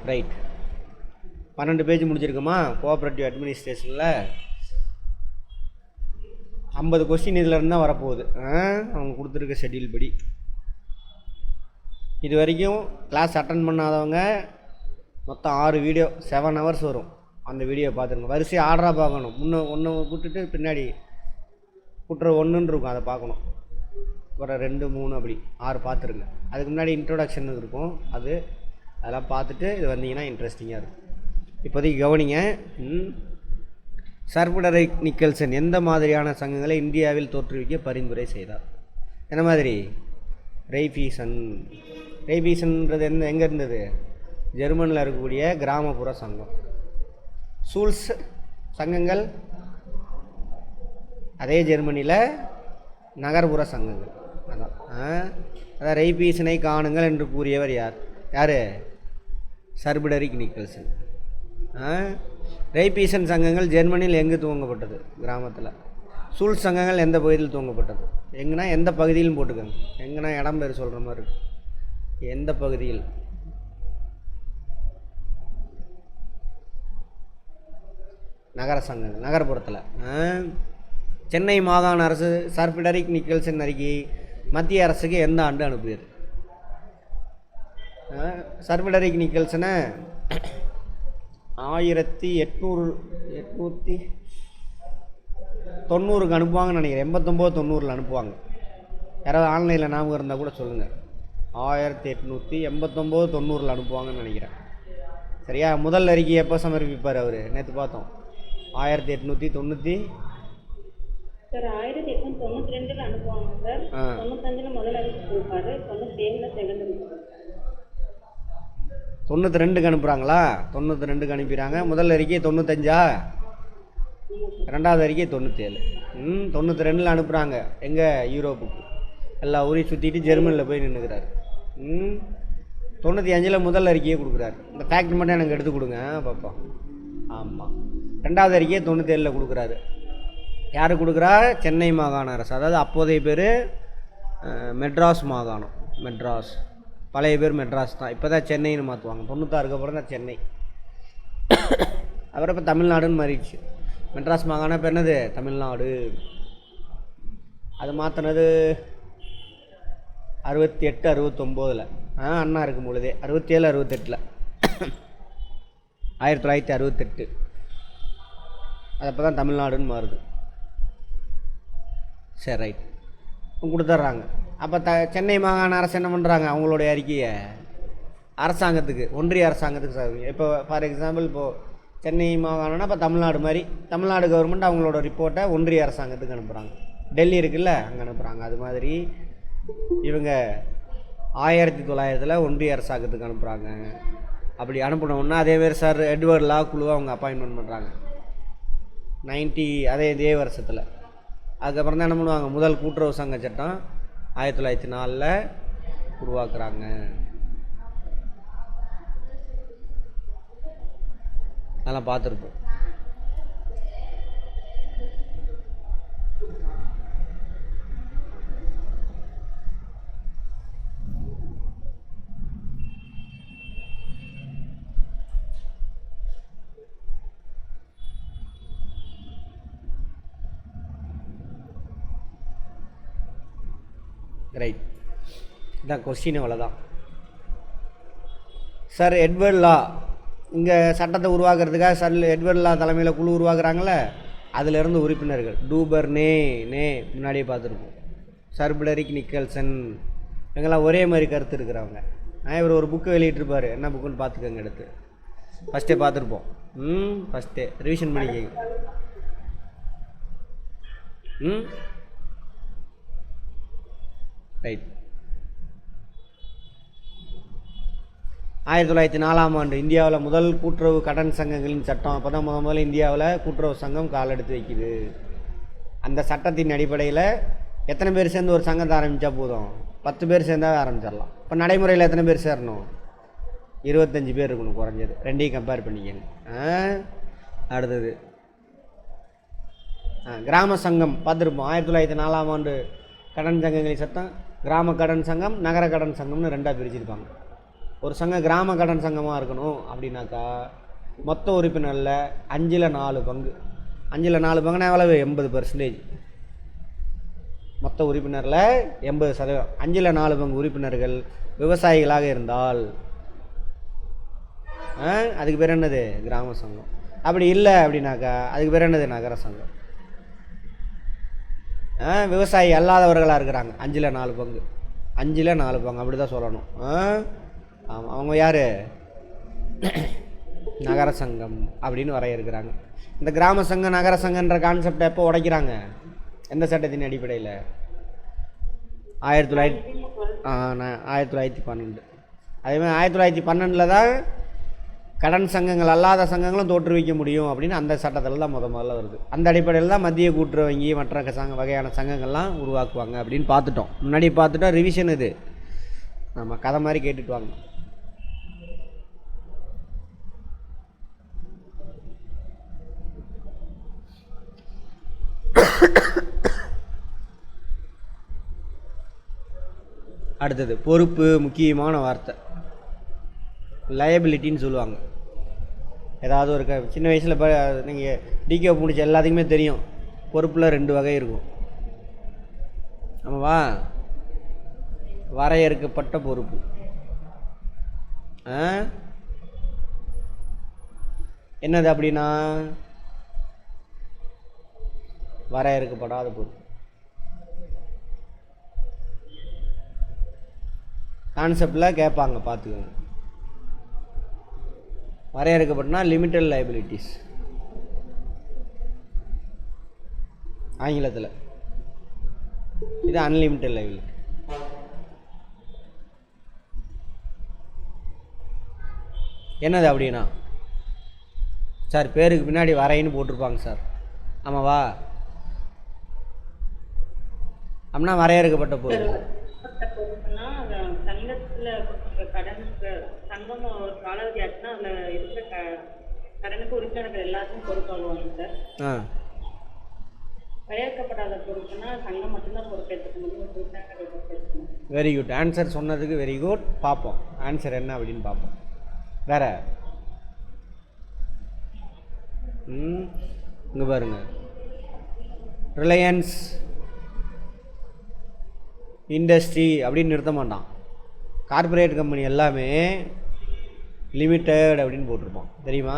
Right. 12 page முடிச்சிருக்குமா cooperative அட்மினிஸ்ட்ரேஷனில். 50 question இதில் இருந்தால் வரப்போகுது அவங்க கொடுத்துருக்க ஷெட்யூல் படி. இது வரைக்கும் கிளாஸ் அட்டன் பண்ணாதவங்க மொத்தம் 6 வீடியோ 7 ஹவர்ஸ் வரும். அந்த வீடியோ பார்த்துருங்க. வரிசை ஆர்டராக பார்க்கணும். ஒன்று விட்டுட்டு பின்னாடி குற்ற 1ன்னு இருக்கும், அதை பார்க்கணும். அப்புறம் 2, 3 அப்படி 6 பார்த்துருங்க. அதுக்கு முன்னாடி இன்ட்ரோடக்ஷன் இருக்கும், அதெல்லாம் பார்த்துட்டு இது வந்தீங்கன்னா இன்ட்ரெஸ்டிங்காக இருக்கும். இப்போதைக்கு கவனிங்க. சர் ஃபிரெடரிக் நிக்கல்சன் எந்த மாதிரியான சங்கங்களை இந்தியாவில் தோற்றுவிக்க பரிந்துரை செய்தார்? என்ன மாதிரி? ரெய்ஃபீசன்ன்றது எங்கே இருந்தது? ஜெர்மனியில் இருக்கக்கூடிய கிராமப்புற சங்கம். சூல்ஸ் சங்கங்கள் அதே ஜெர்மனியில் நகர்ப்புற சங்கங்கள். அதான் ரெய்ஃபீசனை காணுங்கள் என்று கூறியவர் யார்? Sir Frederick Nicholson. ரெய்ஃபீசன் சங்கங்கள் ஜெர்மனியில் எங்கு துவங்கப்பட்டது? கிராமத்தில். சூல்ஸ் சங்கங்கள் எந்த பகுதியில் துவங்கப்பட்டது? எங்கன்னா எந்த பகுதியிலும் போட்டுக்கோங்க. எங்கன்னா இடம் பேர் சொல்கிற மாதிரி இருக்கு. எந்த பகுதியில்? நகர சங்கங்கள், நகர்ப்புறத்தில். சென்னை மாகாண அரசு சர் ஃபிரெடரிக் நிக்கல்சன் அறிக்கை மத்திய அரசுக்கு எந்த ஆண்டு அனுப்பியது? சர் ஃபிரெடரிக் நிக்கல்சனை 1890 அனுப்புவாங்கன்னு நினைக்கிறேன். 89-90 அனுப்புவாங்க. யாராவது ஆன்லைனில் ஞாபகம் இருந்தால் கூட சொல்லுங்கள். 1889-90 அனுப்புவாங்கன்னு நினைக்கிறேன். சரியா? முதல் அறிக்கை எப்போ சமர்ப்பிப்பார் அவர்? நேற்று பார்த்தோம். 1892 சார் 1892 அனுப்புவாங்க சார். 95 முதல் அறிக்கை கொடுப்பாரு. 97 செகண்ட் அறிக்கை. 92 அனுப்புகிறாங்களா? 92 அனுப்பிடுறாங்க. முதல் அறிக்கை 95, ரெண்டாவது அறிக்கை 97. 92 அனுப்புகிறாங்க. எங்கே? யூரோப்புக்கு. எல்லா ஊரையும் சுற்றிட்டு ஜெர்மனியில் போய் நின்றுக்கிறார். 95 முதல் அறிக்கையை கொடுக்குறாரு. இந்த ஃபேக்ட் மட்டும் எனக்கு எடுத்து கொடுங்க பார்ப்போம். ஆமாம், ரெண்டாவது அறிக்கையை 97 கொடுக்குறாரு. யார் கொடுக்குறா? சென்னை மாகாண அரசு. அதாவது அப்போதைய பேர் மெட்ராஸ் மாகாணம். மெட்ராஸ், பழைய பேர் மெட்ராஸ் தான். இப்போ தான் சென்னைன்னு மாற்றுவாங்க. 96க்கு அப்புறம் தான் சென்னை. அப்புறம் இப்போ தமிழ்நாடுன்னு மாறிடுச்சு. மெட்ராஸ் மாகாணம் இப்போ என்னது? தமிழ்நாடு. அது மாற்றினது 68-69. அண்ணா இருக்கும் பொழுதே 67-68. 1968 அது அப்போ தான் தமிழ்நாடுன்னு மாறுது. சரி, ரைட். கொடுத்துட்றாங்க. அப்போ சென்னை மாகாண அரசு என்ன பண்ணுறாங்க? அவங்களுடைய அறிக்கையை அரசாங்கத்துக்கு, ஒன்றிய அரசாங்கத்துக்கு சார். இப்போ ஃபார் எக்ஸாம்பிள் இப்போது சென்னை மாகாணம்னா இப்போ தமிழ்நாடு மாதிரி, தமிழ்நாடு கவர்மெண்ட் அவங்களோட ரிப்போர்ட்டை ஒன்றிய அரசாங்கத்துக்கு அனுப்புகிறாங்க. டெல்லி இருக்குல்ல, அங்கே அனுப்புகிறாங்க. அது மாதிரி இவங்க 1900 ஒன்றிய அரசாங்கத்துக்கு அனுப்புகிறாங்க. அப்படி அனுப்பினோன்னா அதேமாரி சார் எட்வர்ட் லா குழுவை அவங்க அப்பாயின்மெண்ட் பண்ணுறாங்க 90 இதே வருஷத்தில். அதுக்கப்புறம் தான் என்ன பண்ணுவாங்க? முதல் கூட்டுறவு சங்க சட்டம் 1904 உருவாக்குறாங்க. அதெல்லாம் பார்த்துருப்போம். ரைட். இதான் கொஸ்டின், அவ்வளோதான். சார் எட்வர்ட் லா இங்கே சட்டத்தை உருவாக்குறதுக்காக சார் எட்வர்ட் லா தலைமையில் குழு உருவாக்குறாங்களே, அதிலிருந்து உறுப்பினர்கள் டூபர்னே முன்னாடியே பார்த்துருப்போம். சர் ஃபிரெடரிக் நிக்கல்சன் இவங்கெல்லாம் ஒரே மாதிரி கருத்து இருக்கிறவங்க. இவர் ஒரு புக்கு வெளியிட்டிருப்பார். என்ன புக்குன்னு பார்த்துக்கோங்க. எடுத்து ஃபஸ்ட்டே பார்த்துருப்போம். ஃபஸ்ட்டே ரிவிஷன் பண்ணிக்கோங்க. ரைட். 1904 இந்தியாவில் முதல் கூட்டுறவு கடன் சங்கங்களின் சட்டம். அப்போ தான் முதல்ல இந்தியாவில் கூட்டுறவு சங்கம் கால் எடுத்து வைக்குது. அந்த சட்டத்தின் அடிப்படையில் எத்தனை பேர் சேர்ந்து ஒரு சங்கத்தை ஆரம்பித்தா போதும்? 10 பேர் சேர்ந்தாவே ஆரம்பிச்சிடலாம். இப்போ நடைமுறையில் எத்தனை பேர் சேரணும்? 25 பேர் இருக்கணும் குறைஞ்சது. ரெண்டையும் கம்பேர் பண்ணிக்கங்க. அடுத்தது கிராம சங்கம் பார்த்துருப்போம். 1904 கடன் சங்கங்களின் சட்டம் கிராம கடன் சங்கம், நகர கடன் சங்கம்னு 2ஆக பிரிச்சிருப்பாங்க. ஒரு சங்கம் கிராம கடன் சங்கமாக இருக்கணும் அப்படின்னாக்கா மொத்த உறுப்பினரில் 4 பங்கு. 4 பங்குனா எவ்வளவு? 80%. மொத்த உறுப்பினரில் 80%. 4 பங்கு உறுப்பினர்கள் விவசாயிகளாக இருந்தால் அதுக்கு பேர் என்னது? கிராம சங்கம். அப்படி இல்லை அப்படின்னாக்கா அதுக்கு பேர் என்னது? நகர சங்கம். விவசாயி அல்லாதவர்களாக இருக்கிறாங்க 4 பங்கு. 4 பங்கு அப்படி தான் சொல்லணும். ஆமாம், அவங்க யார்? நகர சங்கம் அப்படின்னு வரையறுக்கிறாங்க. இந்த கிராம சங்கம் நகர சங்கன்ற கான்செப்டை எப்போ உடைக்கிறாங்க? எந்த சட்டத்தின் அடிப்படையில்? 1912. அதேமாதிரி 1912 தான் கடன் சங்கங்கள் அல்லாத சங்கங்களும் தோற்றுவிக்க முடியும் அப்படின்னு அந்த சட்டத்தில் தான் முதல்ல வருது. அந்த அடிப்படையில் தான் மத்திய கூட்டுறவு வங்கி மற்ற வகையான சங்கங்கள்லாம் உருவாக்குவாங்க அப்படின்னு பார்த்துட்டோம். முன்னாடி பார்த்துட்டோம். ரிவிஷன் இது, நம்ம கதை மாதிரி கேட்டுட்டு வாங்க. அடுத்தது பொறுப்பு. முக்கியமான வார்த்தை லயபிலிட்டின்னு சொல்லுவாங்க. ஏதாவது ஒரு சின்ன வயசில் இப்போ நீங்கள் டிகே முடிச்ச எல்லாத்துக்குமே தெரியும், பொறுப்பில் 2 வகை இருக்கும். ஆமாவா? வரையறுக்கப்பட்ட பொறுப்பு, என்னது அப்படின்னா வரையறுக்கப்படாத பொறுப்பு. கான்செப்டில் கேட்பாங்க, பார்த்துக்கோங்க. வரையறுக்கப்பட்டனா லிமிட்டட் லைபிலிட்டிஸ் ஆங்கிலத்தில். இது அன்லிமிட்டட் லைபிலிட்டி. என்னது அப்படின்னா சார் பேருக்கு பின்னாடி வரைன்னு போட்டிருப்பாங்க சார். ஆமாவா? அப்படின்னா வரையறுக்கப்பட்ட பொறுப்பு. சங்கத்தில் கடனுக்கு சங்கம் ஒரு காலாவதி ஆச்சுன்னா அதில் இருக்கிற கடனுக்கு உறுப்பினர்கள் எல்லாத்தையும் பொறுப்பாகுவாங்க சார். வரையறுக்கப்படாத பொறுப்புனா சங்கம் மட்டும்தான் பொறுப்பேற்றுக்க முடியும். வெரி குட் ஆன்சர் சொன்னதுக்கு வெரி குட். பார்ப்போம் ஆன்சர் என்ன அப்படின்னு பார்ப்போம். வேற இங்கே பாருங்க, ரிலையன்ஸ் இண்டஸ்ட்ரி அப்படின்னு நிறுத்த மாட்டான். கார்பரேட் கம்பெனி எல்லாமே லிமிட்டட் அப்படின்னு போட்டிருப்போம், தெரியுமா?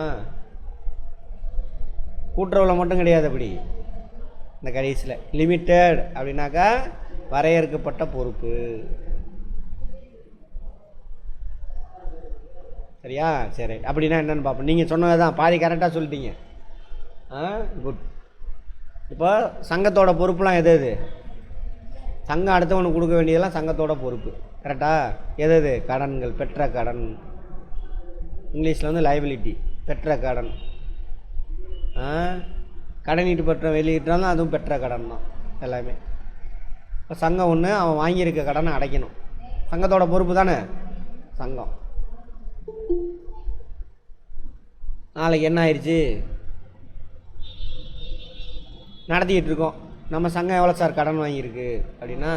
கூட்டுறவில் மட்டும் கிடையாது. அப்படி இந்த கடைசியில் லிமிட்டட் அப்படின்னாக்கா வரையறுக்கப்பட்ட பொறுப்பு. சரியா? சரி, அப்படின்னா என்னென்னு பார்ப்போம். நீங்கள் சொன்னது தான் பாதி கரெக்டாக சொல்லிட்டீங்க. குட். இப்போ சங்கத்தோட பொறுப்புலாம் எது? சங்கம் அடுத்தவனுக்கு கொடுக்க வேண்டியதெல்லாம் சங்கத்தோட பொறுப்பு. கரெக்டா? எது? கடன்கள், பெற்ற கடன். இங்கிலீஷில் வந்து லைபிலிட்டி, பெற்ற கடன். கடனீட்டு பெற்ற வெளியிட்டாலும் அதுவும் பெற்ற கடன் தான் எல்லாமே. இப்போ சங்கம் ஒன்று, அவன் வாங்கியிருக்க கடனை அடைக்கணும். சங்கத்தோட பொறுப்பு தானே சங்கம். நாளைக்கு என்ன ஆயிடுச்சு? நடத்திக்கிட்டு இருக்கோம். நம்ம சங்கம் எவ்வளோ சார் கடன் வாங்கியிருக்கு அப்படின்னா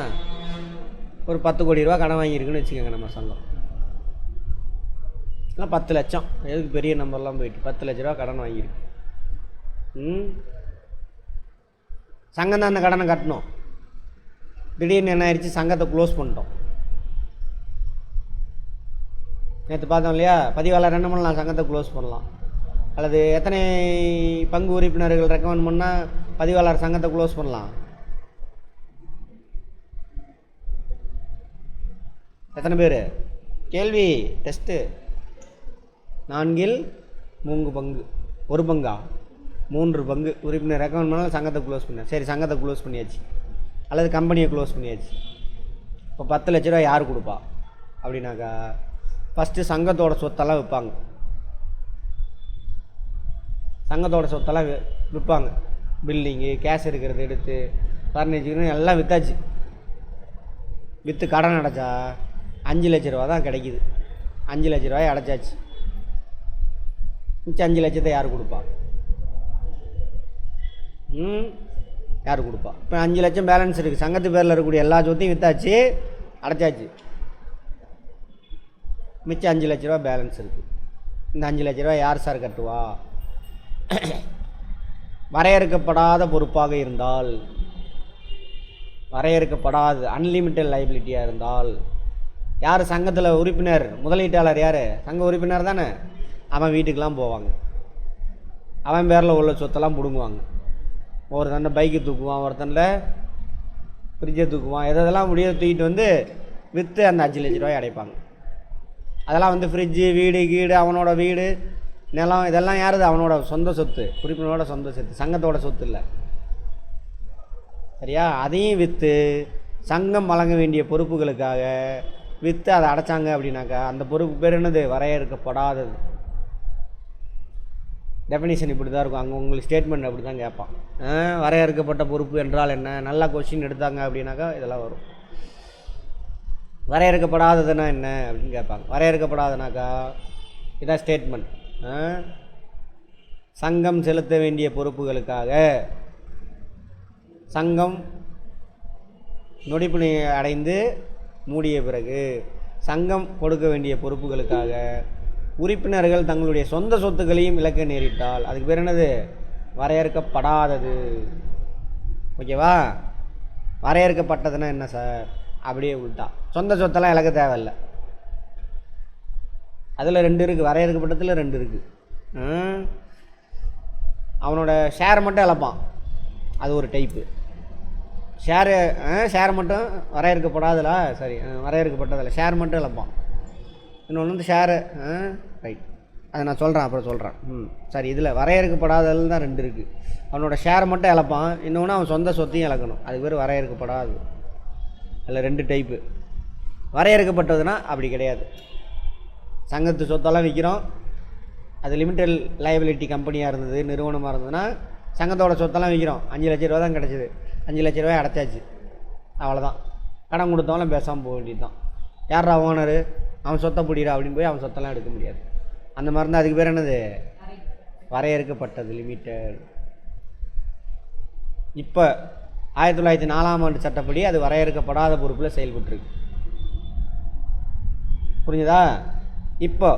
ஒரு 10 கோடி ரூபா கடன் வாங்கியிருக்குன்னு வச்சுக்கோங்க. நம்ம சங்கம் இல்லை 10 லட்சம், எதுக்கு பெரிய நம்பர்லாம் போயிட்டு 10 லட்ச ரூபா கடன் வாங்கியிருக்கு. சங்கம் தான் அந்த கடனை கட்டணும். திடீர்னு என்ன ஆயிடுச்சு? சங்கத்தை க்ளோஸ் பண்ணிட்டோம். நேற்று பார்த்தோம் இல்லையா? பதிவாளர் என்ன பண்ணலாம்? சங்கத்தை க்ளோஸ் பண்ணலாம். அல்லது எத்தனை பங்கு உறுப்பினர்கள் ரெக்கமெண்ட் பண்ணால் பதிவாளர் சங்கத்தை க்ளோஸ் பண்ணலாம்? எத்தனை பேர்? கேள்வி டெஸ்ட்டு. 4 3 பங்கு, 1 பங்கா 3 பங்கு உறுப்பினர் ரெக்கமெண்ட் பண்ணாலும் சங்கத்தை க்ளோஸ் பண்ண. சரி, சங்கத்தை க்ளோஸ் பண்ணியாச்சு அல்லது கம்பெனியை க்ளோஸ் பண்ணியாச்சு. இப்போ 10 லட்ச ரூபா யார் கொடுப்பா அப்படின்னாக்கா ஃபஸ்ட்டு சங்கத்தோட சொத்தெல்லாம் விற்பாங்க. சங்கத்தோட சொத்தெல்லாம் விற்பாங்க. பில்டிங்கு, கேஷ் இருக்கிறது எடுத்து, ஃபர்னிச்சர்னு எல்லாம் விற்றாச்சு. விற்று கடன் அடைச்சா 5 லட்ச ரூபா தான் கிடைக்கிது. 5 லட்ச ரூபாயை அடைச்சாச்சு. மிச்சம் 5 லட்சத்தை யார் கொடுப்பா? யார் கொடுப்பா? இப்போ 5 லட்சம் பேலன்ஸ் இருக்குது. சங்கத்து பேரில் இருக்கக்கூடிய எல்லா சொத்தையும் விற்றாச்சு, அடைச்சாச்சு. மிச்சம் 5 லட்ச ரூபா பேலன்ஸ் இருக்குது. இந்த 5 லட்ச ரூபா யார் சார் கட்டுவா? வரையறுக்கப்படாத பொறுப்பாக இருந்தால், வரையறுக்கப்படாத அன்லிமிட்டட் லைபிலிட்டியாக இருந்தால், யார் சங்கத்தில் உறுப்பினர் முதலீட்டாளர் யார்? சங்க உறுப்பினர் தானே. அவன் வீட்டுக்கெலாம் போவாங்க, அவன் பேரில் உள்ள சொத்தெல்லாம் பிடுங்குவாங்க. ஒருத்தன்ட பைக்கு தூக்குவான், ஒருத்தனில் ஃப்ரிட்ஜை தூக்குவான், எதெல்லாம் முடிய தூக்கிட்டு வந்து விற்று அந்த 5 லட்ச ரூபாய் அடைப்பாங்க. அதெல்லாம் வந்து ஃப்ரிட்ஜு, வீடு கீடு, அவனோட வீடு நிலம் இதெல்லாம் யாருது? அவனோட சொந்த சொத்து, உறுப்பினரோட சொந்த சொத்து, சங்கத்தோட சொத்து இல்லை. சரியா? அதையும் விற்று சங்கம் வழங்க வேண்டிய பொறுப்புகளுக்காக விற்று அதை அடைச்சாங்க அப்படின்னாக்கா அந்த பொறுப்பு பேர் என்னது? வரையறுக்கப்படாதது. டெஃபினிஷன் இப்படி தான் இருக்கும். அங்கே உங்களுக்கு ஸ்டேட்மெண்ட் அப்படி தான் கேட்பான். வரையறுக்கப்பட்ட பொறுப்பு என்றால் என்ன? நல்லா கொஸ்டின் எடுத்தாங்க அப்படின்னாக்கா இதெல்லாம் வரும். வரையறுக்கப்படாததுன்னா என்ன அப்படின்னு கேட்பாங்க. வரையறுக்கப்படாதனாக்கா இதான் ஸ்டேட்மெண்ட். சங்கம் செலுத்த வேண்டிய பொறுப்புகளுக்காக, சங்கம் நொடிப்பு அடைந்து மூடிய பிறகு சங்கம் கொடுக்க வேண்டிய பொறுப்புகளுக்காக உறுப்பினர்கள் தங்களுடைய சொந்த சொத்துக்களையும் இழக்க நேரிட்டால் அதுக்கு பேர் என்னது? வரையறுக்கப்படாதது. ஓகேவா? வரையறுக்கப்பட்டதுன்னா என்ன சார்? அப்படியே உள்டா. சொந்த சொத்தெல்லாம் இழக்க தேவையில்லை. அதில் 2 இருக்குது, வரையறுக்கப்பட்டதில் 2 இருக்குது. அவனோட ஷேரை மட்டும் இழப்பான், அது ஒரு டைப்பு. ஷேர் மட்டும் வரையறுக்கப்படாதல, சரி வரையறுக்கப்பட்டதில்லை, ஷேர் மட்டும் இழப்பான். இன்னொன்று வந்து ஷேரு, ரைட், அதை நான் சொல்கிறேன், அப்புறம் சொல்கிறேன். சரி, இதில் வரையறுக்கப்படாததில் தான் 2 இருக்குது. அவனோட ஷேரை மட்டும் இழப்பான், இன்னொன்று அவன் சொந்த சொத்தையும் இழக்கணும். அதுக்கு பேர் வரையறுக்கப்படாது. அதில் 2 டைப்பு. வரையறுக்கப்பட்டதுன்னா அப்படி கிடையாது. சங்கத்து சொத்தெல்லாம் விற்கிறோம், அது லிமிட்டட் லைபிலிட்டி கம்பெனியாக இருந்தது, நிறுவனமாக இருந்ததுன்னா சங்கத்தோட சொத்தெல்லாம் விற்கிறோம். 5 லட்ச ரூபா தான் கிடச்சிது, 5 லட்ச ரூபாய் அடைச்சாச்சு, அவ்வளோதான். கடன் கொடுத்தவங்களும் பேசாமல் போக வேண்டியது தான். யாரா ஓனரு? அவன் சொத்தை பிடிக்கிறா அப்படின்னு போய் அவன் சொத்தெல்லாம் எடுக்க முடியாது. அந்த மாதிரி தான். அதுக்கு பேர் என்னது? வரையறுக்கப்பட்டது, லிமிட்டட். இப்போ 1904ஆம் ஆண்டு சட்டப்படி அது வரையறுக்கப்படாத பொறுப்பில் செயல்பட்டுருக்கு. புரிஞ்சுதா? இப்போ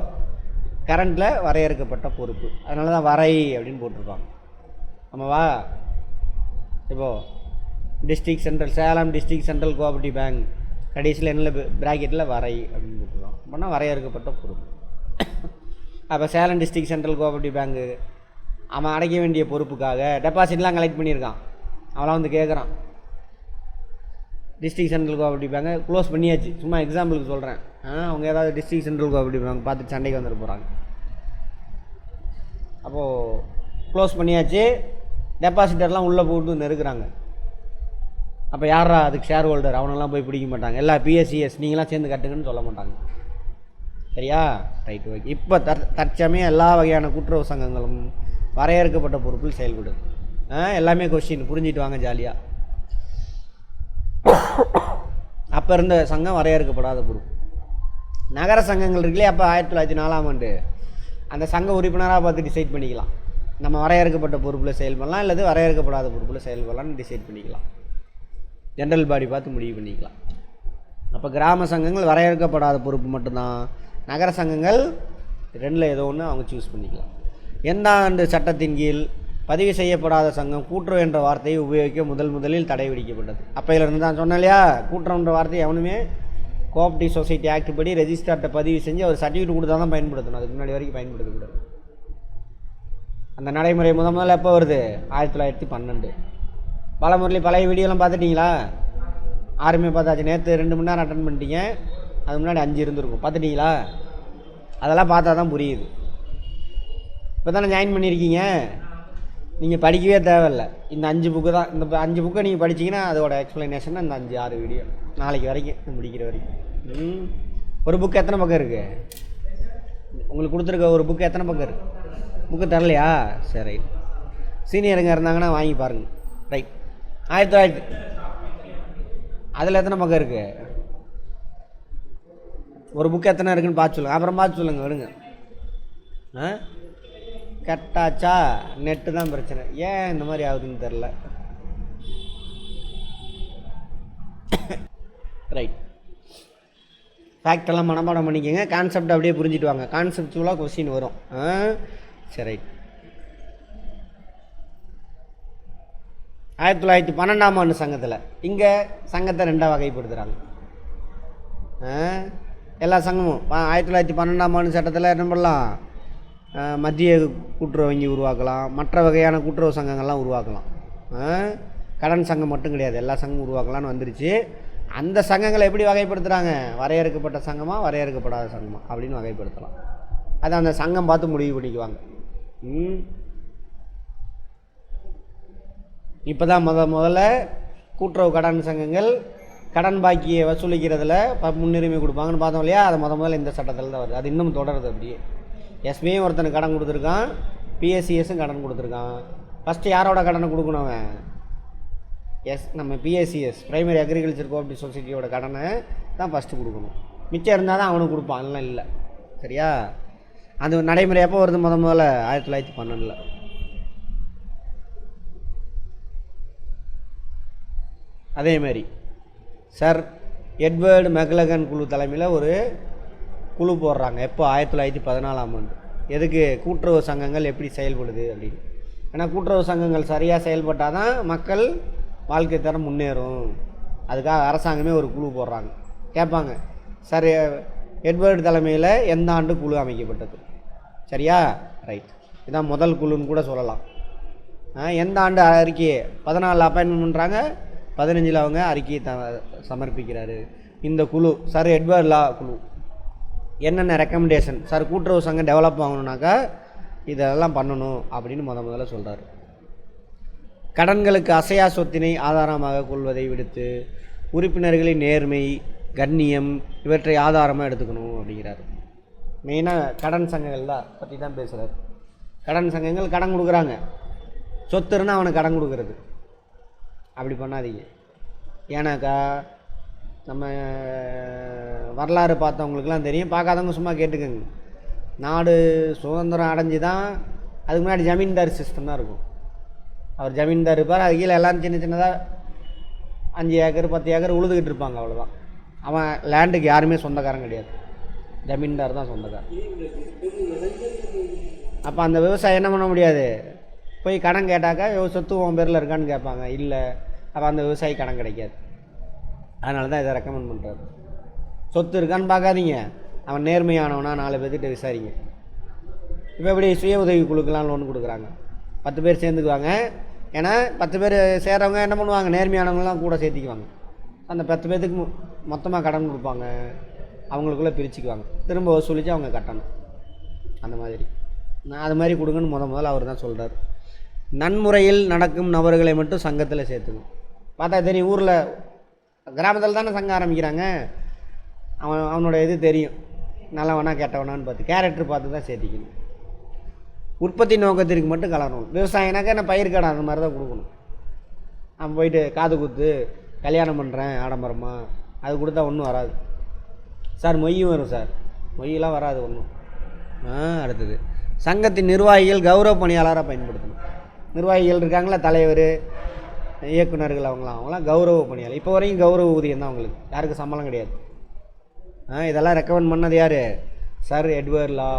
கரண்டில் வரையறுக்கப்பட்ட பொறுப்பு, அதனால தான் வரை அப்படின்னு போட்டிருப்பாங்க. ஆமாவா? இப்போது district central, Salem district central cooperative bank, கடைசியில் என்ன ப்ராக்கெட்டில் வரை அப்படின்னு போட்டுருவாங்க. அப்படின்னா வரையறுக்கப்பட்ட பொறுப்பு. அப்போ சேலம் டிஸ்ட்ரிக்ட் சென்ட்ரல் கோஆபரேட்டிவ் பேங்க்கு அவன் அடைக்க வேண்டிய பொறுப்புக்காக டெபாசிட்லாம் கலெக்ட் பண்ணியிருக்கான். அவெல்லாம் வந்து கேட்குறான், டிஸ்ட்ரிக்ட் சென்ட்ரல் கோஆபரேட்டிவ் பேங்கை க்ளோஸ் பண்ணியாச்சு, சும்மா எக்ஸாம்பிளுக்கு சொல்கிறேன். அவங்க ஏதாவது டிஸ்ட்ரிக்ட் சென்ட்ரல் கோஆபரேட்டிவ் பேங்க் பார்த்துட்டு சண்டைக்கு வந்துட்டு போகிறாங்க. அப்போது க்ளோஸ் பண்ணியாச்சு, டெபாசிட்டர்லாம் உள்ளே போட்டு நெருக்குறாங்க. அப்போ யாரா அதுக்கு ஷேர் ஹோல்டர்? அவனெல்லாம் போய் பிடிக்க மாட்டாங்க. எல்லா பிஎஸ்சிஎஸ் நீங்களாம் சேர்ந்து கட்டுங்கன்னு சொல்ல மாட்டாங்க. சரியா? Right, okay. இப்போ தற்சமயம் எல்லா வகையான கூட்டுறவு சங்கங்களும் வரையறுக்கப்பட்ட பொறுப்பில் செயல்படும். எல்லாமே கொஸ்டின் புரிஞ்சிட்டு வாங்க ஜாலியாக. அப்போ இருந்த சங்கம் வரையறுக்கப்படாத பொறுப்பு. நகர சங்கங்கள் இருக்குல்லையே, அப்போ 1904ஆம் ஆண்டு அந்த சங்க உறுப்பினராக பார்த்து டிசைட் பண்ணிக்கலாம். நம்ம வரையறுக்கப்பட்ட பொறுப்பில் செயல்படலாம், இல்லது வரையறுக்கப்படாத பொறுப்பில் செயல்படலாம்னு டிசைட் பண்ணிக்கலாம். ஜென்ரல் பாடி பார்த்து முடிவு பண்ணிக்கலாம். அப்போ கிராம சங்கங்கள் வரையறுக்கப்படாத பொறுப்பு மட்டும்தான், நகர சங்கங்கள் 2ல் ஏதோ ஒன்று அவங்க சூஸ் பண்ணிக்கலாம். எந்த ஆண்டு சட்டத்தின் கீழ் பதிவு செய்யப்படாத சங்கம் கூட்டுறவு என்ற வார்த்தையை உபயோகிக்க முதலில் தடை விதிக்கப்பட்டது? அப்பையிலிருந்து தான் சொன்னேன் இல்லையா, கூட்டுறவுன்ற வார்த்தையை எவனுமே கோஆப்ரேட்டிவ் சொசைட்டி ஆக்ட் படி ரெஜிஸ்டர்ட்டை பதிவு செஞ்சு அவர் சர்டிஃபிகேட் கொடுத்தா தான் பயன்படுத்தணும். அதுக்கு முன்னாடி வரைக்கும் பயன்படுத்தக்கூடாது. அந்த நடைமுறை முதல்ல எப்போ வருது? 1912. பலமுறை பழைய வீடியோலாம் பார்த்துட்டிங்களா? ஆறுமே பார்த்தாச்சு. நேற்று 2 மணி நேரம் அட்டன் பண்ணிட்டீங்க, அது முன்னாடி 5 இருந்திருக்கும். பார்த்துட்டிங்களா? அதெல்லாம் பார்த்தா தான் புரியுது. இப்போ தானே ஜாயின் பண்ணியிருக்கீங்க, நீங்கள் படிக்கவே தேவையில்லை. இந்த 5 புக்கு தான். இந்த 5 புக்கை நீங்கள் படிச்சிங்கன்னா அதோட எக்ஸ்ப்ளனேஷன் இந்த 5-6 வீடியோ நாளைக்கு வரைக்கும் முடிக்கிற வரைக்கும். ஒரு புக்கு எத்தனை பக்கம் இருக்குது? உங்களுக்கு கொடுத்துருக்க ஒரு புக்கு எத்தனை பக்கம் இருக்குது? புக்கு தரலையா? சரி, ரைட். சீனியருங்க இருந்தாங்கன்னா வாங்கி பாருங்கள். ரைட். 1900 அதில் எத்தனை பக்கம் இருக்குது? ஒரு புக்கு எத்தனை இருக்குதுன்னு பார்த்து சொல்லுங்கள். அப்புறம் பார்த்து சொல்லுங்கள், விடுங்க. கட்டாச்சா? நெட்டு தான் பிரச்சனை. ஏன் இந்த மாதிரி ஆகுதுன்னு தெரில. ரைட். ஃபேக்டெல்லாம் மனப்பாடம் பண்ணிக்கோங்க, கான்செப்ட் அப்படியே புரிஞ்சுட்டு வாங்க. கான்செப்டுவலாக கொஸ்டின் வரும். சரி ரைட். 1912ஆம் ஆண்டு சங்கத்தில் இங்கே சங்கத்தை 2ஆக வகைப்படுத்துகிறாங்க. எல்லா சங்கமும் 1912ஆம் ஆண்டு சட்டத்தில் என்ன பண்ணலாம், மத்திய கூட்டுறவு வங்கி உருவாக்கலாம், மற்ற வகையான கூட்டுறவு சங்கங்கள்லாம் உருவாக்கலாம். கடன் சங்கம் மட்டும் கிடையாது, எல்லா சங்கமும் உருவாக்கலான்னு வந்துருச்சு. அந்த சங்கங்களை எப்படி வகைப்படுத்துகிறாங்க, வரையறுக்கப்பட்ட சங்கமாக வரையறுக்கப்படாத சங்கமாக அப்படின்னு வகைப்படுத்தலாம். அதை அந்த சங்கம் பார்த்து முடிவு பண்ணிக்குவாங்க. இப்போ தான் முதல்ல கூட்டுறவு கடன் சங்கங்கள் கடன் பாக்கியை வசூலிக்கிறதுல முன்னுரிமை கொடுப்பாங்கன்னு பார்த்தோம் இல்லையா. அது முதல்ல இந்த சட்டத்தில் தான் வருது. அது இன்னும் தொடருது அப்படியே. எஸ்பிஐயும் ஒருத்தனுக்கு கடன் கொடுத்துருக்கான், பிஎஸ்சிஎஸும் கடன் கொடுத்துருக்கான். ஃபஸ்ட்டு யாரோட கடனை கொடுக்கணும் அவன், நம்ம பிஎஸ்சிஎஸ் பிரைமரி அக்ரிகல்ச்சர் கோஆப்ரேட்டிவ் சொசைட்டியோட கடனை தான் ஃபஸ்ட்டு கொடுக்கணும். மிச்சம் இருந்தால் தான் அவனுக்கு கொடுப்பான், அதெல்லாம் இல்லை. சரியா? அது நடைமுறை எப்போ வருது, முதல்ல 1912. அதேமாரி சார் எட்வர்டு மெக்லகன் குழு தலைமையில் ஒரு குழு போடுறாங்க. எப்போ, 1914ஆம் ஆண்டு. எதுக்கு, கூட்டுறவு சங்கங்கள் எப்படி செயல்படுது அப்படின்னு. ஏன்னா கூட்டுறவு சங்கங்கள் சரியாக செயல்பட்டால் தான் மக்கள் வாழ்க்கை தரம் முன்னேறும். அதுக்காக அரசாங்கமே ஒரு குழு போடுறாங்க. கேட்பாங்க, சார் எட்வர்டு தலைமையில் எந்த ஆண்டு குழு அமைக்கப்பட்டது? சரியா? ரைட். இதான் முதல் குழுன்னு கூட சொல்லலாம். எந்த ஆண்டு அறிக்கையை 14 அப்பாயின்மெண்ட் பண்ணுறாங்க, 15 அவங்க அறிக்கையை சமர்ப்பிக்கிறாரு. இந்த குழு சார் எட்வர்ட் லா குழு என்னென்ன ரெக்கமெண்டேஷன், சார் கூட்டுறவு சங்கம் டெவலப் ஆகணுன்னாக்கா இதெல்லாம் பண்ணணும் அப்படின்னு முதல்ல சொல்கிறார். கடன்களுக்கு அசையா சொத்தினை ஆதாரமாக கொள்வதை விடுத்து உறுப்பினர்களின் நேர்மை, கண்ணியம் இவற்றை ஆதாரமாக எடுத்துக்கணும் அப்படிங்கிறார். மெயினாக கடன் சங்கங்கள் தான் பற்றி தான் பேசுகிறார். கடன் சங்கங்கள் கடன் கொடுக்குறாங்க, சொத்து இருந்தால் அவனுக்கு கடன் கொடுக்குறது. அப்படி பண்ணாதீங்க. ஏன்னாக்கா நம்ம வரலாறு பார்த்தவங்களுக்குலாம் தெரியும், பார்க்காதவங்க சும்மா கேட்டுக்கோங்க. நாடு சுதந்திரம் அடைஞ்சு தான் அதுக்கு முன்னாடி ஜமீன்தார் சிஸ்டம் தான் இருக்கும். அவர் ஜமீன்தார் இருப்பார், அது கீழே எல்லோரும் சின்ன சின்னதாக 5 ஏக்கர் 10 ஏக்கர் உழுதுகிட்டு இருப்பாங்க, அவ்வளோதான். அவன் லேண்டுக்கு யாருமே சொந்தக்காரன் கிடையாது, ஜமீன்தார் தான் சொந்தக்காரன். அப்போ அந்த விவசாயம் என்ன பண்ண முடியாது, போய் கடன் கேட்டாக்கா சொத்து உன் பேரில் இருக்கான்னு கேட்பாங்க, இல்லை, அப்போ அந்த விவசாயி கடன் கிடைக்காது. அதனால தான் இதை ரெக்கமெண்ட் பண்ணுறாரு. சொத்து இருக்கான்னு பார்க்காதீங்க, அவன் நேர்மையானவனா 4 பேர்கிட்ட விசாரிங்க. இப்போ எப்படி சுய உதவி குழுக்கெலாம் லோன் கொடுக்குறாங்க, 10 பேர் சேர்ந்துக்குவாங்க. ஏன்னா 10 பேர் சேர்றவங்க என்ன பண்ணுவாங்க, நேர்மையானவங்களாம் கூட சேர்த்திக்குவாங்க. அந்த 10 பேர்த்துக்கு மொத்தமாக கடன் கொடுப்பாங்க, அவங்களுக்குள்ளே பிரிச்சுக்குவாங்க, திரும்ப வசூலித்து அவங்க கட்டணும். அந்த மாதிரி அது மாதிரி கொடுங்கன்னு முதல்ல அவர் தான் சொல்கிறார். நன்முறையில் நடக்கும் நபர்களை மட்டும் சங்கத்தில் சேர்த்துக்கணும். பார்த்தா தெரியும், ஊரில் கிராமத்தில் தானே சங்கம் ஆரம்பிக்கிறாங்க, அவனோட இது தெரியும், நல்லவனா கெட்டவனான்னு பார்த்து கேரக்டர் பார்த்து தான் சேர்த்திக்கணும். உற்பத்தி நோக்கத்திற்கு மட்டும் கலரணும். விவசாயம்னாக்கா என்ன பயிர் கடை அந்த மாதிரி தான் கொடுக்கணும். அவன் போயிட்டு காது குத்து கல்யாணம் பண்ணுறேன் ஆடம்பரமாக அது கொடுத்தா ஒன்றும் வராது சார். மொய்யும் வரும் சார், மொய்யெல்லாம் வராது ஒன்றும். அடுத்தது சங்கத்தின் நிர்வாகிகள் கௌரவ பணியாளராக பயன்படுத்தணும். நிர்வாகிகள் இருக்காங்களா, தலைவர், இயக்குநர்கள், அவங்களாம் கௌரவ பணியாளர். இப்போ வரைக்கும் கௌரவ ஊதியம் தான் அவங்களுக்கு, யாருக்கு சம்பளம் கிடையாது. இதெல்லாம் ரெக்கமெண்ட் பண்ணது யார், சார் எட்வர்ட் லா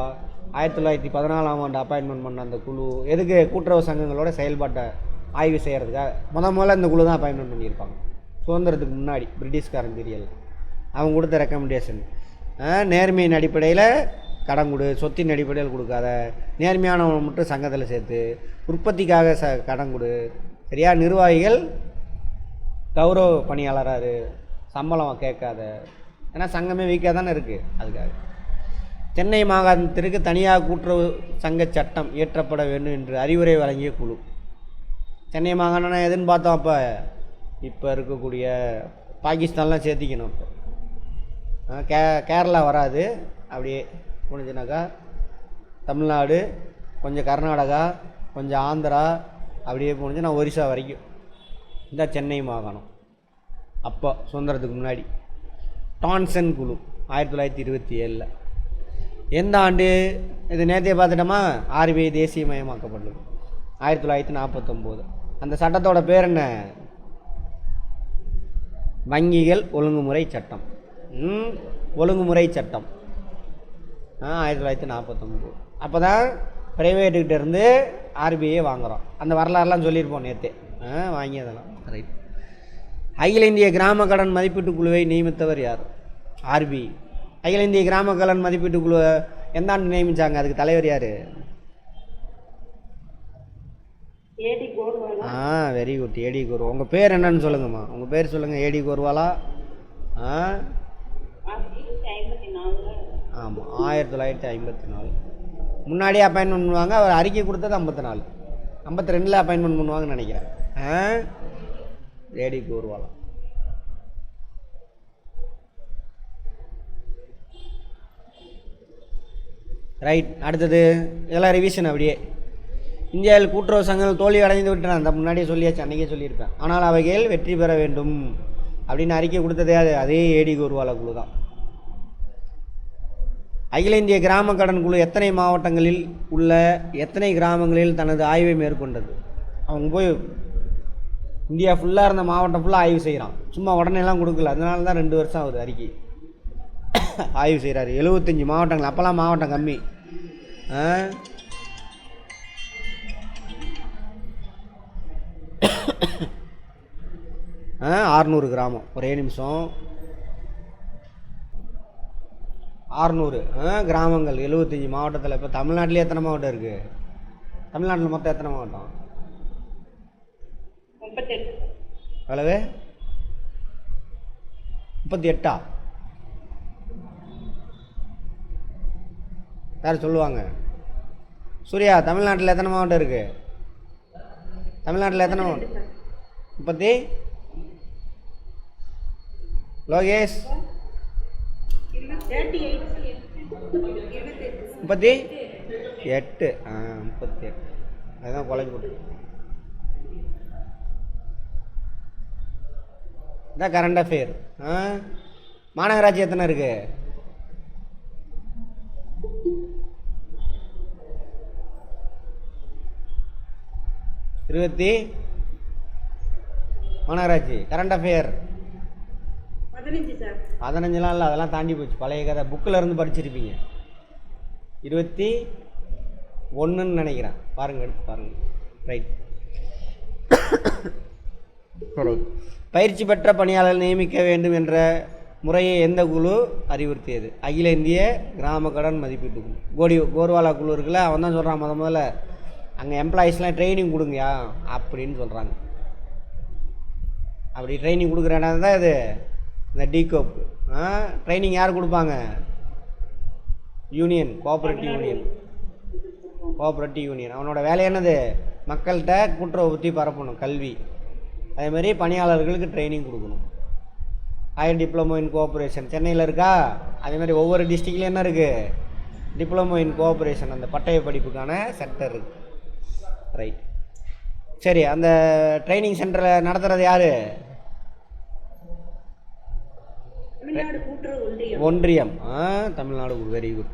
1914ஆம் ஆண்டு அப்பாயின்மெண்ட் பண்ண அந்த குழு. எதுக்கு, கூட்டுறவு சங்கங்களோட செயல்பாட்டை ஆய்வு செய்கிறதுக்காக முதல்ல இந்த குழு தான் அப்பாயின்மெண்ட் பண்ணியிருப்பாங்க. சுதந்திரத்துக்கு முன்னாடி பிரிட்டிஷ்காரன் பீரியல் அவங்க கொடுத்த ரெக்கமெண்டேஷன். நேர்மையின் அடிப்படையில் கடன் கொடு, சொத்தின் அடிப்படையில் கொடுக்காத, நேர்மையானவன் மட்டும் சங்கத்தில் சேர்த்து, உற்பத்திக்காக கடன் கொடு. சரியா? நிர்வாகிகள் கௌரவ பணியாளராக சம்பளம் கேட்காத, ஏன்னா சங்கமே வீக்காக தானே இருக்குது. அதுக்காக சென்னை மாகாணத்திற்கு தனியாக கூட்டுறவு சங்க சட்டம் இயற்றப்பட வேண்டும் என்று அறிவுரை வழங்கிய குழு. சென்னை மாகாணம்னா எதுன்னு பார்த்தோம், இப்போ இருக்கக்கூடிய பாகிஸ்தான்லாம் சேர்த்திக்கணும். இப்போ கேரளா வராது, அப்படியே முடிஞ்சுனாக்கா தமிழ்நாடு, கொஞ்சம் கர்நாடகா, கொஞ்சம் ஆந்திரா, அப்படியே போணுச்சுன்னா ஒரிசா வரைக்கும் இந்த சென்னை மாகாணம். அப்போ சுதந்திரத்துக்கு முன்னாடி டான்சன் குழு 1927. எந்த ஆண்டு இது, நேற்றே பார்த்துட்டோமா, ஆர்பிஐ தேசியமயமாக்கப்பட்டது 1949. அந்த சட்டத்தோட பேர் என்ன, வங்கிகள் ஒழுங்குமுறை சட்டம். ஒழுங்குமுறை சட்டம் 1949. அப்போ தான் ப்ரைவேட்டுக்கிட்ட இருந்து ஆர்பிஐ வாங்குகிறோம். அந்த வரலாறுலாம் சொல்லியிருப்போம் நேற்று, வாங்கி அதெல்லாம் ரைட். அகில இந்திய கிராம கடன் மதிப்பீட்டு குழுவை நியமித்தவர் யார்? ஆர்பிஐ. அகில இந்திய கிராம கடன் மதிப்பீட்டு குழுவை எந்த ஆண்டு நியமித்தாங்க? அதுக்கு தலைவர் யார்? ஏடி கோர்வாலா. வெரி குட், ஏடி கோர்வா. உங்கள் பேர் என்னன்னு சொல்லுங்கம்மா, உங்கள் பேர் சொல்லுங்கள். ஏடி கோர்வாலா. 1954. ஆமாம், 1954. முன்னாடியே அப்பாயின்மெண்ட் பண்ணுவாங்க. அவர் அறிக்கை கொடுத்தது 54, 52 அப்பாயின்மெண்ட் பண்ணுவாங்கன்னு நினைக்கிறேன். ஏடி கோர்வாலா. ரைட். அடுத்தது இதெல்லாம் ரிவிஷன் அப்படியே. இந்தியாவில் கூட்டுறவு சங்கங்கள் தோல்வி அடைந்து விட்டன. அந்த முன்னாடியே சொல்லியாச்சு, அன்றைக்கே சொல்லியிருப்பேன். ஆனால் அவைகள் வெற்றி பெற வேண்டும் அப்படின்னு அறிக்கை கொடுத்ததே அதே ஏடி கோர்வாலா குழு தான். அகில இந்திய கிராம கடன் குழு எத்தனை மாவட்டங்களில் உள்ள எத்தனை கிராமங்களில் தனது ஆய்வை மேற்கொண்டது? அவங்க போய் இந்தியா ஃபுல்லாக இருந்த மாவட்டம் ஃபுல்லாக ஆய்வு செய்கிறான். சும்மா உடனேலாம் கொடுக்கல, அதனால தான் 2 வருஷம் ஆகுது அறிக்கை. ஆய்வு செய்கிறாரு 75 மாவட்டங்கள். அப்போல்லாம் மாவட்டம் கம்மி. 600 கிராமம். ஒரே நிமிஷம். 600 கிராமங்கள் 75 மாவட்டத்தில். இப்போ தமிழ்நாட்டிலே எத்தனை மாவட்டம் இருக்குது? தமிழ்நாட்டில் மொத்தம் எத்தனை மாவட்டம்? 38. எவ்வளவு? 38. யார் சொல்லுவாங்க? சூர்யா, தமிழ்நாட்டில் எத்தனை மாவட்டம் இருக்குது? தமிழ்நாட்டில் எத்தனை மாவட்டம்? 30. லோகேஷ் 38. 38. அதுதான் குழம்பு போட்டு. இதான் கரண்ட் அஃபேர். மாநகராட்சி எத்தனை இருக்கு? 20. மாநகராட்சி கரண்ட் அஃபேர் 15 சார். 15லாம் இல்லை, அதெல்லாம் தாண்டி போச்சு. பழைய கதை புக்கில் இருந்து படிச்சிருப்பீங்க. 21ன்னு நினைக்கிறேன். பாருங்கள், எடுத்து பாருங்கள். ரைட். பயிற்சி பெற்ற பணியாளர்கள் நியமிக்க வேண்டும் என்ற முறையை எந்த குழு அறிவுறுத்தியது? அகில இந்திய கிராம கடன் மதிப்பீட்டு குழு. கோர்வாலா குழு இருக்குல்ல, அவன் தான் சொல்கிறான் முதல்ல அங்கே எம்ப்ளாயீஸ்லாம் ட்ரைனிங் கொடுங்கயா அப்படின்னு சொல்கிறாங்க. அப்படி ட்ரைனிங் கொடுக்குற இடம் தான் இது, இந்த டிகோப். ட்ரைனிங் யார் கொடுப்பாங்க? Union, cooperative union. அவனோட வேலை என்னது? மக்கள்கிட்ட கூட்டுறவு பற்றி பரப்பணும், கல்வி. அதேமாதிரி பணியாளர்களுக்கு ட்ரைனிங் கொடுக்கணும். ஹையர் டிப்ளமோ இன் கோஆப்ரேஷன் சென்னையில் இருக்கா? அதேமாதிரி ஒவ்வொரு டிஸ்ட்ரிக்ட்லேயும் என்ன இருக்குது? டிப்ளமோ இன் கோஆப்ரேஷன், அந்த பட்டய படிப்புக்கான சென்டர் இருக்குது. ரைட். சரி, அந்த ட்ரைனிங் சென்டரில் நடத்துகிறது யார்? ஒன்றியம். Tamil Nadu. Very good.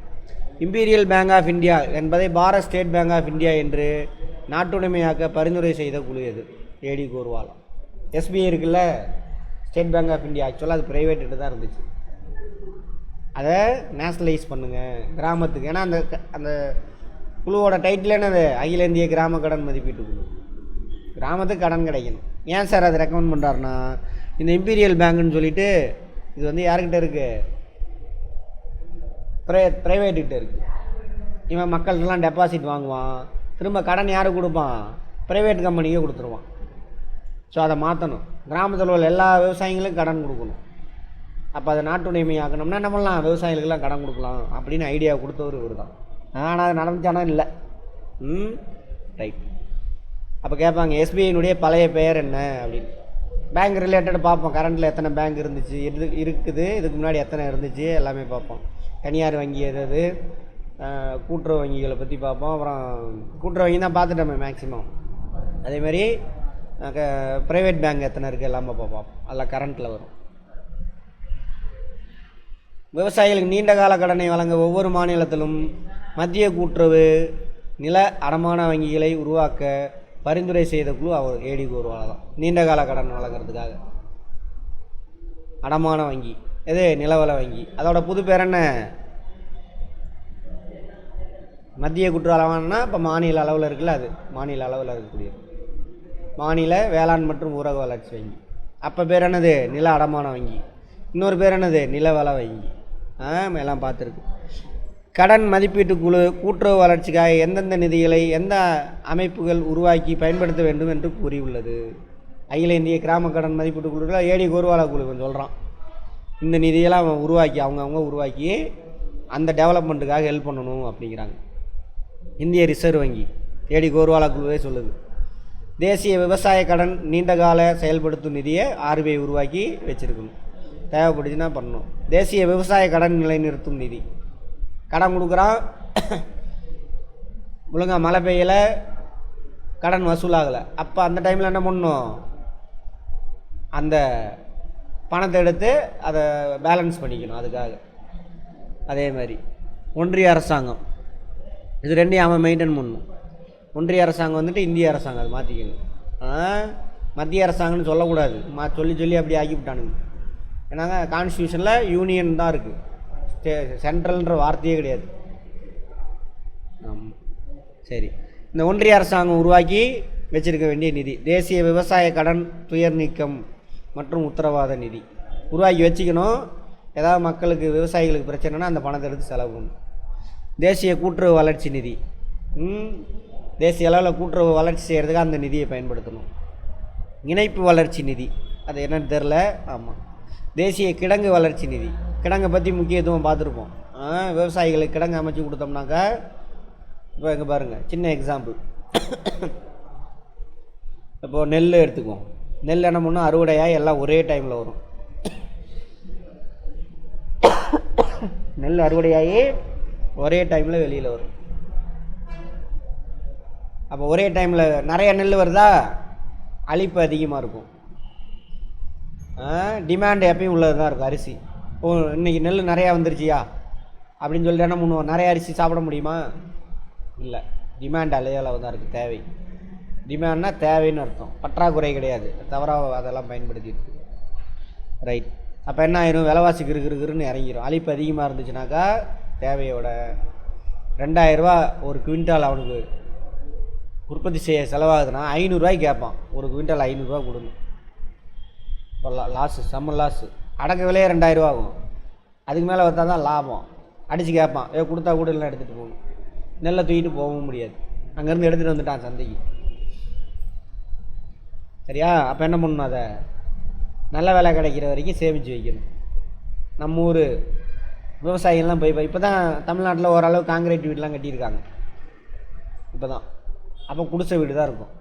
Imperial bank of India என்பதை Bharat state bank of India என்று நாட்டுடைமையாக்க பரிந்துரை செய்த குழு எது? ஏடி கோர்வாலா. எஸ்பிஐ இருக்குல்ல, ஸ்டேட் பேங்க் ஆஃப் இந்தியா, ஆக்சுவலாக அது ப்ரைவேட்டு தான் இருந்துச்சு. அதை நேஷ்னலைஸ் பண்ணுங்கள் கிராமத்துக்கு. ஏன்னா அந்த அந்த குழுவோட டைட்டில் என்னது? அகில இந்திய கிராம கடன் மதிப்பீட்டு குழு. கிராமத்துக்கு கடன் கிடைக்கணும். ஏன் சார் அதை ரெக்கமெண்ட் பண்ணுறாருன்னா, இந்த இம்பீரியல் பேங்க்குன்னு சொல்லிட்டு இது வந்து யாருக்கிட்ட இருக்குது? ப்ரைவேட்டுக்கிட்ட இருக்குது. இவன் மக்கள்கிட்டலாம் டெபாசிட் வாங்குவான், திரும்ப கடன் யாருக்கு கொடுப்பான்? ப்ரைவேட் கம்பெனிக்கே கொடுத்துருவான். ஸோ அதை மாற்றணும். கிராமத்தில் உள்ள எல்லா விவசாயிகளுக்கும் கடன் கொடுக்கணும். அப்போ அதை நாட்டுடைமை ஆக்கணும்னா என்ன பண்ணலாம்? விவசாயிகளுக்கெல்லாம் கடன் கொடுக்கலாம் அப்படின்னு ஐடியா கொடுத்தவர் இவர் தான். ஆனால் அது நடந்துச்சானா? இல்லை. ரைட். அப்போ கேட்பாங்க எஸ்பிஐனுடைய பழைய பெயர் என்ன அப்படின்னு. பேங்க் ரிலேட்டட் பார்ப்போம். கரண்ட்டில் எத்தனை பேங்க் இருந்துச்சு, இருக்குது, இதுக்கு முன்னாடி எத்தனை இருந்துச்சு, எல்லாமே பார்ப்போம். தனியார் வங்கி எது, கூட்டுறவு வங்கிகளை பற்றி பார்ப்போம். அப்புறம் கூட்டுறவு வங்கி தான் பார்த்துட்டோமே மேக்ஸிமம். அதேமாதிரி ப்ரைவேட் பேங்க் எத்தனை இருக்குது எல்லாமே பார்ப்போம். அதில் கரண்ட்டில் வரும். விவசாயிகளுக்கு நீண்ட கால கடனை வழங்க ஒவ்வொரு மாநிலத்திலும் மத்திய கூட்டுறவு நில அடமான வங்கிகளை உருவாக்க பரிந்துரை செய்த குழு அவர் ஏடி கோர்வாலா தான். நீண்ட கால கடன் வழங்குறதுக்காக அடமான வங்கி எது நிலவள வங்கி. அதோட புது பேர் என்ன? மத்திய கூட்டுறவுனா இப்போ மாநில அளவில் இருக்குல்ல, அது மாநில அளவில் இருக்கக்கூடியது மாநில வேளாண் மற்றும் ஊரக வளர்ச்சி வங்கி. அப்போ பேர் என்னது? நில அடமான வங்கி. இன்னொரு பேர் என்னது? நிலவள வங்கி. எல்லாம் பார்த்துருக்கு. கடன் மதிப்பீட்டு குழு கூட்டுறவு வளர்ச்சிக்காக எந்தெந்த நிதிகளை எந்த அமைப்புகள் உருவாக்கி பயன்படுத்த வேண்டும் என்று கூறியுள்ளது. அகில இந்திய கிராம கடன் மதிப்பீட்டு குழுவில் ஏடி கோர்வாலா குழு சொல்கிறான். இந்த நிதியெல்லாம் அவன் உருவாக்கி அவங்கவுங்க உருவாக்கி அந்த டெவலப்மெண்ட்டுக்காக ஹெல்ப் பண்ணணும் அப்படிங்கிறாங்க. இந்திய ரிசர்வ் வங்கி ஏடி கோர்வாலா குழுவே சொல்லுது. தேசிய விவசாய கடன் நீண்டகால செயல்படுத்தும் நிதியை ஆர்பிஐ உருவாக்கி வச்சுருக்கணும், தேவைப்படுச்சுன்னா பண்ணணும். தேசிய விவசாய கடன் நிலைநிறுத்தும் நிதி, கடன் கொடுக்குறான், ஒழுங்கா மழை பெய்யலை, கடன் வசூலாகலை, அப்போ அந்த டைமில் என்ன பண்ணணும்? அந்த பணத்தை எடுத்து அதை பேலன்ஸ் பண்ணிக்கணும். அதுக்காக அதே மாதிரி ஒன்றிய அரசாங்கம், இது ரெண்டையும் அவன் மெயின்டைன் பண்ணணும். ஒன்றிய அரசாங்கம் வந்துட்டு இந்திய அரசாங்கம், அது மாற்றிக்கணும். மத்திய அரசாங்கம்னு சொல்லக்கூடாது, சொல்லி அப்படி ஆக்கிவிட்டானுங்க. ஏன்னாங்க கான்ஸ்டியூஷனில் யூனியன் தான் இருக்குது, சென்ட்ரல்ன்ற வார்த்தையே கிடையாது. சரி, இந்த ஒன்றிய அரசாங்கம் உருவாக்கி வச்சிருக்க வேண்டிய நிதி தேசிய விவசாய கடன் துயர் நீக்கம் மற்றும் உத்தரவாத நிதி உருவாக்கி வச்சுக்கணும். ஏதாவது மக்களுக்கு விவசாயிகளுக்கு பிரச்சனைனா அந்த பணத்தை எடுத்து செலவு பண்ணணும். தேசிய கூட்டுறவு வளர்ச்சி நிதி, தேசிய அளவில் கூட்டுறவு வளர்ச்சி செய்கிறதுக்கு அந்த நிதியை பயன்படுத்தணும். இணைப்பு வளர்ச்சி நிதி, அது என்னன்னு தெரில. ஆமாம், தேசிய கிடங்கு வளர்ச்சி நிதி, கிடங்கை பற்றி முக்கியத்துவம் பார்த்துருப்போம். விவசாயிகளுக்கு கிடங்கு அமைச்சு கொடுத்தோம்னாக்கா, இப்போ இங்கே பாருங்கள், சின்ன எக்ஸாம்பிள். இப்போது நெல் எடுத்துக்குவோம். நெல் என்ன பண்ணணும்? அறுவடையாக எல்லாம் ஒரே டைமில் வரும். நெல் அறுவடையாகி ஒரே டைமில் வெளியில் வரும். அப்போ ஒரே டைமில் நிறைய நெல் வருதா, அழிப்பு அதிகமாக இருக்கும். டிமாண்ட் எப்பயும் உள்ளது தான் இருக்கும். அரிசி இன்றைக்கி நெல் நிறையா வந்துருச்சியா அப்படின்னு சொல்லிட்டு என்ன பண்ணுவோம்? நிறைய அரிசி சாப்பிட முடியுமா? இல்லை, டிமாண்ட் அளவு தான் இருக்குது, தேவை. டிமாண்ட்னா தேவைன்னு அர்த்தம், பற்றாக்குறை கிடையாது. தவறாக அதெல்லாம் பயன்படுத்திட்டு ரைட். அப்போ என்ன ஆயிரும்? விலைவாசி கிருன்னு இறங்கிடும். அழிப்பு அதிகமாக இருந்துச்சுனாக்கா தேவையோட 2000 ஒரு குவிண்டால் அவனுக்கு உற்பத்தி செய்ய செலவாகுதுன்னா 500 கேட்பான். ஒரு குவிண்டால் 500 கொடுங்க. லாஸு, செம்ம லாஸு. அடக்க விலையே 2000 ஆகும். அதுக்கு மேலே வந்தா தான் லாபம். அடித்து கேட்பான், கொடுத்தா கூட இல்லை எடுத்துகிட்டு போகணும். நெல்லை தூக்கிட்டு போகவும் முடியாது, அங்கேருந்து எடுத்துகிட்டு வந்துட்டான் சந்தைக்கு. சரியா? அப்போ என்ன பண்ணணும்? அதை நல்ல விலை கிடைக்கிற வரைக்கும் சேமித்து வைக்கணும். நம்ம ஊர் விவசாயிகள்லாம் போய் இப்போ தான் தமிழ்நாட்டில் ஓரளவு காங்கிரீட் வீடெலாம் கட்டியிருக்காங்க இப்போ தான். அப்போ குடிசை வீடு தான் இருக்கும்.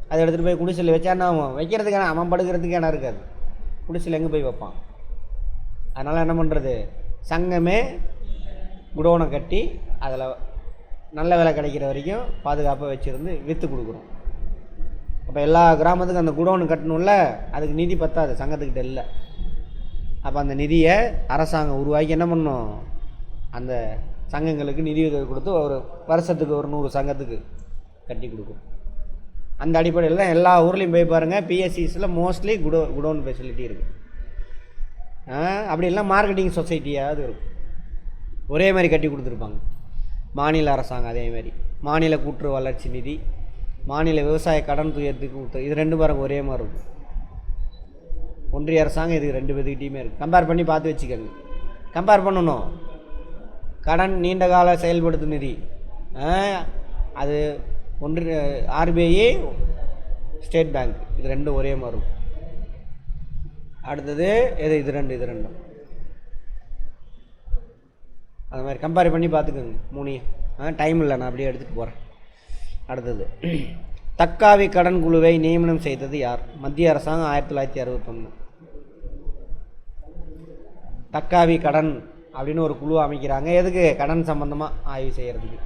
அதை எடுத்துகிட்டு போய் குடிசையில் வச்சா என்ன ஆகும்? வைக்கிறதுக்கான அவன் படுக்கிறதுக்கு இடம் இருக்காது. குடிசையில் எங்கே போய் வைப்பான்? அதனால் என்ன பண்ணுறது? சங்கமே குடோனை கட்டி அதில் நல்ல விலை கிடைக்கிற வரைக்கும் பாதுகாப்பாக வச்சுருந்து விற்று கொடுக்குறோம். அப்போ எல்லா கிராமத்துக்கும் அந்த குடோனு கட்டணும்ல, அதுக்கு நிதி பத்தாது, சங்கத்துக்கிட்ட இல்லை. அப்போ அந்த நிதியை அரசாங்கம் உருவாக்கி என்ன பண்ணணும்? அந்த சங்கங்களுக்கு நிதி உதவி கொடுத்து ஒரு வருஷத்துக்கு ஒரு 100 சங்கத்துக்கு கட்டி கொடுக்கும். அந்த அடிப்படையில் தான் எல்லா ஊர்லேயும் போய் பாருங்கள், பிஎஸ்சிஸில் மோஸ்ட்லி குடோன் ஃபெசிலிட்டி இருக்குது. அப்படி இல்லை மார்க்கெட்டிங் சொசைட்டியாவது இருக்கும், ஒரே மாதிரி கட்டி கொடுத்துருப்பாங்க. மாநில அரசாங்கம் அதே மாதிரி மாநில கூட்டுறவு வளர்ச்சி நிதி, மாநில விவசாய கடன் துயரத்துக்கு இது 2 பாருங்க ஒரே மாதிரி இருக்கும். ஒன்றிய அரசாங்கம் இது 2 பேர்த்துக்கிட்டையுமே இருக்குது. கம்பேர் பண்ணி பார்த்து வச்சுக்கோங்க. கம்பேர் பண்ணணும். கடன் நீண்ட கால செயல்படுத்தும் நிதி, அது ஆர்பிஐ, ஸ்டேட் பேங்க், இது 2 ஒரே மாதிரி இருக்கும். அடுத்தது இது ரெண்டும் அது மாதிரி கம்பேர் பண்ணி பார்த்துக்கோங்க 3. டைம் இல்லை, நான் அப்படியே எடுத்துகிட்டு போகிறேன். அடுத்தது தக்காவி கடன் குழுவை நியமனம் செய்தது யார்? மத்திய அரசாங்கம் 1961. தக்காவி கடன் அப்படின்னு ஒரு குழு அமைக்கிறாங்க. எதுக்கு? கடன் சம்பந்தமாக ஆய்வு செய்கிறதுக்கு.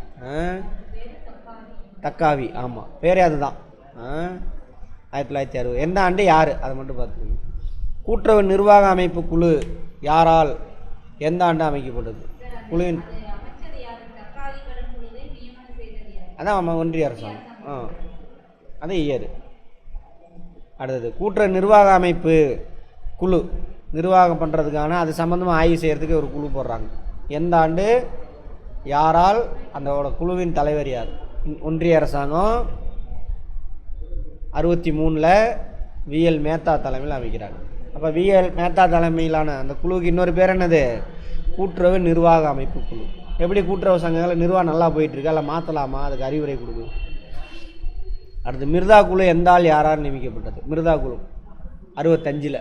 தக்காவி, ஆமாம், பேரே அதுதான். 1960. எந்த ஆண்டு, யார், அதை மட்டும் பார்த்துக்கோங்க. கூட்டுறவு நிர்வாக அமைப்பு குழு யாரால் எந்த ஆண்டு அமைக்கப்பட்டது? குழுவின் அதான் ஒன்றிய அரசாங்கம். அது இயர். அடுத்தது கூட்டுறவு நிர்வாக அமைப்பு குழு நிர்வாகம் பண்ணுறதுக்கான அது சம்மந்தமாக ஆய்வு செய்கிறதுக்கு ஒரு குழு போடுறாங்க. எந்த ஆண்டு யாரால் அந்தோட குழுவின் தலைவர் யார்? ஒன்றிய அரசாங்கம் 63 விஎல் மேத்தா தலைமையில் அமைக்கிறாங்க. அப்போ விஎல் மேத்தா தலைமையிலான அந்த குழுவுக்கு இன்னொரு பேர் என்னது? கூட்டுறவு நிர்வாக அமைப்பு குழு. எப்படி கூட்டுறவு சங்கங்களில் நிர்வாகம் நல்லா போயிட்டுருக்கு, அதில் மாற்றலாமா, அதுக்கு அறிவுரை கொடுக்குது. அடுத்து மிர்தா குழு எந்த ஆள் யாரால் நியமிக்கப்பட்டது? மிர்தா குழு 65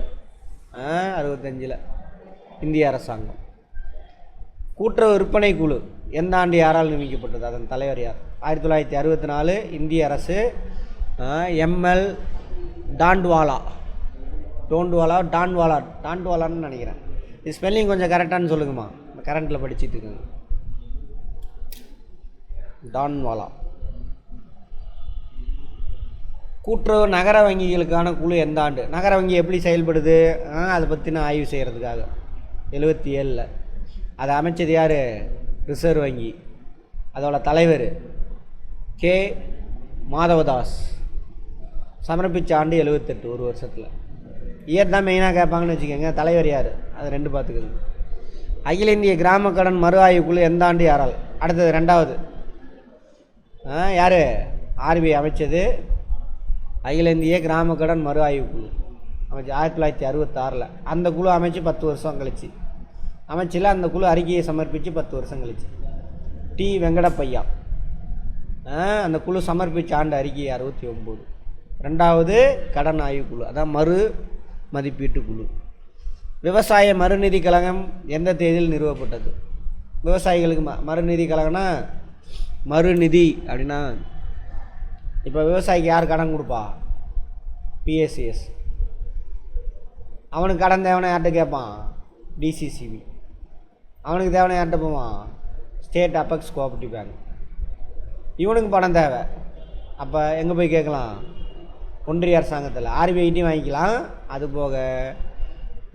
இந்திய அரசாங்கம். கூட்டுறவு விற்பனை குழு எந்த ஆண்டு யாரால் நியமிக்கப்பட்டது? அதன் தலைவர் யார்? 1964 இந்திய அரசு. எம்எல் டான்வாலான்னு நினைக்கிறேன். இது ஸ்பெல்லிங் கொஞ்சம் கரெக்டானு சொல்லுங்கம்மா, கரண்ட்டில் படிச்சுட்டு இருக்குங்க. டான்வாலா. கூட்டுறவு நகர வங்கிகளுக்கான குழு எந்த ஆண்டு? நகர வங்கி எப்படி செயல்படுது அதை பற்றின ஆய்வு செய்கிறதுக்காக 77. அதை அமைச்சது யார்? ரிசர்வ் வங்கி. அதோட தலைவர் கே மாதவதாஸ். சமர்ப்பித்த ஆண்டு 78, ஒரு வருஷத்தில். இயர் தான் மெயினாக கேட்பாங்கன்னு வச்சுக்கோங்க. தலைவர் யார்? அது 2 பார்த்துக்கோங்க. அகில இந்திய கிராம கடன் மறு ஆய்வு குழு எந்த ஆண்டு யாரால்? அடுத்தது 2வது யார்? ஆர்பிஐ அமைச்சது அகில இந்திய கிராம கடன் மறு ஆய்வு குழு அமைச்சு 1966. அந்த குழு அமைச்சு 10 வருஷம் கழிச்சு அமைச்சில் அந்த குழு அறிக்கையை சமர்ப்பித்து 10 வருஷம் கழிச்சு டி வெங்கடப்பையா. அந்த குழு சமர்ப்பித்த ஆண்டு அறிக்கை 69. 2வது கடன் ஆய்வு குழு, அதான் மறு மதிப்பீட்டு குழு. விவசாய மறுநிதி கழகம் எந்த தேதியில் நிறுவப்பட்டது? விவசாயிகளுக்கு மறுநிதி கழகம்னா மறுநிதி அப்படின்னா இப்போ விவசாயிக்கு யார் கடன் கொடுப்பா? பிஎஸ்சிஎஸ். அவனுக்கு கடன் தேவைன்னா யார்கிட்ட கேட்பான்? டிசிசிபி. அவனுக்கு தேவைன்னா யார்கிட்ட போவான்? State apex cooperative bank. இவனுக்கு பணம் தேவை, அப்போ எங்கே போய் கேட்கலாம்? ஒன்றிய அரசாங்கத்தில் ஆர்பிஐட்டையும் வாங்கிக்கலாம். அதுபோக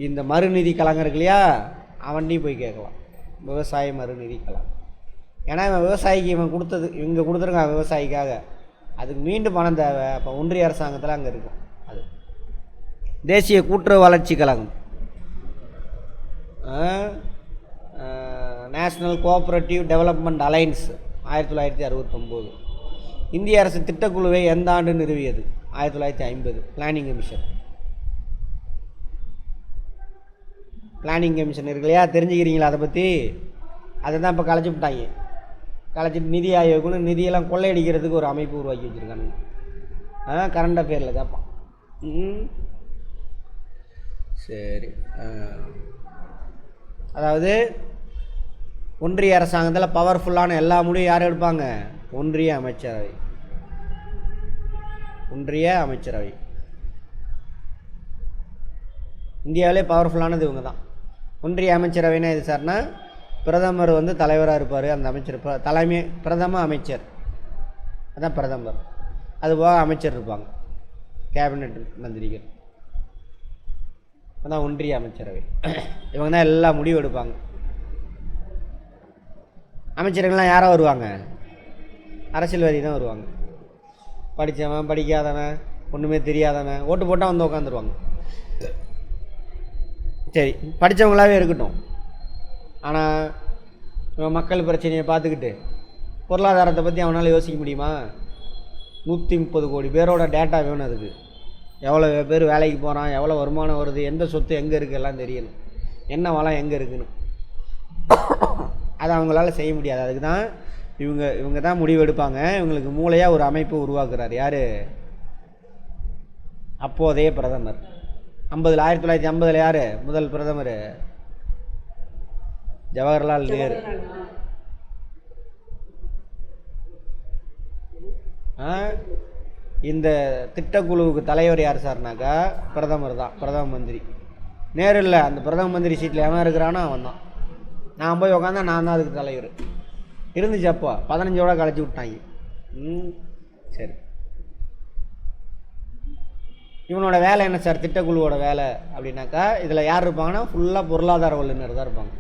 இந்த மறுநிதி கழகம் இருக்கு இல்லையா, அவன்கிட்டையும் போய் கேட்கலாம். விவசாய மறுநிதி கழகம். ஏன்னா இவன் விவசாயிக்கு இவங்க கொடுத்துருக்காங்க விவசாயிக்காக, அதுக்கு மீண்டும் பணம் தேவை. அப்போ ஒன்றிய அரசாங்கத்தில் அங்கே இருக்கும். அது தேசிய கூட்டுறவு வளர்ச்சி கழகம், நேஷ்னல் கோஆப்ரேட்டிவ் டெவலப்மெண்ட் அலையன்ஸ் 1969. இந்திய அரசு திட்டக்குழுவை எந்த ஆண்டு நிறுவியது? 1950. Planning commission. பிளானிங் கமிஷன் இருக்கு இல்லையா, தெரிஞ்சுக்கிறீங்களா அதை பற்றி? அதை தான் இப்போ கலைச்சி விட்டாங்க. கலைச்சிட்டு நிதி ஆயோக்குன்னு நிதியெல்லாம் கொள்ளையடிக்கிறதுக்கு ஒரு அமைப்பு உருவாக்கி வச்சுருக்காங்க. கரண்ட் அஃபேரில் கேட்பான். சரி. அதாவது ஒன்றிய அரசாங்கத்தில் பவர்ஃபுல்லான எல்லா முடிவும் யார் எடுப்பாங்க? ஒன்றிய அமைச்சரவை. இந்தியாவிலே பவர்ஃபுல்லானது இவங்க தான். ஒன்றிய அமைச்சரவைனா இது சார்னா பிரதமர் தலைவராக இருப்பார். அந்த அமைச்சர் பிரதம அமைச்சர், அதான் பிரதமர். அதுபோக அமைச்சர் இருப்பாங்க, கேபினட் மந்திரிகள். அதான் ஒன்றிய அமைச்சரவை. இவங்க தான் எல்லா முடிவும் எடுப்பாங்க. அமைச்சர்கள்லாம் யாரோ வருவாங்க? அரசியல்வாதி தான் வருவாங்க. படித்தவன் படிக்காதவன் ஒன்றுமே தெரியாதவன் ஓட்டு போட்டால் வந்து உட்காந்துருவாங்க. சரி, படித்தவங்களாகவே இருக்கட்டும். ஆனால் மக்கள் பிரச்சனையை பார்த்துக்கிட்டு பொருளாதாரத்தை பற்றி அவனால் யோசிக்க முடியுமா? 130 கோடி பேரோட டேட்டா வேணும். அதுக்கு எவ்வளோ பேர் வேலைக்கு போகிறான், எவ்வளோ வருமானம் வருது, எந்த சொத்து எங்கே இருக்குது எல்லாம் தெரியணும், என்ன வளம் எங்கே இருக்குன்னு. அதை அவங்களால செய்ய முடியாது. அதுக்கு தான் இவங்க தான் முடிவெடுப்பாங்க. இவங்களுக்கு மூளையாக ஒரு அமைப்பு உருவாக்குறார். யார்? அப்போதைய பிரதமர். 1950 யார் முதல் பிரதமர்? ஜவஹர்லால் நேரு. இந்த திட்டக்குழுவுக்கு தலைவர் யார் சார்னாக்கா பிரதமர் தான், பிரதம மந்திரி. நேரு இல்லை, அந்த பிரதம மந்திரி சீட்டில் எவன் இருக்கிறானோ அவன் தான். நான் போய் உட்காந்தா நான் தான் அதுக்கு தலைவர். இருந்துச்சு அப்போ 15ஓட கழிச்சு விட்டாங்க. சரி, இவனோட வேலை என்ன சார்? திட்டக்குழுவோட வேலை அப்படின்னாக்கா இதில் யார் இருப்பாங்கன்னா ஃபுல்லாக பொருளாதார வல்லுநர் தான் இருப்பாங்க.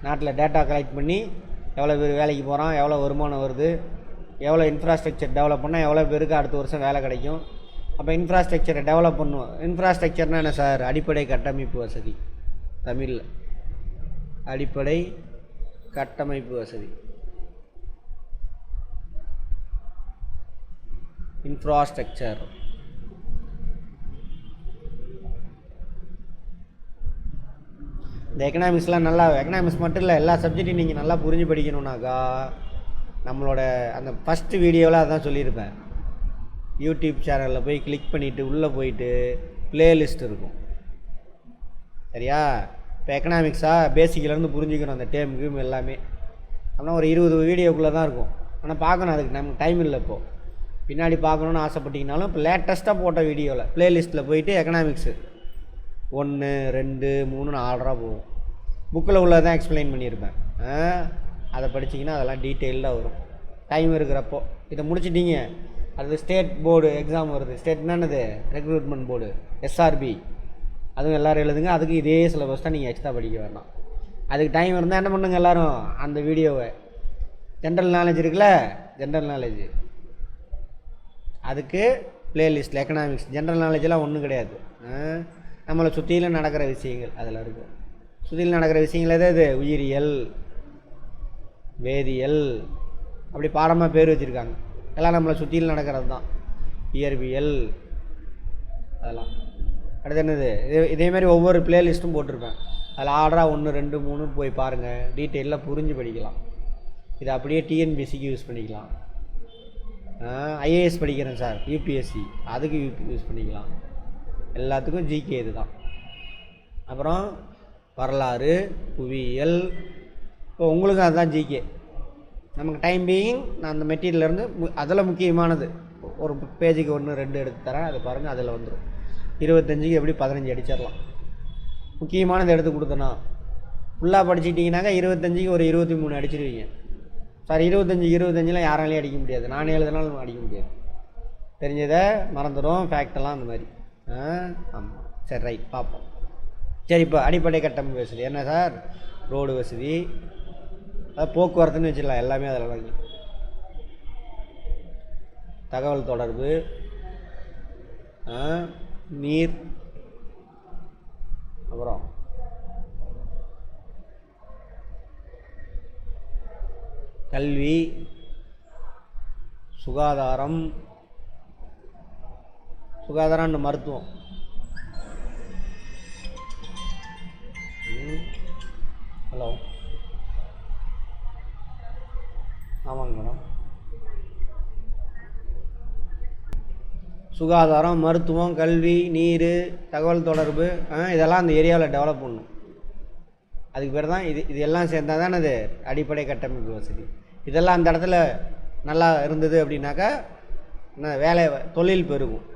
நாட்டில் டேட்டா கலெக்ட் பண்ணி எவ்வளோ பேர் வேலைக்கு போகிறான், எவ்வளோ வருமானம் வருது, எவ்வளோ இன்ஃப்ராஸ்ட்ரக்சர் டெவலப் பண்ணால் எவ்வளோ பேருக்கு அடுத்த வருஷம் வேலை கிடைக்கும், அப்போ இன்ஃப்ராஸ்ட்ரக்சரை டெவலப் பண்ணுவோம். இன்ஃப்ராஸ்ட்ரக்சர்னால் என்ன சார்? அடிப்படை கட்டமைப்பு வசதி. தமிழில் அடிப்படை கட்டமைப்பு வசதி, இன்ஃப்ராஸ்ட்ரக்சர். இந்த எக்கனாமிக்ஸ்லாம் நல்லா, எக்கனாமிக்ஸ் மட்டும் இல்லை, எல்லா சப்ஜெக்டையும் நீங்கள் நல்லா புரிஞ்சு படிக்கணுன்னாக்கா நம்மளோட அந்த ஃபஸ்ட்டு வீடியோவில் அதான் சொல்லியிருப்பேன். யூடியூப் சேனலில் போய் கிளிக் பண்ணிவிட்டு உள்ளே போயிட்டு ப்ளேலிஸ்ட் இருக்கும். சரியா? இப்போ எக்கனாமிக்ஸாக பேசிக்கிலேருந்து புரிஞ்சுக்கணும் அந்த டேம் கேம் எல்லாமே. அப்படின்னா ஒரு 20 வீடியோக்குள்ளே தான் இருக்கும். ஆனால் பார்க்கணும், அதுக்கு நமக்கு டைம் இல்லை. இப்போது பின்னாடி பார்க்கணுன்னு ஆசைப்பட்டீங்கனாலும் இப்போ லேட்டஸ்ட்டாக போட்ட வீடியோவில் ப்ளேலிஸ்ட்டில் போயிட்டு எக்கனாமிக்ஸு 1, 2, 3 ஆர்டராக போகும். புக்கில் உள்ளதான் எக்ஸ்பிளைன் பண்ணியிருப்பேன். அதை படிச்சிங்கன்னா அதெல்லாம் டீட்டெயில்டாக வரும் டைம் இருக்கிறப்போ. இதை முடிச்சிட்டிங்க, அது ஸ்டேட் போர்டு எக்ஸாம் வருது. ஸ்டேட்னா என்னது? Recruitment board, SRP. அதுவும் எல்லோரும் எழுதுங்க. அதுக்கு இதே சிலபஸ் தான், நீங்கள் எக்ஸ்ட்ரா படிக்க வேண்டாம். அதுக்கு டைம் இருந்தால் என்ன பண்ணுங்க எல்லோரும், அந்த வீடியோவை ஜென்ரல் நாலேஜ் இருக்குல்ல, ஜென்ரல் நாலேஜ், அதுக்கு ப்ளேலிஸ்ட்டில் எக்கனாமிக்ஸ் ஜென்ரல் நாலேஜெலாம் ஒன்றும் கிடையாது. நம்மளை சுற்றிலும் நடக்கிற விஷயங்கள் அதில் இருக்கும். சுற்றிலும் நடக்கிற விஷயங்கள் எது? உயிரியல், வேதியியல், அப்படி பாடமாக பேர் வச்சுருக்காங்க. எல்லாம் நம்மளை சுற்றிலும் நடக்கிறது தான். இயற்பியல், அதெல்லாம். அடுத்து என்னது? இதேமாதிரி ஒவ்வொரு ப்ளேலிஸ்ட்டும் போட்டிருப்பேன். அதில் ஆர்டராக 1, 2, 3 போய் பாருங்கள். டீட்டெயிலாக புரிஞ்சு படிக்கலாம். இதை அப்படியே டிஎன்பிஎஸ்சிக்கு யூஸ் பண்ணிக்கலாம். ஐஏஎஸ் படிக்கிறேன் சார், யூபிஎஸ்சி, அதுக்கு யூஸ் பண்ணிக்கலாம். எல்லாத்துக்கும் ஜிகே இது தான். அப்புறம் வரலாறு, புவியியல். இப்போ உங்களுக்கும் அதுதான் ஜிகே. நமக்கு டைம் பீயிங் நான் அந்த மெட்டீரியல்லேருந்து அதில் முக்கியமானது ஒரு பேஜுக்கு 1, 2 எடுத்து தரேன். அதை பாருங்கள், அதில் வந்துடும். 25க்கு எப்படி 15 அடிச்சிடலாம். முக்கியமானது எடுத்து கொடுத்தனா ஃபுல்லாக படிச்சிட்டிங்கனாக்கா 25க்கு ஒரு 23 அடிச்சிருவீங்க. சார் 25 யாராலையும் அடிக்க முடியாது. நானே எழுதுனாலும் அடிக்க முடியாது. தெரிஞ்சதை மறந்துடும், ஃபேக்டெல்லாம் அந்த மாதிரி. ஆமாம், சரி, ரைட், பார்ப்போம். சரி, இப்போ அடிப்படை கட்டமைப்பு வசதி என்ன சார்? ரோடு வசதி, அதாவது போக்குவரத்துன்னு வச்சிடலாம். எல்லாமே அதில் வாங்கி. தகவல் தொடர்பு, நீர், அப்புறம் கல்வி, சுகாதாரம், சுகாதாரம் மருத்துவம். ஹலோ, ஆமாங்க மேடம். சுகாதாரம், மருத்துவம், கல்வி, நீர், தகவல் தொடர்பு, இதெல்லாம் அந்த ஏரியாவில் டெவலப் பண்ணணும். அதுக்கு பேர் தான் இது எல்லாம் சேர்ந்தால் தான் அது அடிப்படை கட்டமைப்பு வசதி. இதெல்லாம் அந்த இடத்துல நல்லா இருந்தது அப்படின்னாக்கா வேலை தொழில் பெருகும்.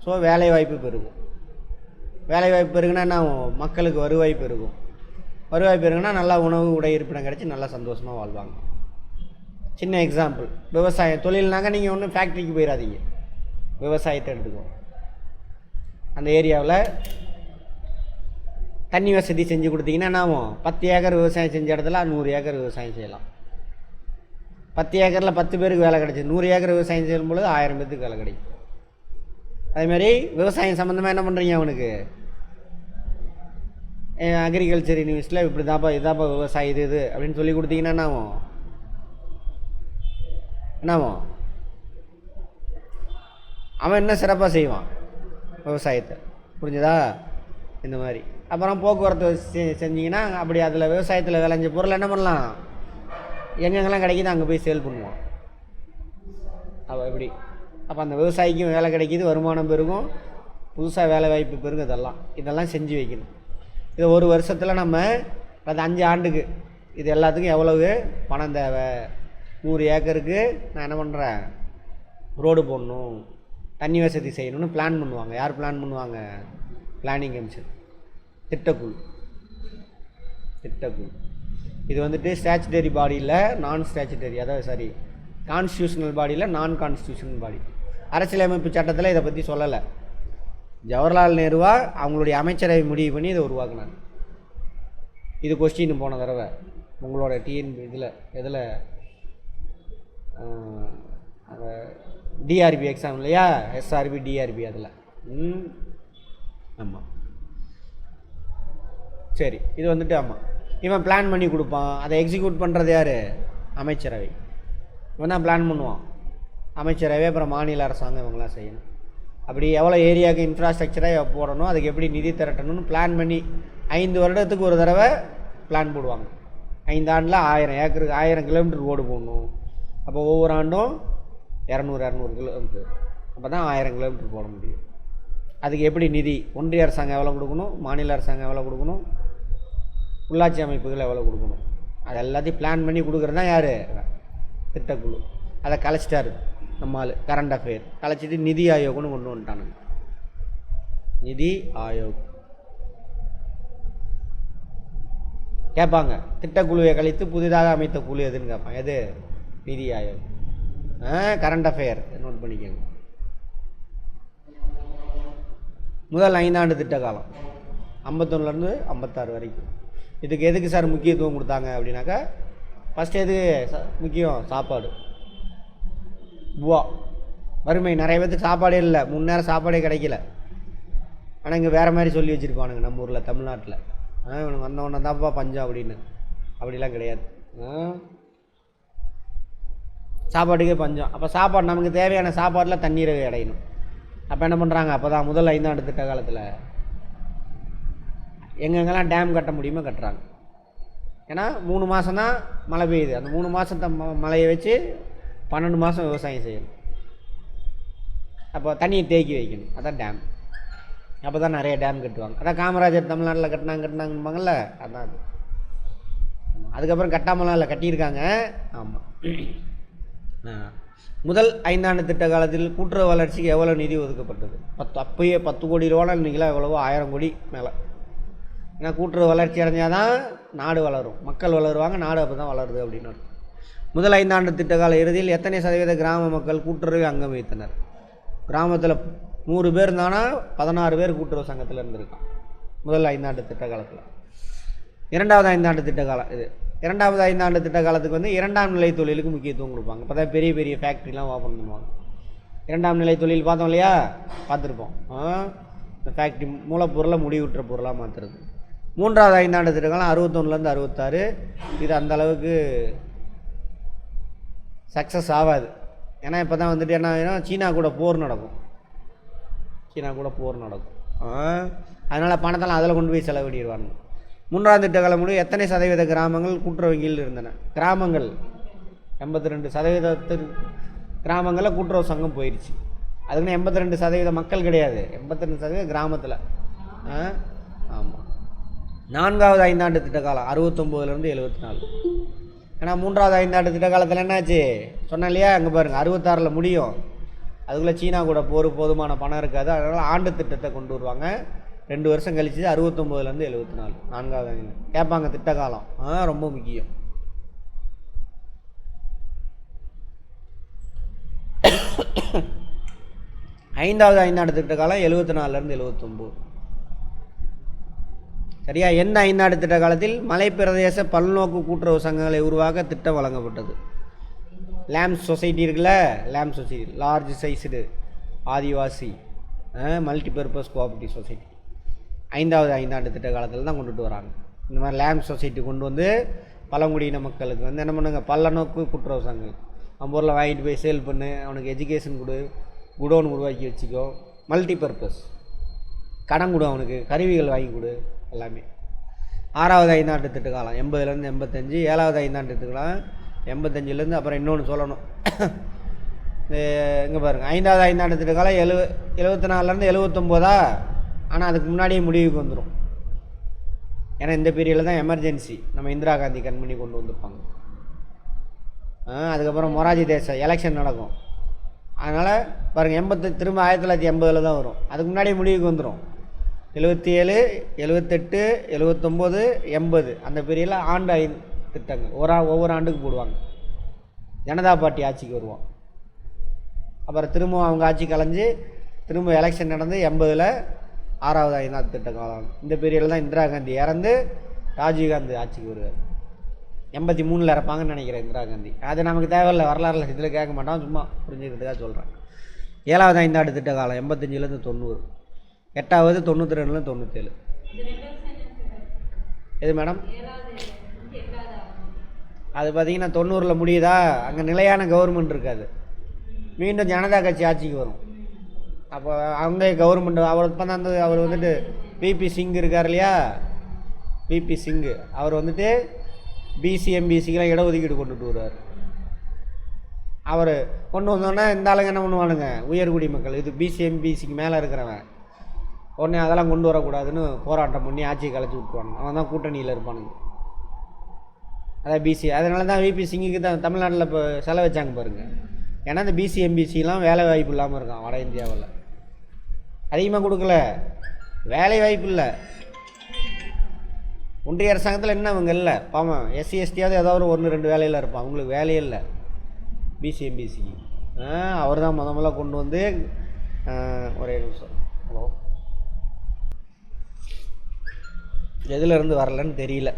ஸோ வேலைவாய்ப்பு பெருகும். வேலைவாய்ப்பு பெருகுனா என்ன ஆகும்? மக்களுக்கு வருவாய் பெருகும். வருவாய் பெருகுனா நல்லா உணவு, உடை, இருப்பிடம் கிடச்சி நல்லா சந்தோஷமாக வாழ்வாங்க. சின்ன எக்ஸாம்பிள், விவசாயம் தொழில்னாக்கா நீங்கள் ஒன்றும் ஃபேக்ட்ரிக்கு போயிடாதீங்க, விவசாயத்தை எடுத்துக்கோ. அந்த ஏரியாவில் தண்ணி வசதி செஞ்சு கொடுத்தீங்கன்னா என்ன ஆகும்? 10 ஏக்கர் விவசாயம் செஞ்ச இடத்துல 100 ஏக்கர் விவசாயம் செய்யலாம். 10 ஏக்கரில் 10 பேருக்கு வேலை கிடைச்சிது. 100 ஏக்கர் விவசாயம் செய்யும் பொழுது 1000 பேருக்கு வேலை கிடைக்கும். அதேமாதிரி விவசாயம் சம்மந்தமாக என்ன பண்ணுறீங்க? அவனுக்கு அக்ரிகல்ச்சர் யூனிவர்சிட்டியில் இப்படி தாப்பா, இதாப்பா விவசாயம், இது அப்படின்னு சொல்லி கொடுத்தீங்கன்னா என்னாகும்? என்னாகும்? அவன் என்ன சிறப்பாக செய்வான் விவசாயத்தை. புரிஞ்சுதா? இந்த மாதிரி. அப்புறம் போக்குவரத்து செஞ்சிங்கன்னா அப்படி அதில் விவசாயத்தில் விளைஞ்ச பொருள் என்ன பண்ணலாம்? எங்கெங்கெல்லாம் கிடைக்கிது அங்கே போய் சேல் பண்ணுவான். அவள் எப்படி? அப்போ அந்த விவசாயிக்கும் வேலை கிடைக்கிது, வருமானம் பெருகும், புதுசாக வேலை வாய்ப்பு பெருகும். இதெல்லாம் செஞ்சு வைக்கணும். இதை ஒரு வருஷத்தில் நம்ம, அது 5 ஆண்டுக்கு இது எல்லாத்துக்கும் எவ்வளவு பணம் தேவை? 100 ஏக்கருக்கு நான் என்ன பண்ணுறேன்? ரோடு போடணும், தண்ணி வசதி செய்யணும்னு பிளான் பண்ணுவாங்க. யார் பிளான் பண்ணுவாங்க? பிளானிங் கமிஷன், திட்டக்குழு. இது வந்துட்டு ஸ்டாச்சுட்டரி பாடியில் நான் ஸ்டாச்சுட்டரி, அதாவது கான்ஸ்டியூஷனல் பாடியில் நான் கான்ஸ்டியூஷனல் பாடி. அரசியலமைப்பு சட்டத்தில் இதை பற்றி சொல்லலை. ஜவஹர்லால் நேருவா அவங்களுடைய அமைச்சரவை முடிவு பண்ணி இதை உருவாக்குனாங்க. இது கொஸ்டின் போன தடவை உங்களோட எதில் டிஆர்பி எக்ஸாம் இல்லையா, எஸ்ஆர்பி டிஆர்பி அதில். ஆமாம் சரி. இது வந்துட்டு ஆமாம் இவன் பிளான் பண்ணி கொடுப்பான். அதை எக்ஸிக்யூட் பண்ணுறது யார்? அமைச்சரவை. இவன் தான் பிளான் பண்ணுவான். அமைச்சரவை அப்புறம் மாநில அரசாங்கம் இவங்களாம் செய்யணும். அப்படி எவ்வளோ ஏரியாவுக்கு இன்ஃப்ராஸ்ட்ரக்சராக போடணும், அதுக்கு எப்படி நிதி திரட்டணும்னு பிளான் பண்ணி 5 வருடத்துக்கு ஒரு தடவை பிளான் போடுவாங்க. 5 ஆண்டில் 1000 ஏக்கருக்கு 1000 கிலோமீட்டர் ரோடு போடணும். அப்போ ஒவ்வொரு ஆண்டும் 200 கிலோமீட்டர், அப்போ தான் 1000 கிலோமீட்டர் போட முடியும். அதுக்கு எப்படி நிதி, ஒன்றிய அரசாங்கம் எவ்வளோ கொடுக்கணும், மாநில அரசாங்கம் எவ்வளோ கொடுக்கணும், உள்ளாட்சி அமைப்புகள் எவ்வளோ கொடுக்கணும், அது எல்லாத்தையும் பிளான் பண்ணி கொடுக்குறது தான் யார்? திட்டக்குழு. அதை கலைச்சிட்டாரு நம்ம ஆள். கரண்ட் அஃபேர் கலைச்சிட்டு நிதி ஆயோக்னு கொண்டு வந்துட்டானுங்க. நிதி ஆயோக் கேட்பாங்க, திட்டக்குழுவை கழித்து புதிதாக அமைத்த குழு எதுன்னு கேட்பாங்க. எது? நிதி ஆயோக். கரண்ட் அஃபேர் நோட் பண்ணிக்கோங்க. முதல் 5 ஆண்டு திட்ட காலம் 51லேருந்து 56 வரைக்கும். இதுக்கு எதுக்கு சார் முக்கியத்துவம் கொடுத்தாங்க அப்படின்னாக்கா, ஃபஸ்ட்டு எது முக்கியம்? சாப்பாடு. புவா வறுமை, நிறைய பேருக்கு சாப்பாடே இல்லை, 3 நேரம் சாப்பாடே கிடைக்கல. ஆனால் இங்கே வேறு மாதிரி சொல்லி வச்சுருப்பானுங்க நம்ம ஊரில், தமிழ்நாட்டில். இவனுக்கு வந்தவொன்னே தான்ப்பா பஞ்சம் அப்படின்னு. அப்படிலாம் கிடையாது. சாப்பாட்டுக்கே பஞ்சம். அப்போ சாப்பாடு, நமக்கு தேவையான சாப்பாட்டில் தண்ணீரை அடையணும். அப்போ என்ன பண்ணுறாங்க? அப்போ தான் முதல் 5 ஆண்டு திட்ட காலத்தில் எங்கெங்கெல்லாம் டேம் கட்ட முடியுமோ கட்டுறாங்க. ஏன்னா 3 மாதம் தான் மழை பெய்யுது. அந்த 3 மாதத்தை மழையை வச்சு 12 மாதம் விவசாயம் செய்யணும். அப்போ தண்ணியை தேக்கி வைக்கணும். அதான் டேம். அப்போ தான் நிறைய டேம் கட்டுவாங்க. அதான் காமராஜர் தமிழ்நாட்டில் கட்டினாங்கம்பாங்கள்ல, அதான் அது. அதுக்கப்புறம் கட்டாமலாம் இல்லை, கட்டியிருக்காங்க. ஆமாம். முதல் 5 ஆண்டு திட்ட காலத்தில் கூட்டுறவு வளர்ச்சிக்கு எவ்வளோ நிதி ஒதுக்கப்பட்டது? அப்பயே 10 கோடி ரூபா. இன்றைக்கெல்லாம் எவ்வளவோ 1000 கோடி மேலே. ஏன்னா கூட்டுறவு வளர்ச்சி அடைஞ்சால் தான் நாடு வளரும், மக்கள் வளருவாங்க, நாடு அப்போ தான் வளருது அப்படின்னு. முதல் 5 ஆண்டு திட்ட கால இறுதியில் எத்தனை சதவீத கிராம மக்கள் கூட்டுறவு அங்கம் வைத்தனர்? கிராமத்தில் 100 பேர் இருந்தானா 16 பேர் கூட்டுறவு சங்கத்தில் இருந்திருக்கான் முதல் 5 ஆண்டு திட்ட காலத்தில். 2வது 5 ஆண்டு திட்ட காலம் இது. 2வது 5 ஆண்டு திட்ட காலத்துக்கு வந்து 2ஆம் நிலை தொழிலுக்கு முக்கியத்துவம் கொடுப்பாங்க. இப்போ தான் பெரிய பெரிய ஃபேக்ட்ரிலாம் ஓப்பன் பண்ணுவாங்க. 2ஆம் நிலை தொழில் பார்த்தோம் இல்லையா, பார்த்துருப்போம். இந்த ஃபேக்ட்ரி மூலப்பொருளை முடிவுற்ற பொருளாக மாற்றுறது. 3வது 5 ஆண்டு திட்ட காலம் 61லேருந்து 66. இது அந்த அளவுக்கு சக்ஸஸ் ஆகாது. ஏன்னா இப்போ தான் வந்துட்டு என்ன ஆகிடும், சீனா கூட போர் நடக்கும். அதனால் பணத்தெல்லாம் அதில் கொண்டு போய் செலவிடுவாங்க. 3ஆம் திட்ட காலம் முடிவு எத்தனை சதவீத கிராமங்கள் கூட்டுறவு வங்கியில் இருந்தன? கிராமங்கள் 82% கிராமங்களில் கூட்டுறவு சங்கம் போயிடுச்சு. அதுக்குன்னு 82% மக்கள் கிடையாது, 82% கிராமத்தில். ஆமாம். 4வது 5 ஆண்டு திட்ட காலம் 69லேருந்து 74. ஏன்னா 3வது 5 ஆண்டு திட்ட காலத்தில் என்னாச்சு சொன்னேன் இல்லையா, அங்கே பாருங்கள் 66ல் முடியும். அதுக்குள்ளே சீனா கூட போதுமான பணம் இருக்காது. அதனால் ஆண்டு திட்டத்தை கொண்டு வருவாங்க. 2 வருஷம் கழிச்சு 69லேருந்து 74. 4வது 5 கேட்பாங்க திட்ட காலம். ரொம்ப முக்கியம். 5வது 5 ஆண்டு திட்ட காலம் 74லேருந்து 79. சரியா? எந்த 5 ஆண்டு திட்ட காலத்தில் மலைப்பிரதேச பல்நோக்கு கூட்டுறவு சங்கங்களை உருவாக்க திட்டம் வழங்கப்பட்டது? லேம்ப் சொசைட்டி இருக்குல்ல, லேம்ப் சொசைட்டி, லார்ஜ் சைஸ்டு ஆதிவாசி மல்டிபர்பஸ் கோஆப்ரேட்டிவ் சொசைட்டி 5வது 5 ஆண்டு திட்ட காலத்தில் தான் கொண்டுட்டு வராங்க. இந்த மாதிரி லேம்ப் சொசைட்டி கொண்டு வந்து பழங்குடியின மக்களுக்கு வந்து என்ன பண்ணுங்க, பல்லநோக்கு கூட்டுறவு சங்கம். நம்ம ஊரில் வாங்கிட்டு போய் சேல் பண்ணு, அவனுக்கு எஜுகேஷன் கொடு, குடோன் உருவாக்கி வச்சுக்கோ, மல்டிபர்பஸ் கடன் கொடு, அவனுக்கு கருவிகள் வாங்கி கொடு, எல்லாமே. 6வது 5 ஆண்டு திட்ட காலம் 80லேருந்து 85. 7வது 5 ஆண்டு திட்ட காலம் 85லேருந்து. அப்புறம் இன்னொன்று சொல்லணும், இங்கே பாருங்கள் 5வது 5 ஆண்டு திட்ட காலம் 74லேருந்து 79. ஆனால் அதுக்கு முன்னாடியே முடிவுக்கு வந்துடும். ஏன்னா இந்த பீரியடில் தான் எமர்ஜென்சி நம்ம இந்திரா காந்தி கண் பண்ணி கொண்டு வந்திருப்பாங்க. அதுக்கப்புறம் மொராஜி தேசாய் எலெக்ஷன் நடக்கும். அதனால் பாருங்கள் திரும்ப 1980 தான் வரும். அதுக்கு முன்னாடியே முடிவுக்கு வந்துடும். 77, 78, 79, 80 அந்த பீரியடில் ஆண்டு 5 திட்டங்கள் ஒவ்வொரு ஆண்டுக்கு போடுவாங்க. ஜனதா பார்ட்டி ஆட்சிக்கு வருவோம். அப்புறம் திரும்ப அவங்க ஆட்சி கலைஞ்சு திரும்ப எலெக்ஷன் நடந்து 80ல் 6வது 5ஆண்டு திட்ட காலம். இந்த பீரியடில் தான் இந்திரா காந்தி இறந்து ராஜீவ்காந்தி ஆட்சிக்கு வருவார். 83ல் இறப்பாங்கன்னு நினைக்கிறேன் இந்திரா காந்தி. அது நமக்கு தேவையில்லை, வரலாறுல இதில் கேட்க மாட்டோம், சும்மா புரிஞ்சுக்கிறதுக்காக சொல்கிறேன். 7வது ஐந்தாண்டு திட்ட காலம் 85லேருந்து 90, 8வது 92லேருந்து 97. எது மேடம்? அது பார்த்தீங்கன்னா 90ல் முடியுதா, அங்கே நிலையான கவர்மெண்ட் இருக்காது, மீண்டும் ஜனதா கட்சி ஆட்சிக்கு வரும். அப்போ அவங்க கவர்மெண்ட் அவர் இப்போ தான் அவர் வந்துட்டு பிபி சிங் இருக்கார் இல்லையா, பிபி சிங்கு அவர் வந்துட்டு பிசி எம்பிசிக்கெலாம் இடஒதுக்கீடு கொண்டுட்டு வருவார். அவர் கொண்டு வந்தோன்னே இந்த ஆளுங்க என்ன பண்ணுவானுங்க, உயர்குடி மக்கள், இது பிசி எம்பிசிக்கு மேலே இருக்கிறவன், உடனே அதெல்லாம் கொண்டு வரக்கூடாதுன்னு போராட்டம் பண்ணி ஆட்சியை கலைச்சி விட்டுருவானுங்க. அவன் தான் கூட்டணியில் இருப்பானுங்க. அதான் பிசி. அதனால தான் விபி சிங்குக்கு தான் தமிழ்நாட்டில் இப்போ செலவு வச்சாங்க பாருங்கள். ஏன்னா இந்த பிசி எம்பிசிலாம் வேலை வாய்ப்பு இல்லாமல் இருக்கான் வட இந்தியாவில். அதிகமாக கொடுக்கல, வேலை வாய்ப்பு இல்லை. ஒன்றிய அரசாங்கத்தில் என்ன அவங்க இல்லை பாவம், எஸ்சி எஸ்டியாவது ஏதாவது 1-2 வேலையில் இருப்பான், அவங்களுக்கு வேலையே இல்லை பிசி எம்பிசிக்கு. அவர் தான் முதல்ல கொண்டு வந்து ஒரே நிமிஷம், ஹலோ, எதுலேருந்து வரலன்னு தெரியல,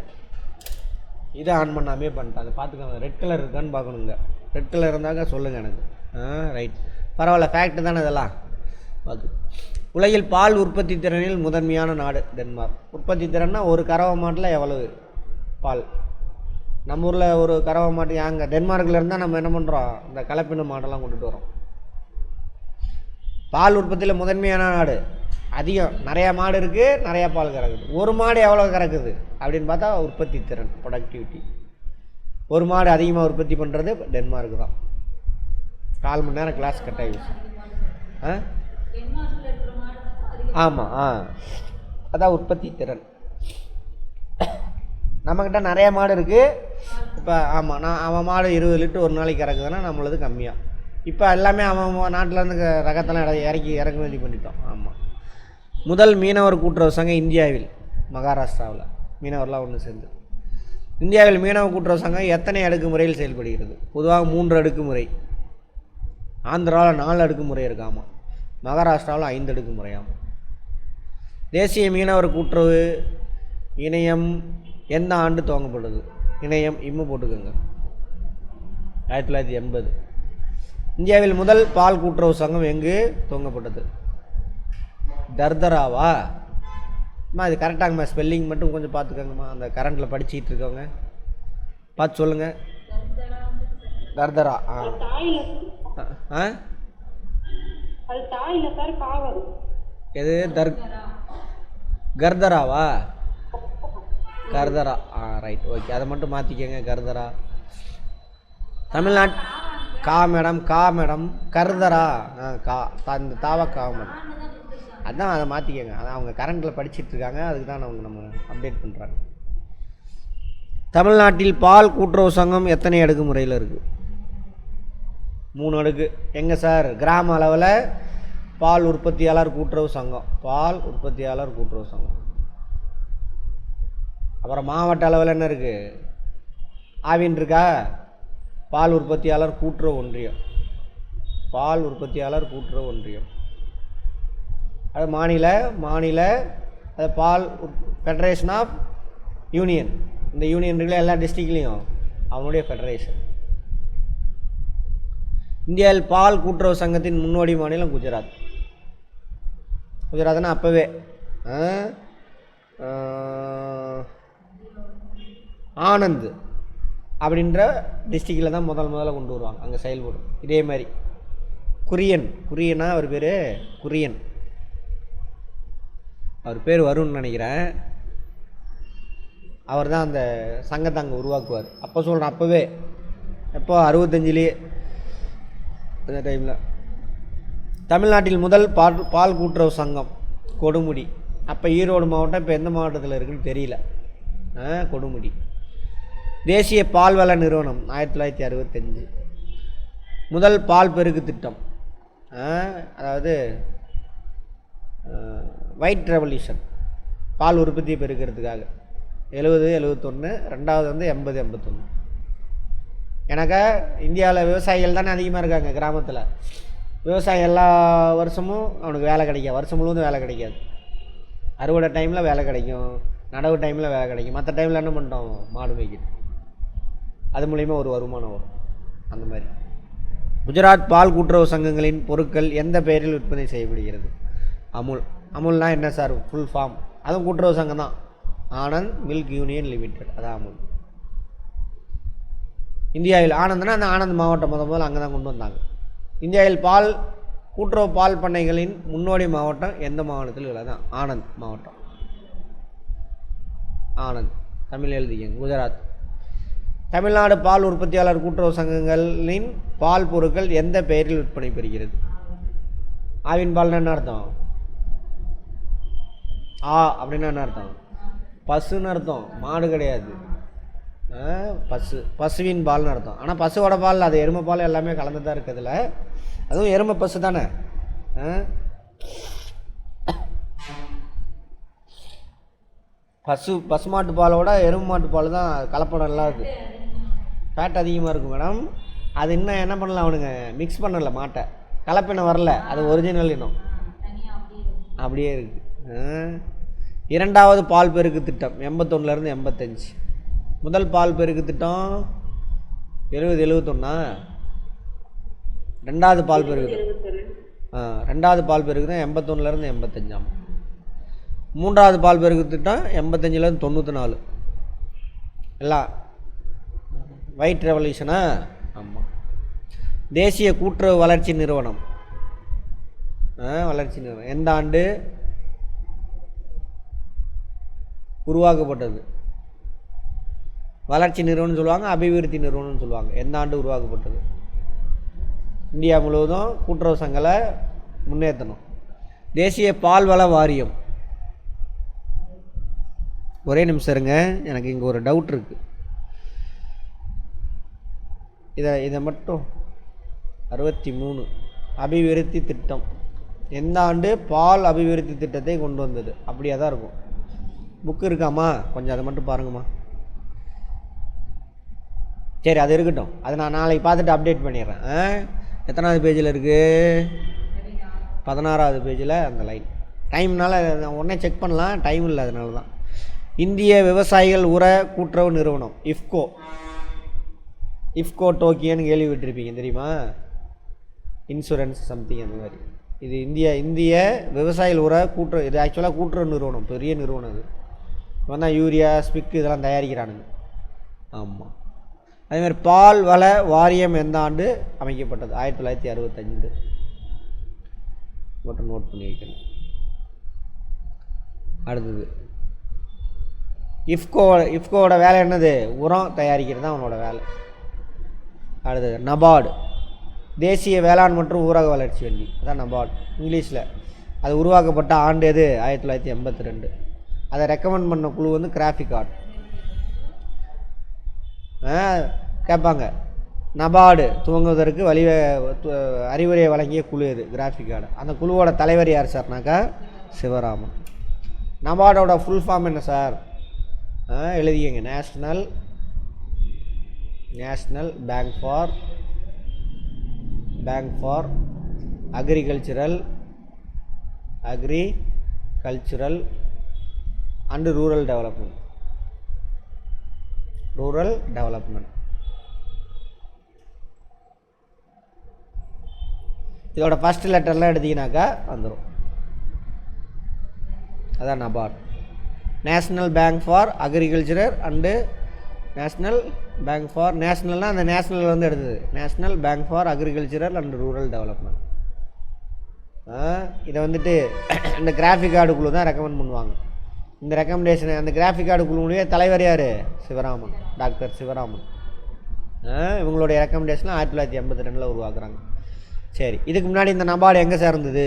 இதை ஆன் பண்ணாமே பண்ணிட்டாங்க. பார்த்துக்கோங்க, ரெட் கலர் இருக்கான்னு பார்க்கணுங்க. ரெட் கலர் இருந்தாங்க சொல்லுங்கள் எனக்கு. ரைட், பரவாயில்ல, ஃபேக்ட் தானே இதெல்லாம். பார்த்து, உலகில் பால் உற்பத்தி திறனில் முதன்மையான நாடு டென்மார்க். உற்பத்தி திறன்னா ஒரு கறவை மாட்டில் எவ்வளவு பால்? நம்ம ஊரில் ஒரு கறவை மாட்டு அங்கே டென்மார்க்கில் இருந்தால் நம்ம என்ன பண்ணுறோம், இந்த கலப்பின மாடெல்லாம் கொண்டுட்டு வரோம். பால் உற்பத்தியில் முதன்மையான நாடு, அதிகம், நிறையா மாடு இருக்குது, நிறையா பால் கறக்குது. ஒரு மாடு எவ்வளோ கறக்குது அப்படின்னு பார்த்தா உற்பத்தி திறன், ப்ரொடக்டிவிட்டி. ஒரு மாடு அதிகமாக உற்பத்தி பண்ணுறது டென்மார்க்கு தான். 4 மணி நேரம் கிளாஸ் கட் ஆகிடுச்சு. ஆமாம், அதான் உற்பத்தி திறன். நம்மக்கிட்ட நிறைய மாடு இருக்குது இப்போ. ஆமாம், அவன் மாடு 20 லிட்டர் ஒரு நாளைக்கு கறக்குதுன்னா நம்மளது கம்மியாக. இப்போ எல்லாமே அவன் நாட்டிலேருந்து ரகத்தெல்லாம் இறக்குமதி பண்ணிட்டோம். ஆமாம். முதல் மீனவர் கூட்டுறவு சங்கம் இந்தியாவில், மகாராஷ்டிராவில் மீனவர்லாம் ஒன்று சேர்ந்து. இந்தியாவில் மீனவ கூட்டுறவு சங்கம் எத்தனை அடுக்குமுறையில் செயல்படுகிறது? பொதுவாக 3 அடுக்குமுறை. ஆந்திராவில் 4 அடுக்குமுறை இருக்காமா, மகாராஷ்டிராவில் 5 அடுக்குமுறையாமா. தேசிய மீனவர் கூட்டுறவு இணையம் எந்த ஆண்டு துவங்கப்பட்டது? இணையம் இம்மு போட்டுக்கோங்க, 1980. இந்தியாவில் முதல் பால் கூட்டுறவு சங்கம் எங்கு துவங்கப்பட்டது? தர்தராவா? அம்மா இது கரெக்டாங்கம்மா, ஸ்பெல்லிங் மட்டும் கொஞ்சம் பார்த்துக்கோங்கம்மா, அந்த கரண்ட்டில் படிச்சுக்கிட்டு இருக்கவங்க பார்த்து சொல்லுங்கள். தர்தரா. எது கர்தராவா? கர்தரா. ரைட், ஓகே, அதை மட்டும் மாற்றிக்கங்க, கர்தரா. தமிழ்நாட்டு கா மேடம் கர்தரா. இந்த தாவா கா மேடம், அதான் அதை மாற்றிக்கங்க. அதான் அவங்க கரண்ட்டில் படிச்சுட்டு இருக்காங்க, அதுக்கு தான் அவங்க நம்ம அப்டேட் பண்ணுறாங்க. தமிழ்நாட்டில் பால் கூட்டுறவு சங்கம் எத்தனை அடுக்கு முறையில் இருக்குது? 3 அடுக்கு. எங்கே சார்? கிராம அளவில் பால் உற்பத்தியாளர் கூட்டுறவு சங்கம், பால் உற்பத்தியாளர் கூட்டுறவு சங்கம். அப்புறம் மாவட்ட அளவில் என்ன இருக்குது? ஆவின் இருக்கா? பால் உற்பத்தியாளர் கூட்டுறவு ஒன்றியம், பால் உற்பத்தியாளர் கூட்டுறவு ஒன்றியம். அது மாநில அது பால் ஃபெடரேஷன் ஆஃப் யூனியன். இந்த யூனியன் இருக்குல்ல எல்லா டிஸ்ட்ரிக்ட்லேயும், அவனுடைய ஃபெடரேஷன். இந்தியாவில் பால் கூட்டுறவு சங்கத்தின் முன்னோடி மாநிலம் குஜராத். குஜராத்னா அப்போவே ஆனந்த் அப்படின்ற டிஸ்ட்ரிக்டில் தான் முதல்ல கொண்டு வருவாங்க, அங்கே செயல்படும். இதே மாதிரி குரியனா அவர் பேர் குரியன், அவர் பேர் வரும்னு நினைக்கிறேன். அவர் தான் அந்த சங்கத்தை அங்கே உருவாக்குவார். அப்போ சொல்கிறேன், அப்போவே எப்போ 65லேயே அந்த டைமில். தமிழ்நாட்டில் முதல் பால் கூட்டுறவு சங்கம் கொடுமுடி. அப்போ ஈரோடு மாவட்டம், இப்போ எந்த மாவட்டத்தில் இருக்குன்னு தெரியல. கொடுமுடி. தேசிய பால்வள நிறுவனம் 1965. முதல் பால் பெருக்கு திட்டம், அதாவது ஒயிட் ரெவல்யூஷன், பால் உற்பத்தியை பெருக்கிறதுக்காக 70-71. ரெண்டாவது வந்து 80-81. எனக்கு இந்தியாவில் விவசாயிகள் தானே அதிகமாக இருக்காங்க கிராமத்தில். விவசாயம் எல்லா வருஷமும் அவனுக்கு வேலை கிடைக்காது, வருஷம் முழுவதும் வேலை கிடைக்காது. அறுவடை டைமில் வேலை கிடைக்கும், நடவு டைமில் வேலை கிடைக்கும். மற்ற டைமில் என்ன பண்ணிட்டோம், மாடு மேய்க்கிட்டு, அது மூலிமா ஒரு வருமானம் வரும். அந்த மாதிரி குஜராத் பால் கூட்டுறவு சங்கங்களின் பொருட்கள் எந்த பெயரில் விற்பனை செய்யப்படுகிறது? அமுல். அமுல்னா என்ன சார் ஃபுல் ஃபார்ம்? அதுவும் கூட்டுறவு சங்கம் தான். ஆனந்த் மில்க் யூனியன் லிமிடெட், அதான் அமுல். இந்தியாவில் ஆனந்த்னா அந்த ஆனந்த் மாவட்டம் முதல்ல அங்கே தான் கொண்டு வந்தாங்க. இந்தியாவில் பால் கூட்டுறவு பால் பண்ணைகளின் முன்னோடி மாவட்டம் எந்த மாவட்டத்தில் உள்ளது? ஆனந்த் மாவட்டம். ஆனந்த் தமிழ் எழுதிங்க. குஜராத். தமிழ்நாடு பால் உற்பத்தியாளர் கூட்டுறவு சங்கங்களின் பால் பொருட்கள் எந்த பெயரில் விற்பனை பெறுகிறது? ஆவின் பால்னா என்ன அர்த்தம்? அப்படின்னா என்ன அர்த்தம்? பசுன்னு அர்த்தம், மாடு கிடையாது. பசுவின் பால்னு அர்த்தம். ஆனால் பசுவோட பால் அது எருமை பால் எல்லாமே கலந்து தான் இருக்குதுல. அதுவும் எருமை பசு தானே. பசுமாட்டு பாலோட எருமை மாட்டு பால் தான் கலப்படம் எல்லாம் இருக்குது. ஃபேட் அதிகமாக இருக்கும் மேடம். அது இன்னும் என்ன பண்ணலாம், அவனுங்க மிக்ஸ் பண்ணலை, மாட்டை கலப்பினம் வரல, அது ஒரிஜினல் இன்னும் அப்படியே இருக்குது. இரண்டாவது பால் பெருக்கு திட்டம் 81லேருந்து 85. முதல் பால் பெருக்கு திட்டம் 70-71. ரெண்டாவது பால் பெருக்கு ரெண்டாவது பால் பெருக்கு தான் 81லேருந்து 85. மூன்றாவது பால் பெருக்கு திட்டம் 85லேருந்து 94. எல்லாம் ஒயிட் ரெவல்யூஷனா? ஆமாம். தேசிய கூட்டுறவு வளர்ச்சி நிறுவனம் எந்த ஆண்டு உருவாக்கப்பட்டது? வளர்ச்சி நிறுவனம் சொல்லுவாங்க, அபிவிருத்தி நிறுவனம்னு சொல்லுவாங்க. எந்த ஆண்டு உருவாக்கப்பட்டது? இந்தியா முழுவதும் கூட்டுறவு சங்கங்களை முன்னேற்றணும். தேசிய பால்வள வாரியம். ஒரே நிமிஷம் இருங்க, எனக்கு இங்கே ஒரு டவுட் இருக்குது. இதை மட்டும் 63 அபிவிருத்தி திட்டம் எந்த ஆண்டு பால் அபிவிருத்தி திட்டத்தை கொண்டு வந்தது? அப்படியே தான் இருக்கும். புக்கு இருக்காம்மா, கொஞ்சம் அதை மட்டும் பாருங்கம்மா. சரி, அது இருக்கட்டும். அதை நான் நாளைக்கு பார்த்துட்டு அப்டேட் பண்ணிடுறேன். எத்தனாவது பேஜில் இருக்குது? 16வது பேஜில் அந்த லைன். டைம்னால நான் உடனே செக் பண்ணலாம், டைம் இல்லை, அதனால தான். இந்திய விவசாயிகள் உர கூட்டுறவு நிறுவனம் இஃப்கோ டோக்கியோன்னு கேள்விப்பட்டிருப்பீங்க, தெரியுமா? இன்சூரன்ஸ் சம்திங் அந்த மாதிரி. இது இந்திய விவசாயிகள் உர கூட்டுறவு. இது ஆக்சுவலாக கூட்டுறவு நிறுவனம், பெரிய நிறுவனம். இது இப்போ தான் யூரியா, ஸ்பிக்கு இதெல்லாம் தயாரிக்கிறானுங்க. ஆமாம். அதேமாதிரி பால் வள வாரியம் எந்த ஆண்டு அமைக்கப்பட்டது? 1965. மட்டும் நோட் பண்ணி வைக்கணும். அடுத்தது இஃப்கோவோட வேலை என்னது? உரம் தயாரிக்கிறது தான் அவனோட வேலை. அடுத்தது நபார்டு, தேசிய வேளாண் மற்றும் ஊரக வளர்ச்சி வங்கி, அதான் நபார்டு இங்கிலீஷில். அது உருவாக்கப்பட்ட ஆண்டு எது? 1982. அதை ரெக்கமெண்ட் பண்ண குழு வந்து கிராஃபிக் ஆர்ட். கேட்பாங்க, நபார்டு துவங்குவதற்கு அறிவுரை வழங்கிய குழு எது? Graphic art. அந்த குழுவோட தலைவர் யார் சார்னாக்கா சிவராமன். நபார்டோட ஃபுல் ஃபார்ம் என்ன சார்? எழுதிக்கங்க. National Bank for Agricultural and Rural Development. இதோட ஃபர்ஸ்ட் லெட்டர்லாம் எடுத்தீங்கன்னாக்கா வந்துடும். அதான் NABARD. National Bank for Agricultural and நேஷ்னல்னால் அந்த நேஷ்னல் வந்து எடுத்தது National Bank for Agricultural and Rural Development. இதை வந்துட்டு இந்த கிராஃபிக் கார்டு குழு தான் ரெக்கமெண்ட் பண்ணுவாங்க. இந்த ரெக்கமெண்டேஷனை அந்த கிராஃபிக் கார்டு குழுவுடைய தலைவர் யார்? சிவராமன், டாக்டர் சிவராமன். இவங்களுடைய ரெக்கமெண்டேஷனை 1982 உருவாக்குறாங்க. சரி, இதுக்கு முன்னாடி இந்த நபார்டு எங்கே சேர்ந்தது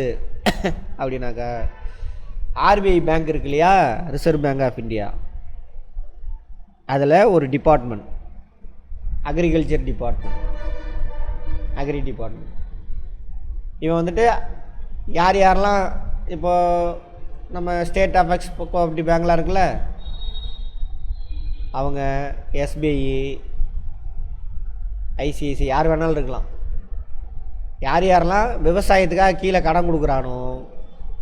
அப்படின்னாக்கா, ஆர்பிஐ பேங்க் இருக்கு இல்லையா, ரிசர்வ் பேங்க் ஆஃப் இந்தியா, அதில் ஒரு department agriculture department, agri department. இவன் வந்துட்டு யாரெல்லாம் இப்போது நம்ம ஸ்டேட் ஆஃப் கோஆப்ரேட்டிவ் பேங்க்லாம் இருக்குல்ல, அவங்க எஸ்பிஐ, ஐசிஐசி யார் வேணாலும் இருக்கலாம். யாரெல்லாம் விவசாயத்துக்காக கீழே கடன் கொடுக்குறானோ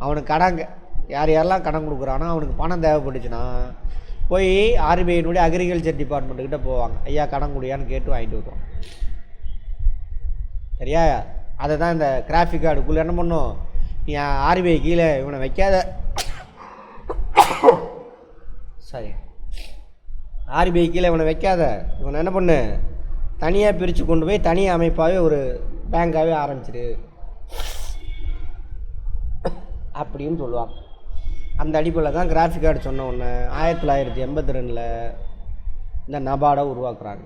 அவனுக்கு யாரெல்லாம் கடன் கொடுக்குறானோ அவனுக்கு பணம் தேவைப்பட்டுச்சுன்னா போய் ஆர்பிஐனுடைய அக்ரிகல்ச்சர் டிபார்ட்மெண்ட்டுக்கிட்ட போவாங்க. ஐயா கடன் கொடுயான்னு கேட்டு வாங்கிட்டு வருவோம். சரியா? அதை தான் இந்த கிராஃபிக் கார்டுக்குள்ளே என்ன பண்ணும், நீ ஆர்பிஐ கீழே இவனை வைக்காத, சரி ஆர்பிஐ கீழே இவனை வைக்காத, இவனை என்ன பண்ணு தனியாக பிரித்து கொண்டு போய் தனி அமைப்பாகவே ஒரு பேங்காகவே ஆரம்பிச்சிடு அப்படின்னு சொல்லுவாங்க. அந்த அடிப்படையில் தான் கிராஃபிக் கார்டு சொன்ன ஒன்று 1982 இந்த நபார்டை உருவாக்குறாங்க.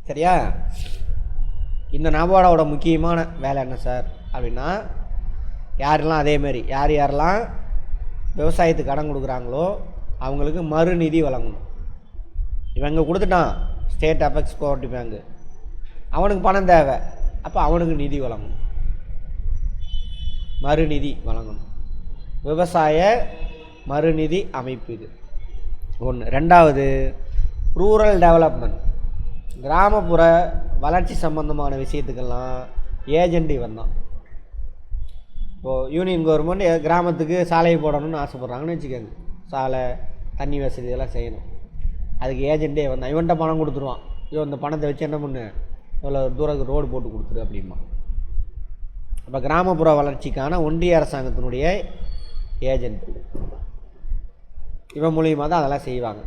சரியா? இந்த நபார்டோட முக்கியமான வேலை என்ன சார் அப்படின்னா, யாரெல்லாம் அதேமாரி யாரெல்லாம் விவசாயத்துக்கு கடன் கொடுக்குறாங்களோ அவங்களுக்கு மறுநிதி வழங்கணும். இவங்க கொடுத்துட்டான் ஸ்டேட் அபெக்ஸ் கோஆப்ரேட்டிவ் பேங்கு, அவனுக்கு பணம் தேவை, அப்போ அவனுக்கு நிதி வழங்கணும், மறுநிதி வழங்கணும். விவசாய மறுநிதி அமைப்பு இது ஒன்று. ரெண்டாவது ரூரல் டெவலப்மெண்ட், கிராமப்புற வளர்ச்சி சம்பந்தமான விஷயத்துக்கெல்லாம் ஏஜெண்ட் இவன் தான். இப்போது யூனியன் கவர்மெண்ட் கிராமத்துக்கு சாலை போடணும்னு ஆசைப்பட்றாங்கன்னு வச்சுக்கோங்க, சாலை தண்ணி வசதி இதெல்லாம் செய்யணும், அதுக்கு ஏஜெண்ட்டே வந்தான். இவன்கிட்ட பணம் கொடுத்துருவான், இவன் இந்த பணத்தை வச்சு என்ன பண்ணு, இவ்வளோ தூரம் ரோடு போட்டு கொடுத்துரு அப்படிமா. அப்போ கிராமப்புற வளர்ச்சிக்கான ஒன்றிய அரசாங்கத்தினுடைய ஏஜெண்ட் இவன் மூலியமாக தான் அதெல்லாம் செய்வாங்க.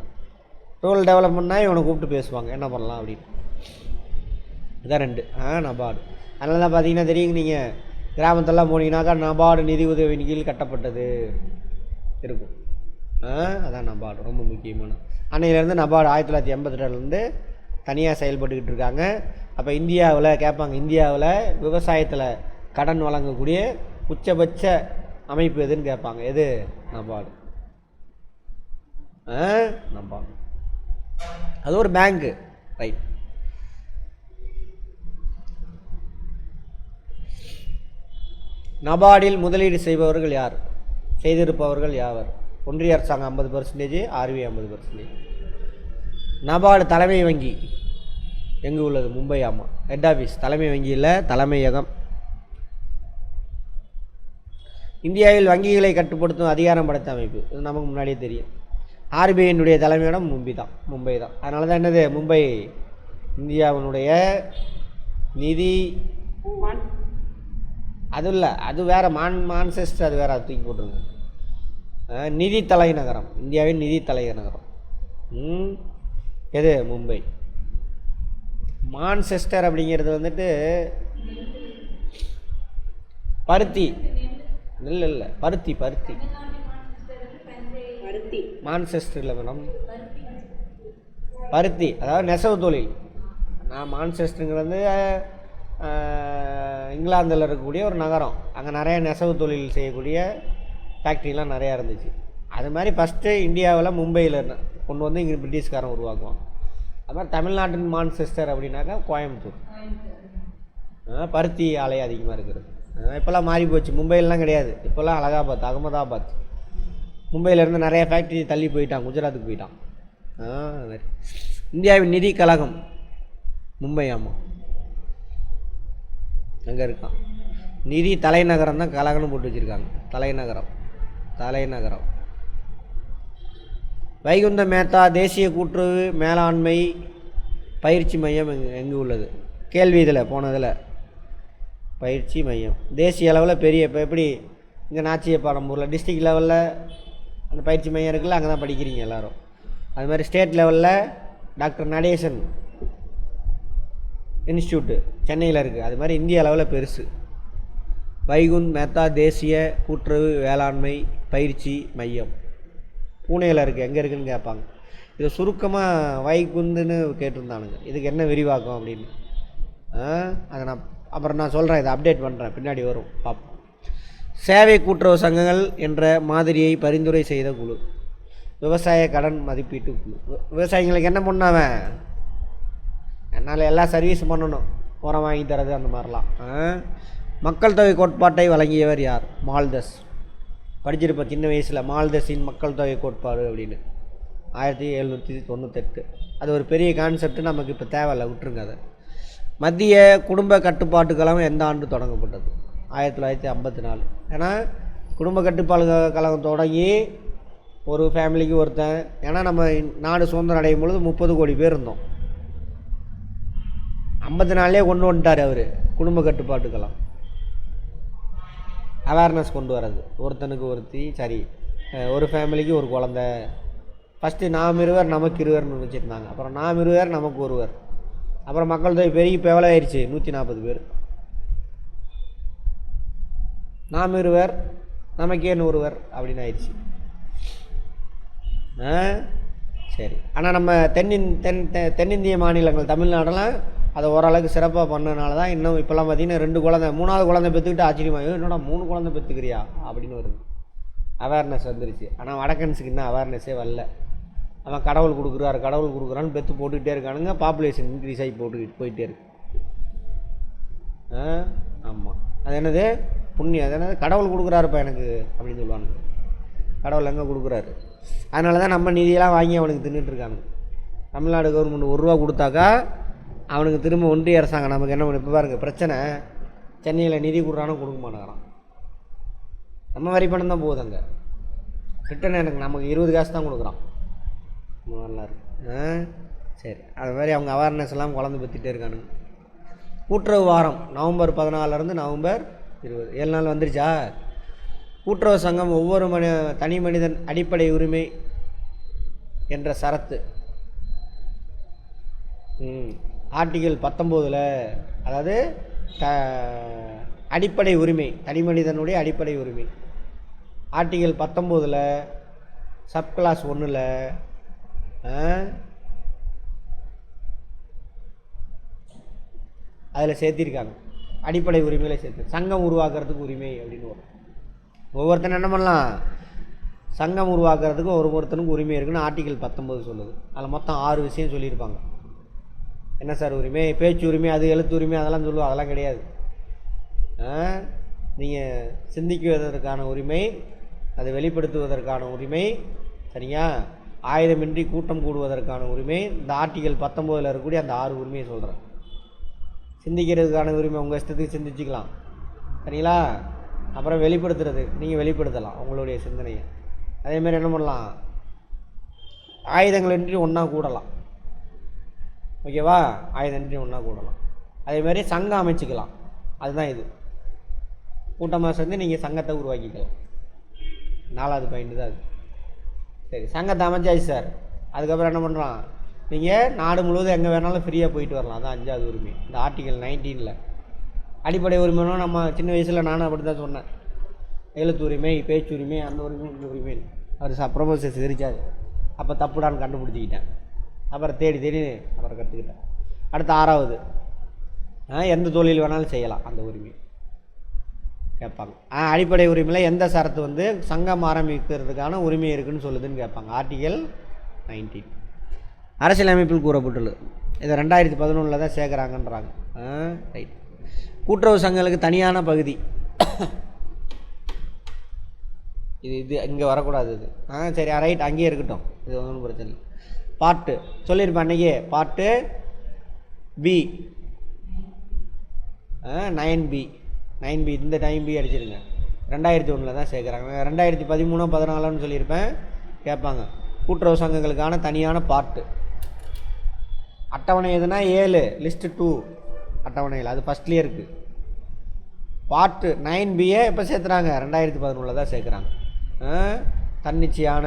ரூரல் டெவலப்மெண்ட்னா இவனை கூப்பிட்டு பேசுவாங்க என்ன பண்ணலாம் அப்படின்னு. இதான் 2 நபார்டு. அதனால தான் பார்த்தீங்கன்னா தெரியுங்க, நீங்கள் கிராமத்தெல்லாம் போனீங்கன்னாக்கா நபார்டு நிதி உதவியின் கீழ் கட்டப்பட்டது இருக்கும். அதான் நபார்டு ரொம்ப முக்கியமான. அன்னையிலேருந்து நபார்டு 1982 தனியாக செயல்பட்டுக்கிட்டு இருக்காங்க. அப்போ இந்தியாவில் கேட்பாங்க, இந்தியாவில் விவசாயத்தில் கடன் வழங்கக்கூடிய உச்சபட்ச அமைப்பு எதுன்னு கேட்பாங்க, எது? நபார்டு. நபார்டு அது ஒரு பேங்க்கு, ரைட். நபார்டில் முதலீடு செய்பவர்கள் யார், செய்திருப்பவர்கள் யாவர்? ஒன்றிய அரசாங்கம் 50%, ஆர்பிஐ 50%. நபார்டு தலைமை வங்கி எங்கே உள்ளது? மும்பை. ஆமாம், ஹெட் ஆஃபீஸ். தலைமை வங்கியில் தலைமையகம். இந்தியாவில் வங்கிகளை கட்டுப்படுத்தும் அதிகாரம் படைத்த அமைப்பு, இது நமக்கு முன்னாடியே தெரியும். ஆர்பிஐனுடைய தலைமையிடம் மும்பை தான். அதனால தான் என்னது மும்பை இந்தியாவினுடைய நிதி, அது இல்லை, அது வேறு, மான்செஸ்டர் அது வேறு, அது தூக்கி போட்டுருங்க. நிதி தலைநகரம், இந்தியாவின் நிதி தலைநகரம் எது? மும்பை. மான்செஸ்டர் அப்படிங்கிறது வந்துட்டு பருத்தி, இல்லை பருத்தி மான்செஸ்டர் இல்லை மேடம், பருத்தி, அதாவது நெசவு தொழில். நான் மான்செஸ்டருங்கிறது இங்கிலாந்தில் இருக்கக்கூடிய ஒரு நகரம், அங்கே நிறைய நெசவு தொழில் செய்யக்கூடிய ஃபேக்ட்ரிலாம் நிறையா இருந்துச்சு. அது மாதிரி ஃபஸ்ட்டு இந்தியாவில் மும்பையில் கொண்டு வந்து இங்கே பிரிட்டிஷ்காரன் உருவாக்குவான். அது மாதிரி தமிழ்நாட்டின் மான்செஸ்டர் அப்படின்னாக்கா கோயம்புத்தூர். பருத்தி ஆலை அதிகமாக இருக்கிறது. இப்போல்லாம் மாறி போச்சு, மும்பையிலலாம் கிடையாது, இப்போல்லாம் அலகாபாத், அகமதாபாத். மும்பையிலேருந்து நிறைய ஃபேக்ட்ரி தள்ளி போயிட்டான், குஜராத்துக்கு போயிட்டான். இந்தியாவின் நிதி கழகம் மும்பை. ஆமாம், அங்கே இருக்கான். நிதி தலைநகரம் தான் கழகம்னு போட்டு வச்சுருக்காங்க, தலைநகரம். வைகுந்த மேத்தா தேசிய கூட்டுறவு மேலாண்மை பயிற்சி மையம் எங்கே உள்ளது? கேள்வி இதில் போனதில் பயிற்சி மையம் தேசிய அளவில் பெரிய, இப்போ எப்படி இங்கே நாச்சியப்பாளையம்பூரில் டிஸ்ட்ரிக்ட் லெவலில் அந்த பயிற்சி மையம் இருக்குல்ல, அங்கே தான் படிக்கிறீங்க எல்லோரும். அது மாதிரி ஸ்டேட் லெவலில் டாக்டர் நடேசன் இன்ஸ்டியூட்டு சென்னையில் இருக்குது. அது மாதிரி இந்திய அளவில் பெருசு. வைகுந்த் மேத்தா தேசிய கூட்டுறவு வேளாண்மை பயிற்சி மையம் பூனேயில் இருக்குது. எங்கே இருக்குதுன்னு கேட்பாங்க. இதை சுருக்கமாக வைகுந்துன்னு கேட்டிருந்தானுங்க, இதுக்கு என்ன விரிவாக்கம் அப்படின்னு. அதை நான் அப்புறம் நான் சொல்கிறேன், இதை அப்டேட் பண்ணுறேன், பின்னாடி வரும் பார்ப்போம். சேவை கூட்டுறவு சங்கங்கள் என்ற மாதிரியை பரிந்துரை செய்த குழு, விவசாய கடன் மதிப்பீட்டு குழு. விவசாயிகளுக்கு என்ன பண்ணாவன், என்னால் எல்லா சர்வீஸும் பண்ணணும், உரம் வாங்கி தரது அந்த மாதிரிலாம். மக்கள் தொகை கோட்பாட்டை வழங்கியவர் யார்? மால்தஸ். படிச்சிருப்பேன் சின்ன வயசில், மால்தஸின் மக்கள் தொகை கோட்பாடு அப்படின்னு 1798. அது ஒரு பெரிய கான்செப்ட், நமக்கு இப்போ தேவையில்லை, விட்டுருங்க அதை. மத்திய குடும்ப கட்டுப்பாட்டு கழகம் எந்த ஆண்டு தொடங்கப்பட்டது? 1954. ஏன்னா குடும்ப கட்டுப்பாடு கழகம் தொடங்கி ஒரு ஃபேமிலிக்கு ஒருத்தன், ஏன்னா நம்ம நாடு சுதந்திரம் அடையும் பொழுது 30 கோடி பேர் இருந்தோம். 54 கொண்டு வந்துட்டார் அவர். குடும்ப கட்டுப்பாட்டுக்கெல்லாம் அவேர்னஸ் கொண்டு வர்றது, ஒருத்தனுக்கு ஒருத்தி, சரி ஒரு ஃபேமிலிக்கு ஒரு குழந்த. ஃபஸ்ட்டு நாம் இருவர் நமக்கு இருவர்னு வச்சுருந்தாங்க. அப்புறம் நாம் இருவர் நமக்கு ஒருவர். அப்புறம் மக்கள் தொகை பெருகி இப்போ எவ்வளோ ஆயிடுச்சு? 140 பேர். நாம் இருவர் நமக்கேன்னு ஒருவர் அப்படின்னு ஆயிடுச்சு. சரி. ஆனால் நம்ம தென்னிந்திய மாநிலங்கள் தமிழ்நாடெல்லாம் அதை ஓரளவுக்கு சிறப்பாக பண்ணனால தான் இன்னும் இப்போல்லாம் பார்த்திங்கன்னா 2 குழந்தை 3வது குழந்தை பெற்றுக்கிட்டு ஆச்சரியமாக, என்னடா 3 குழந்தை பெற்றுக்கிறியா அப்படின்னு வருது. அவேர்னஸ் வந்துருச்சு. ஆனால் வடக்கன்ஸுக்கு இன்னும் அவேர்னஸே வரல. அவன் கடவுள் கொடுக்குறான்னு பெற்று போட்டுக்கிட்டே இருக்கானுங்க. பாப்புலேஷன் இன்க்ரீஸ் ஆகி போயிட்டே இருக்கு. ஆமாம், அது என்னது புண்ணியம், அது என்னது கடவுள் கொடுக்குறாருப்பா எனக்கு அப்படின்னு சொல்லுவானுங்க. கடவுள் எங்கே கொடுக்குறாரு? அதனால தான் நம்ம நிதியெல்லாம் வாங்கி அவனுக்கு தின்னுட்டுருக்கானுங்க. தமிழ்நாடு கவர்மெண்ட் 1 ரூபா கொடுத்தாக்கா அவனுக்கு திரும்ப ஒன்றிய அரசாங்கம் நமக்கு என்ன பண்ணி, இப்போ பாருங்கள் பிரச்சனை, சென்னையில் நிதி கொடுறானோ கொடுக்க மாட்டேங்கிறான். நம்ம வரி பணம் தான் போகுது அங்கே. ரிட்டன் எனக்கு நமக்கு 20 காசு தான் கொடுக்குறான். நல்லா இருக்கு. சரி, அது மாதிரி அவங்க அவேர்னஸ் எல்லாம் குழந்தை பற்றிட்டே இருக்கானுங்க. கூட்டுறவு வாரம் நவம்பர் 14 நவம்பர் 20, 7 நாள் வந்துருச்சா? கூட்டுறவு சங்கம் ஒவ்வொரு தனி மனிதன் அடிப்படை உரிமை என்ற சரத்து ஆர்டிகிள் 19, அதாவது அடிப்படை உரிமை, தனி மனிதனுடைய அடிப்படை உரிமை ஆர்டிகிள் 19 சப் கிளாஸ் 1 அதில் சேர்த்திருக்காங்க. அடிப்படை உரிமையில் சேர்த்து சங்கம் உருவாக்குறதுக்கு உரிமை அப்படின்னு வரும். ஒவ்வொருத்தனும் என்ன பண்ணலாம், சங்கம் உருவாக்குறதுக்கு ஒருத்தனுக்கு உரிமை இருக்குன்னு ஆர்டிகிள் 19 சொல்லுது. அதில் மொத்தம் 6 விஷயம் சொல்லியிருப்பாங்க. என்ன சார் உரிமை? பேச்சு உரிமை, அது எழுத்து உரிமை, அதெல்லாம் சொல்லுவோம். அதெல்லாம் கிடையாது. நீங்கள் சிந்திக்குவதற்கான உரிமை, அதை வெளிப்படுத்துவதற்கான உரிமை, சரியா? ஆயுதமின்றி கூட்டம் கூடுவதற்கான உரிமை. இந்த ஆர்டிகிள் 19 இருக்கக்கூடிய அந்த 6 உரிமையை சொல்கிறேன். சிந்திக்கிறதுக்கான உரிமை, உங்கள் இஷ்டத்துக்கு சிந்திச்சுக்கலாம், சரிங்களா? அப்புறம் வெளிப்படுத்துறது, நீங்கள் வெளிப்படுத்தலாம் உங்களுடைய சிந்தனையை. அதேமாதிரி என்ன பண்ணலாம், ஆயுதங்களின்றி ஒன்றா கூடலாம், ஓகேவா? ஆயுதமின்றி ஒன்றா கூடலாம். அதேமாதிரி சங்கம் அமைச்சிக்கலாம். அதுதான் இது. கூட்டமாக சேர்ந்து நீங்கள் சங்கத்தை உருவாக்கிக்கலாம். 4வது பாயிண்ட் தான் அது. சரி, சங்கத்தை அமைச்சாச்சு சார். அதுக்கப்புறம் என்ன பண்ணுறான், நீங்கள் நாடு முழுவதும் எங்கே வேணாலும் ஃப்ரீயாக போயிட்டு வரலாம். அதான் 5வது உரிமை. இந்த ஆர்டிகிள் 19 அடிப்படை உரிமைனா நம்ம சின்ன வயசில் நானும் அப்படி தான் சொன்னேன். எழுத்து உரிமை, பேச்சு உரிமை, அந்த உரிமை, இந்த உரிமை. அவர் ப்ரொபோசஸ் சிரிச்சார். அப்போ தப்புடான்னு கண்டுபிடிச்சிக்கிட்டேன். அப்புறம் தேடி அப்புறம் கற்றுக்கிட்டேன். அடுத்து 6வது, எந்த தொழில் வேணாலும் செய்யலாம், அந்த உரிமை கேட்பாங்க. அடிப்படை உரிமையில் எந்த சரத்து சங்கம் ஆரம்பிக்கிறதுக்கான உரிமை இருக்குதுன்னு சொல்லுதுன்னு கேட்பாங்க. ஆர்டிகிள் 19 அரசியலமைப்பில் கூறப்பட்டுள்ளது. இதை 2011 தான் சேர்க்குறாங்கன்றாங்க. ரைட். கூட்டுறவு சங்கங்களுக்கு தனியான பகுதி, இது இங்கே வரக்கூடாது. இது சரி, ரைட், அங்கேயே இருக்கட்டும், இது ஒன்றும் பிரச்சனை இல்லை. பாட்டு சொல்லியிருப்பேன் அன்றைக்கே. பாட்டு பி 9B இந்த டைம் பி அடிச்சிருங்க. 2001 தான் சேர்க்குறாங்க. 2013 14 சொல்லியிருப்பேன், கேட்பாங்க. கூட்டுறவு சங்கங்களுக்கான தனியான பாட்டு அட்டவணை எதுனா 7 லிஸ்ட்டு 2 அட்டவணையில், அது ஃபஸ்ட்லேயே இருக்குது. பாட்டு 9Bயை எப்போ சேர்த்துறாங்க? 2011 தான் சேர்க்குறாங்க. தன்னிச்சையான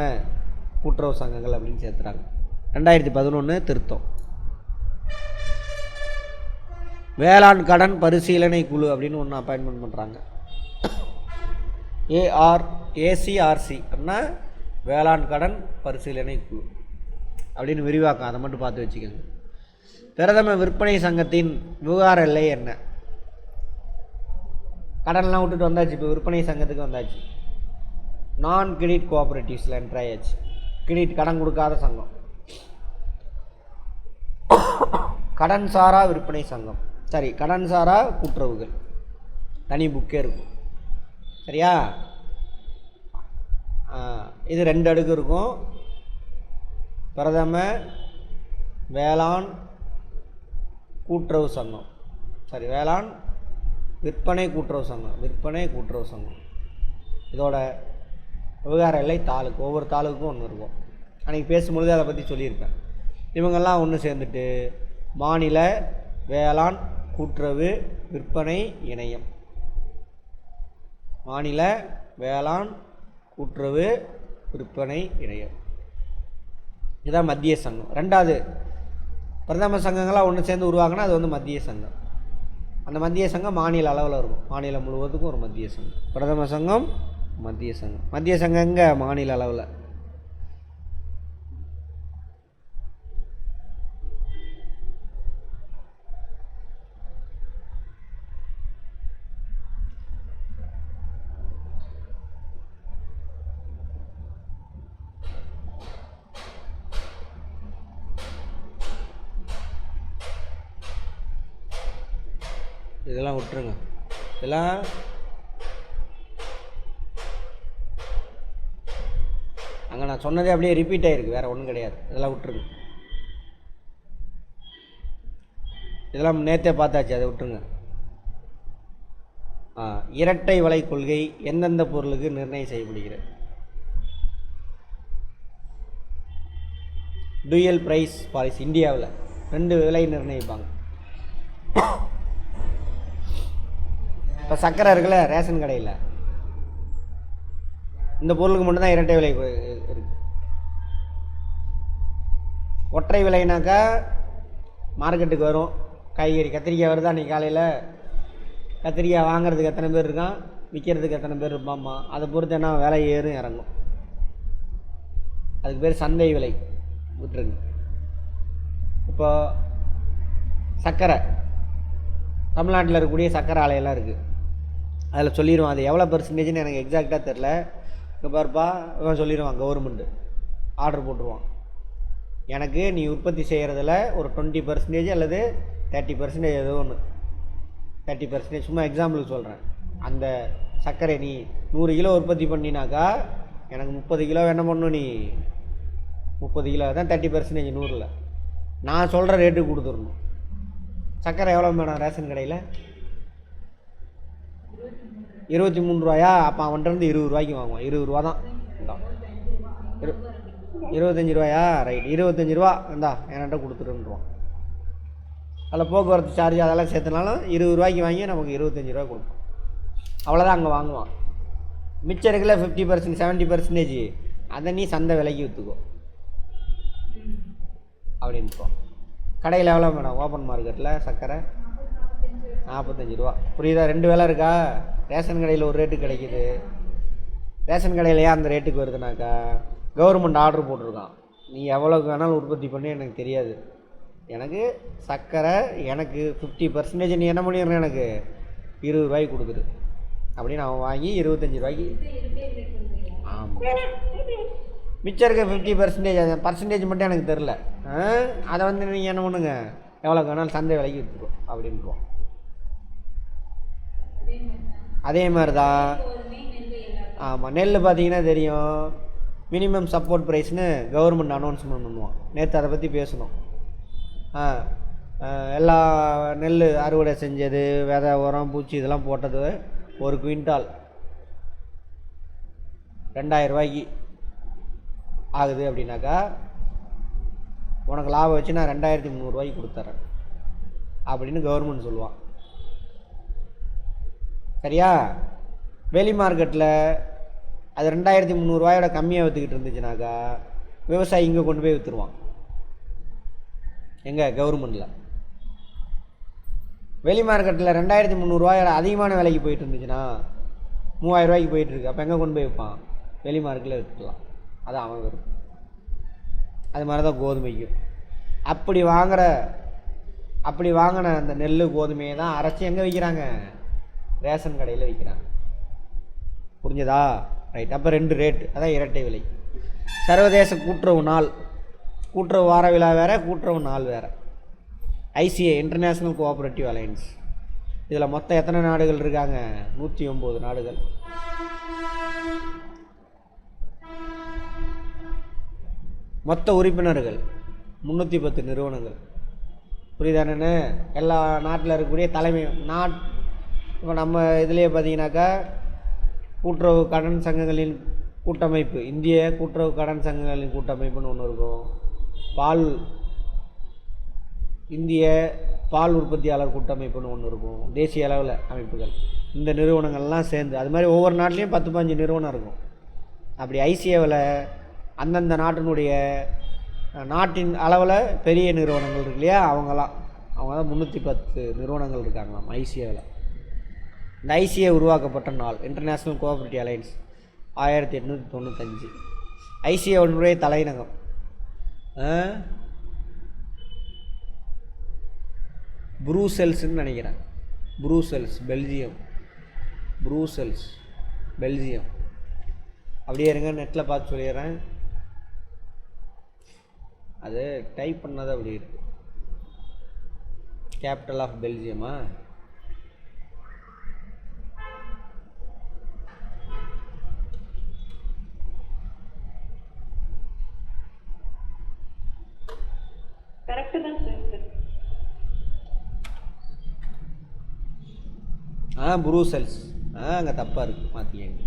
கூட்டுறவு சங்கங்கள் அப்படின்னு சேர்த்துறாங்க. 2011 திருத்தம். வேளாண் கடன் பரிசீலனை குழு அப்படின்னு ஒன்று அப்பாயின்மெண்ட் பண்ணுறாங்க. ஏசிஆர்சி அப்படின்னா வேளாண் கடன் பரிசீலனை குழு அப்படின்னு விரிவாக்கம். அதை மட்டும் பார்த்து வச்சுக்கோங்க. பிரதம விற்பனை சங்கத்தின் விவகார எல்லை என்ன? கடன்லாம் விட்டுட்டு வந்தாச்சு, இப்போ விற்பனை சங்கத்துக்கு வந்தாச்சு. நான் கிரெடிட் கோஆப்ரேட்டிவ்ஸில் என்ட்ரு ஆயாச்சு. கிரெடிட் கடன் கொடுக்காத சங்கம். கடன் சாரா விற்பனை சங்கம், சரி, கடன் சாரா கூட்டுறவுகள் தனி புக்கே இருக்கும், சரியா? இது 2 அடுக்கு இருக்கும். பிரதம வேளாண் கூட்டுறவு சங்கம், சரி, வேளாண் விற்பனை கூட்டுறவு சங்கம், இதோட விவகார எல்லை தாலுக்கு, ஒவ்வொரு தாலுக்கும் ஒன்று இருக்கும். அன்றைக்கி பேசும்பொழுது அதை பற்றி சொல்லியிருப்பேன். இவங்கெல்லாம் ஒன்று சேர்ந்துட்டு மாநில வேளாண் கூட்டுறவு விற்பனை இணையம், மாநில வேளாண் கூட்டுறவு விற்பனை இணையம், இதுதான் மத்திய சங்கம். ரெண்டாவது பிரதம சங்கங்களாக ஒன்று சேர்ந்து உருவாக்கினா அது வந்து மத்திய சங்கம். அந்த மத்திய சங்கம் மாநில அளவில் இருக்கும், மாநிலம் முழுவதுக்கும் ஒரு மத்திய சங்கம். பிரதம சங்கம், மத்திய சங்கம். மத்திய சங்கம் எங்கே? மாநில அளவில். இதெல்லாம் விட்டுருங்க. இதெல்லாம் அங்கே நான் சொன்னதே அப்படியே ரிப்பீட் ஆகிருக்கு, வேறு ஒன்றும் கிடையாது. இதெல்லாம் விட்டுருங்க. இதெல்லாம் நேற்றே பார்த்தாச்சு, அதை விட்டுருங்க. இரட்டை விலை கொள்கை எந்தெந்த பொருளுக்கு நிர்ணயம் செய்யப்படுகிறது? Dual price policy. இந்தியாவில் 2 விலை நிர்ணயிப்பாங்க. இப்போ சர்க்கரை இருக்குல்ல ரேஷன் கடையில், இந்த பொருளுக்கு மட்டும்தான் இரட்டை விலை இருக்குது. ஒற்றை விலைனாக்கா மார்க்கெட்டுக்கு வரும் காய்கறி, கத்திரிக்காய் வருதா அன்றைக்கி காலையில், கத்திரிக்காய் வாங்குறதுக்கு எத்தனை பேர் இருக்கான், விற்கிறதுக்கு எத்தனை பேர் இருப்பாம்மா, அதை பொறுத்து என்ன விலை ஏறும் இறங்கும். அதுக்கு பேர் சந்தை விலை. விட்டுருங்க. இப்போ சர்க்கரை, தமிழ்நாட்டில் இருக்கக்கூடிய சர்க்கரை ஆலையெல்லாம் இருக்குது, அதில் சொல்லிடுவான் அது எவ்வளோ பெர்சன்டேஜ்னு எனக்கு எக்ஸாக்டாக தெரில. இப்போ பாருப்பா இவன் சொல்லிடுவான், கவர்மெண்ட்டு ஆர்டர் போட்டுருவான், எனக்கு நீ உற்பத்தி செய்கிறதுல ஒரு 20% அல்லது 30% ஏதோ ஒன்று, 30%, சும்மா எக்ஸாம்பிளுக்கு சொல்கிறேன். அந்த சர்க்கரை நீ 100 கிலோ உற்பத்தி பண்ணினாக்கா எனக்கு 30 கிலோ என்ன பண்ணணும், நீ 30 கிலோ தான் 30%, 100ல் நான் சொல்கிற ரேட்டுக்கு கொடுத்துடணும். சர்க்கரை எவ்வளோ மேடம் ரேஷன் கடையில்? 23 ரூபாயா? அப்போ அவன்கிட்ட 20 ரூபாய்க்கு வாங்குவான். 20 ரூபா தான். 25 ரூபாயா? ரைட், 25 ரூபா இந்தா என்கிட்ட கொடுத்துருன்றான். அதில் போக்குவரத்து சார்ஜ் அதெல்லாம் சேர்த்துனாலும் 20 ரூபாய்க்கு வாங்கி நமக்கு 25 ரூபா கொடுப்போம். அவ்வளோதான் அங்கே வாங்குவான். மிச்சம் இருக்குல்ல 50%, 70%, அதை நீ சந்தை விலைக்கு விற்றுக்கோ அப்படின்ப்போ. கடையில் எவ்வளோ மேடம் ஓப்பன் மார்க்கெட்டில் சர்க்கரை? 45 ரூபா. புரியுதா? 2 விலை இருக்கா? ரேஷன் கடையில் ஒரு ரேட்டு கிடைக்கிது, ரேஷன் கடையில் ஏன் அந்த ரேட்டுக்கு வருதுனாக்கா கவர்மெண்ட் ஆர்டர் போட்டிருக்கான், நீ எவ்வளோக்கு வேணாலும் உற்பத்தி பண்ணி எனக்கு தெரியாது, எனக்கு சர்க்கரை எனக்கு 50% நீ என்ன பண்ணிடுற, எனக்கு 20 ரூபாய்க்கு கொடுக்குது அப்படின்னு அவன் வாங்கி 25 ரூபாய்க்கு. ஆமாம், மிச்சம் இருக்க 50% அது பர்சன்டேஜ் மட்டும் எனக்கு தெரில, அதை வந்து நீங்கள் என்ன பண்ணுங்க எவ்வளோக்கு வேணாலும் சந்தை விலைக்கு விற்றுக்கோ அப்படின்ட்டுருவோம். அதே மாதிரி தான். ஆமாம், நெல் பார்த்தீங்கன்னா தெரியும், மினிமம் சப்போர்ட் ப்ரைஸ்னு கவர்மெண்ட் அனௌன்ஸ்மெண்ட் பண்ணுவான். நேற்று அதை பற்றி பேசணும். எல்லா நெல் அறுவடை செஞ்சது, விதை, உரம், பூச்சி இதெல்லாம் போட்டது ஒரு குவிண்டால் 2000 ரூபாய்க்கு ஆகுது அப்படின்னாக்கா உனக்கு லாபம் வச்சு நான் 2300 ரூபாய்க்கு கொடுத்துட்றேன் அப்படின்னு கவர்மெண்ட் சொல்லுவான். சரியா? வெளி மார்க்கெட்டில் அது 2300 ரூபாயோட கம்மியாக விற்றுக்கிட்டு இருந்துச்சுனாக்கா விவசாயி இங்கே கொண்டு போய் விற்றுருவான். எங்கே? கவர்மெண்ட்டில். வெளி மார்க்கெட்டில் 2300 ரூபாயோட அதிகமான விலைக்கு போயிட்டு இருந்துச்சுன்னா 3000 ரூபாய்க்கு போயிட்டுருக்கு, அப்போ எங்கே கொண்டு போய் வைப்பான்? வெளி மார்க்கெட்டில் விற்றுக்கலாம். அது அவன் வரும். அது மாதிரி தான் கோதுமைக்கும். அப்படி வாங்கின அந்த நெல் கோதுமையை தான் அரைச்சி எங்கே விற்கிறாங்க? ரேஷன் கடையில் விற்கிறாங்க. புரிஞ்சதா? ரைட். அப்போ 2 ரேட்டு, அதான் இரட்டை விலை. சர்வதேச கூட்டுறவு நாள், கூட்டுறவு வார விழா வேறு, கூட்டுறவு நாள் வேறு. ICA, international cooperative alliance. இதில் மொத்தம் எத்தனை நாடுகள் இருக்காங்க? 109 நாடுகள். மொத்த உறுப்பினர்கள் 310 நிறுவனங்கள். புரியுதானே? எல்லா நாட்டில் இருக்கக்கூடிய தலைமை இப்போ நம்ம இதுலேயே பார்த்தீங்கன்னாக்கா கூட்டுறவு கடன் சங்கங்களின் கூட்டமைப்பு, இந்திய கூட்டுறவு கடன் சங்கங்களின் கூட்டமைப்புன்னு ஒன்று இருக்கும். இந்திய பால் உற்பத்தியாளர் கூட்டமைப்புன்னு ஒன்று இருக்கும். தேசிய அளவில் அமைப்புகள், இந்த நிறுவனங்கள்லாம் சேர்ந்து, அது மாதிரி ஒவ்வொரு நாட்டிலையும் 10-15 நிறுவனம் இருக்கும். அப்படி ஐசிஏவில் அந்தந்த நாட்டின் அளவில் பெரிய நிறுவனங்கள் இருக்கு இல்லையா, அவங்க தான் 310 நிறுவனங்கள் இருக்காங்களாம் ஐசிஏவில். இந்த ஐசிஏ உருவாக்கப்பட்ட நாள் இன்டர்நேஷ்னல் கோஆப்ரேட்டிவ் அலையன்ஸ் 1895. ஐசிஏவுடைய தலைநகம் புரூசெல்ஸ்ன்னு நினைக்கிறேன். பெல்ஜியம். அப்படியே இருங்க, நெட்டில் பார்த்து சொல்லிடுறேன். அது டைப் பண்ணது அப்படி இருக்கு. கேபிட்டல் ஆஃப் பெல்ஜியமா? கரெக்டு தான் சார். புரூசெல்ஸ். அங்கே தப்பாக இருக்குது, மாற்றிக்கங்க.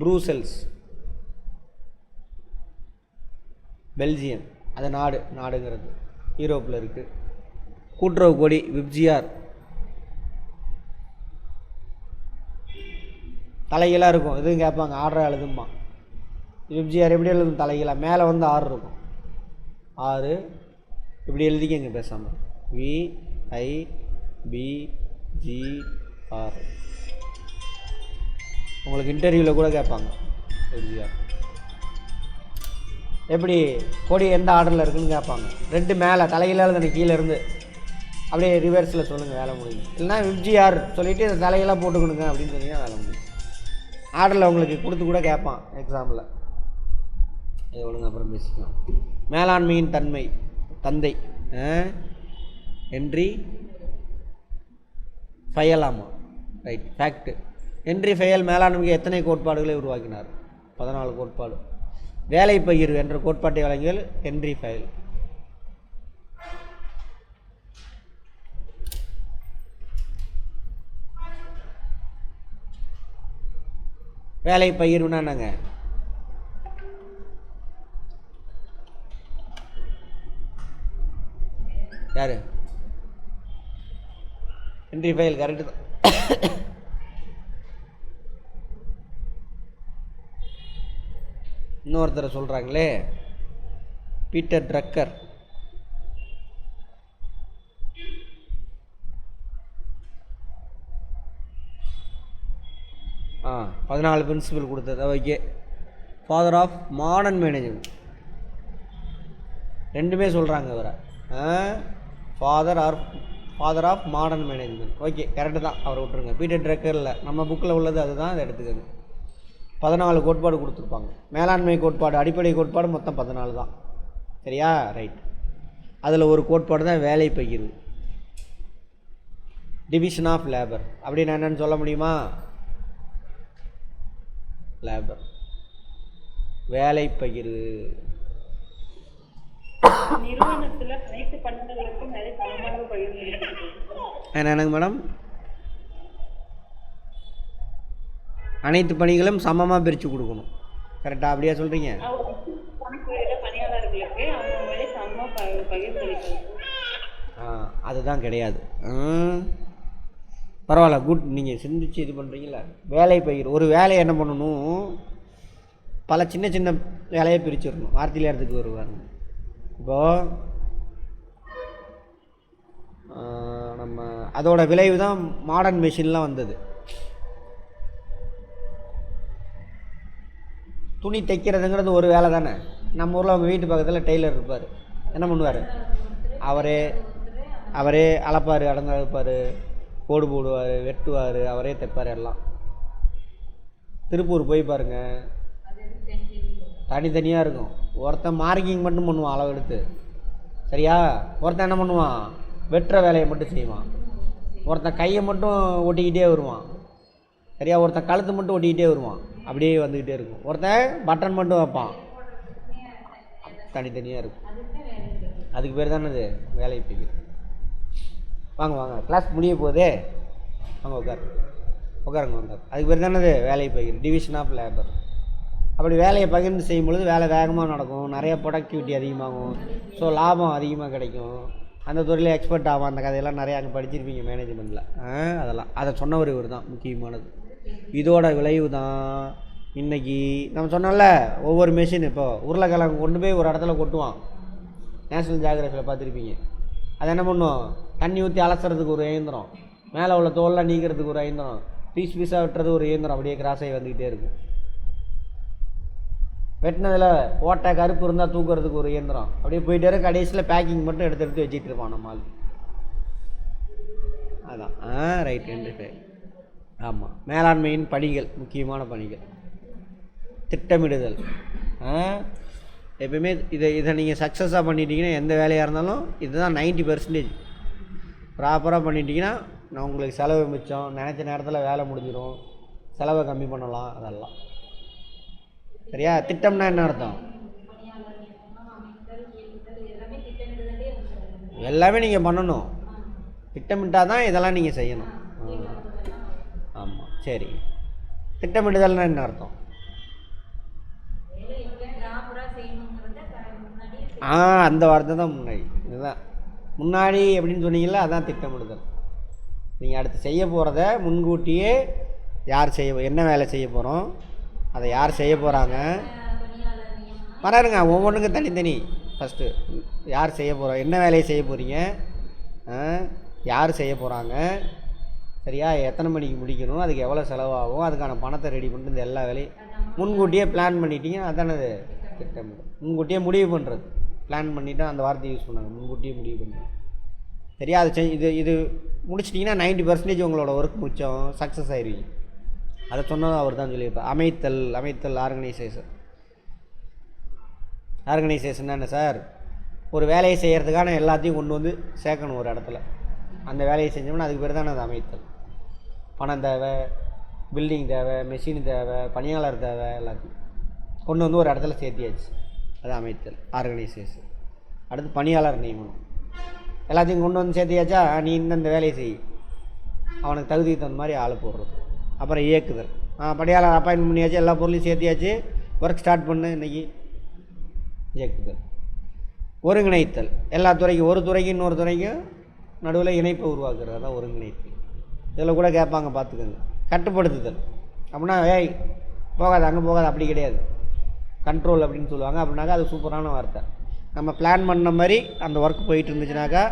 புரூசெல்ஸ் பெல்ஜியம். அது நாடுங்கிறது யூரோப்பில் இருக்குது. கூட்டுறவு கொடி விப்ஜிஆர். தலைகளாக இருக்கும். இதுவும் கேட்பாங்க, ஆர்டராக எழுதுமா. விப்ஜிஆர் எப்படி எழுதும்? தலைகளாக மேலே வந்து 6 இருக்கும். 6 இப்படி எழுதிக்கங்க பேசாமல். VIBGR. உங்களுக்கு இன்டர்வியூவில் கூட கேட்பாங்க விப்ஜிஆர். எப்படி கொடி எந்த ஆர்டரில் இருக்குதுன்னு கேட்பாங்க. 2 மேலே தலையில் எழுதுன, கீழே இருந்து அப்படியே ரிவர்ஸில் சொல்லுங்கள், வேலை முடியும். இல்லைனா விப்ஜிஆர் சொல்லிவிட்டு இந்த தலையெல்லாம் போட்டுக்கணுங்க அப்படின்னு சொன்னீங்கன்னா வேலை முடியும். ஆர்டரில் உங்களுக்கு கொடுத்து கூட கேட்பான் எக்ஸாமில். இது ஒழுங்கு அப்புறம் பேசிக்கலாம். மேலாண்மையின் தந்தை ஹென்றி ஃபயல். ஆமாம், ரைட், ஃபேக்ட்டு. ஹென்றி ஃபயல் மேலாண்மைக்கு எத்தனை கோட்பாடுகளை உருவாக்கினார்? 14 கோட்பாடு. வேலை பகிர்வு என்ற கோட்பாட்டை வழங்கியல் ஹென்றி ஃபயல். வேலை பகிர்வுனா என்னங்க? யாரு? Henry file. கரெக்டு தான். இன்னொருத்தரை சொல்கிறாங்களே, பீட்டர் ட்ரக்கர். ஆ 14 பிரின்சிபல் கொடுத்தது. Okay. Father of modern management. ரெண்டுமே சொல்கிறாங்க இவரை. Father of modern management. Okay, correct தான். அவரை விட்டுருங்க. பீட்டர் ட்ரக்கர் இல்லை, நம்ம புக்கில் உள்ளது அதுதான், அதை எடுத்துக்கோங்க. 14 கோட்பாடு கொடுத்துருப்பாங்க. மேலாண்மை கோட்பாடு, அடிப்படை கோட்பாடு மொத்தம் 14 தான். சரியா? ரைட். அதில் ஒரு கோட்பாடு தான் வேலை பகிர்வு, டிவிஷன் ஆஃப் லேபர். அப்படின்னு என்னன்னு சொல்ல முடியுமா? லேபர், வேலை பகிர்வு. நிறுவனத்துல அனைத்து பணிகளுக்கும் வேலை சமமாக பகிர்ந்து. என்னங்க மேடம்? அனைத்து பணிகளும் சமமாக பிரித்து கொடுக்கணும். கரெக்டாக அப்படியா சொல்கிறீங்க? பணியாளர்களுக்கு அவங்க வேலை சமமாக பகிர்ந்து. அதுதான் கிடையாது. பரவாயில்ல, குட். நீங்கள் சிந்திச்சு இது பண்ணுறீங்களா? வேலை பகிர். ஒரு வேலையை என்ன பண்ணணும், பல சின்ன சின்ன வேலையை பிரிச்சிடணும். வார்த்தையில் இடத்துக்கு வருவாங்க. இப்போது நம்ம அதோட விளைவு தான் மாடர்ன் மெஷின்லாம் வந்தது. துணி தைக்கிறதுங்கிறது ஒரு வேலை தானே. நம்ம ஊரில் அவங்க வீட்டு பக்கத்தில் டெய்லர் இருப்பார். என்ன பண்ணுவார்? அவரே அளப்பார், அடங்கப்பார், கோடு போடுவார், வெட்டுவார், அவரே தைப்பார் எல்லாம். திருப்பூர் போய் பாருங்கள், தனித்தனியாக இருக்கும். ஒருத்தன் மார்க்கிங் மட்டும் பண்ணுவான் அளவு எடுத்து, சரியா? ஒருத்தன் என்ன பண்ணுவான்? வெட்டுற வேலையை மட்டும் செய்வான். ஒருத்தன் கையை மட்டும் ஒட்டிக்கிட்டே வருவான், சரியா? ஒருத்தன் கழுத்து மட்டும் ஒட்டிக்கிட்டே வருவான். அப்படியே வந்துக்கிட்டே இருக்கும். ஒருத்தன் பட்டன் மட்டும் வைப்பான். தனித்தனியாக இருக்கும். அதுக்கு பேர் தானே அது வேலை பகிர்வு. வாங்க கிளாஸ் முடிய போதே, வாங்க உட்கார். உட்காருங்க வந்தார். அதுக்கு பேர் தானே வேலையை பகிர்வு, டிவிஷன் ஆஃப் லேபர். அப்படி வேலையை பகிர்ந்து செய்யும் பொழுது வேலை வேகமாக நடக்கும், நிறைய ப்ரொடக்டிவிட்டி அதிகமாகும், ஸோ லாபம் அதிகமாக கிடைக்கும், அந்த துறையில் எக்ஸ்பர்ட் ஆகும். அந்த கதையெல்லாம் நிறையா அங்கே படிச்சிருப்பீங்க மேனேஜ்மெண்ட்டில். அதெல்லாம் அதை சொன்னவர் இவர் தான் முக்கியமானது. இதோட விளைவு தான் இன்றைக்கி நம்ம சொன்னோம்ல, ஒவ்வொரு மெஷின் இப்போ உருளைக்கிழங்கு கொண்டு போய் ஒரு இடத்துல கொட்டுவான், நேஷ்னல் ஜியோகிராஃபியில் பார்த்துருப்பீங்க. அது என்ன பண்ணும், தண்ணி ஊற்றி அலசுறதுக்கு ஒரு இயந்திரம், மேலே உள்ள தோல்லாம் நீக்கிறதுக்கு ஒரு இயந்திரம், பீஸ் பீஸாக வெட்டுறது ஒரு இயந்திரம், அப்படியே கிராஸாகி வந்துக்கிட்டே இருக்கும். வெட்டினதில் ஓட்டை கருப்பு இருந்தால் தூக்குறதுக்கு ஒரு இயந்திரம், அப்படியே போயிட்டே இருக்கு. கடைசியில் பேக்கிங் மட்டும் எடுத்து எடுத்து வச்சுட்டு இருப்பான் நம்ம ஆள். அதான் ரைட் 25. ஆமாம், மேலாண்மையின் பணிகள், முக்கியமான பணிகள். திட்டமிடுதல். எப்பயுமே இதை நீங்கள் சக்ஸஸாக பண்ணிட்டீங்கன்னா எந்த வேலையாக இருந்தாலும் இதுதான் 90%. ப்ராப்பராக பண்ணிட்டீங்கன்னா நான் உங்களுக்கு செலவு மிச்சம், நினச்ச நேரத்தில் வேலை முடிஞ்சிடும், செலவை கம்மி பண்ணலாம். அதெல்லாம் சரியா? திட்டம்னா என்ன அர்த்தம்? எல்லாமே நீங்கள் பண்ணணும், திட்டமிட்டால் தான் இதெல்லாம் நீங்கள் செய்யணும். ஆமாம், சரி. திட்டமிடுதல்னா என்ன அர்த்தம்? அந்த வார்த்தை தான் முன்னாடி. இதுதான் முன்னாடி அப்படின்னு சொன்னீங்களா, அதான் திட்டமிடுதல். நீங்கள் அடுத்து செய்ய போகிறத முன்கூட்டியே யார் என்ன வேலை செய்ய போகிறோம், அதை யார் செய்ய போகிறாங்க, வராருங்க ஒவ்வொன்றுக்கு தனித்தனி. ஃபஸ்ட்டு யார் செய்ய போகிறோம், என்ன வேலையை செய்ய போகிறீங்க, யார் செய்ய போகிறாங்க, சரியா, எத்தனை மணிக்கு முடிக்கணும், அதுக்கு எவ்வளோ செலவாகும், அதுக்கான பணத்தை ரெடி பண்ணிட்டு இந்த எல்லா வேலையும் முன்கூட்டியே பிளான் பண்ணிட்டீங்க. அதானே திட்டமிடும். முன்கூட்டியே முடிவு பண்ணுறது. பிளான் பண்ணிவிட்டு அந்த வார்த்தையை யூஸ் பண்ணாங்க, முன்கூட்டியே முடிவு பண்ணுறது. சரியா? அது இது முடிச்சிட்டிங்கன்னா 90% உங்களோட ஒர்க் மிச்சம், சக்ஸஸ் ஆயிடுவீங்க. அதை சொன்னது அவர் தான் சொல்லியிருப்பார். அமைத்தல் ஆர்கனைசேஷன் என்ன சார்? ஒரு வேலையை செய்கிறதுக்கான எல்லாத்தையும் கொண்டு வந்து சேர்க்கணும் ஒரு இடத்துல. அந்த வேலையை செஞ்சோம்னா அதுக்கு பேர் தானே அது அமைத்தல். பணம் தேவை, பில்டிங் தேவை, மெஷின் தேவை, பணியாளர் தேவை, எல்லாத்தையும் கொண்டு வந்து ஒரு இடத்துல சேர்த்தியாச்சு. அது அமைத்தல், ஆர்கனைசேஷன். அடுத்து பணியாளர் நியமனம். எல்லாத்தையும் கொண்டு வந்து சேர்த்தியாச்சா, நீ இந்த வேலையை செய், அவனுக்கு தகுதிக்கு தகுந்த மாதிரி ஆள் போடுறது. அப்புறம் இயக்குதல். பணியாளர் அப்பாயின்மெண்ட் பண்ணியாச்சு, எல்லா பொருளையும் சேர்த்தியாச்சு, ஒர்க் ஸ்டார்ட் பண்ணு இன்னைக்கு. இயக்குதல். ஒருங்கிணைத்தல். எல்லா துறைக்கும், ஒரு துறைக்கும் இன்னொரு துறைக்கும் நடுவில் இணைப்பை உருவாக்குறது, அதான் ஒருங்கிணைத்தல். இதில் கூட கேட்பாங்க, பார்த்துக்கோங்க. கட்டுப்படுத்துதல் அப்படின்னா, போகாது அங்கே போகாது, அப்படி கிடையாது. கண்ட்ரோல் அப்படின்னு சொல்லுவாங்க. அப்படின்னாக்கா அது சூப்பரான வார்த்தை. நம்ம பிளான் பண்ண மாதிரி அந்த ஒர்க் போயிட்டு இருந்துச்சுனாக்கா,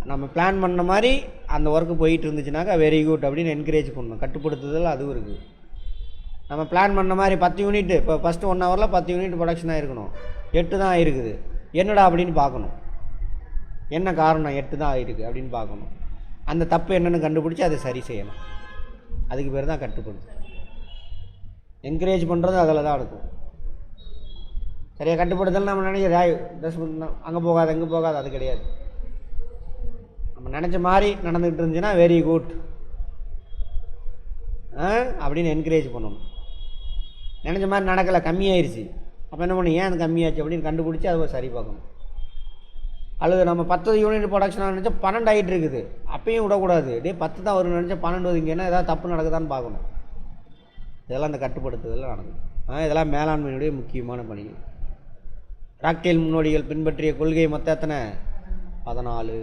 நம்ம பிளான் பண்ண மாதிரி அந்த ஒர்க்கு போயிட்டு இருந்துச்சுனாக்கா வெரி குட் அப்படின்னு என்கரேஜ் பண்ணணும். கட்டுப்படுத்துதல் அதுவும் இருக்குது. நம்ம பிளான் பண்ண மாதிரி 10 யூனிட், இப்போ ஃபஸ்ட்டு 1 ஹவரில் 10 யூனிட் ப்ரொடக்ஷன் ஆகிருக்கணும், 8 தான் ஆகிருக்குது, என்னடா அப்படின்னு பார்க்கணும். என்ன காரணம் 8 தான் ஆகிருக்கு அப்படின்னு பார்க்கணும். அந்த தப்பு என்னென்னு கண்டுபிடிச்சி அதை சரி செய்யணும். அதுக்கு பேர் தான் கட்டுப்படுத்து. என்கரேஜ் பண்ணுறது அதில் தான் இருக்கும். சரியா? கட்டுப்படுத்தல் நம்ம நினைக்கிற அங்கே போகாது எங்கே போகாது, அது கிடையாது. நம்ம நினச்ச மாதிரி நடந்துக்கிட்டு இருந்துச்சுன்னா வெரி குட் அப்படின்னு என்கரேஜ் பண்ணணும். நினச்ச மாதிரி நடக்கலை, கம்மியாயிருச்சு, அப்போ என்ன பண்ணணும், ஏன் அது கம்மியாச்சு அப்படின்னு கண்டுபிடிச்சி அதை சரி பார்க்கணும். அல்லது நம்ம 10 யூனிட் ப்ரொடக்ஷனாக நினச்சா 12 ஆகிட்டு இருக்குது, அப்பயும் விடக்கூடாது. 10 தான் வரும்னு நினச்சா 12 வருதுங்கன்னா ஏதாவது தப்பு நடக்குதான்னு பார்க்கணும். இதெல்லாம் அந்த கட்டுப்படுத்துதல் நடக்கும். இதெல்லாம் மேலாண்மையினுடைய முக்கியமான பணிகள். ராக்டேல் முன்னோடிகள் பின்பற்றிய கொள்கை மொத்தம் எத்தனை? 14.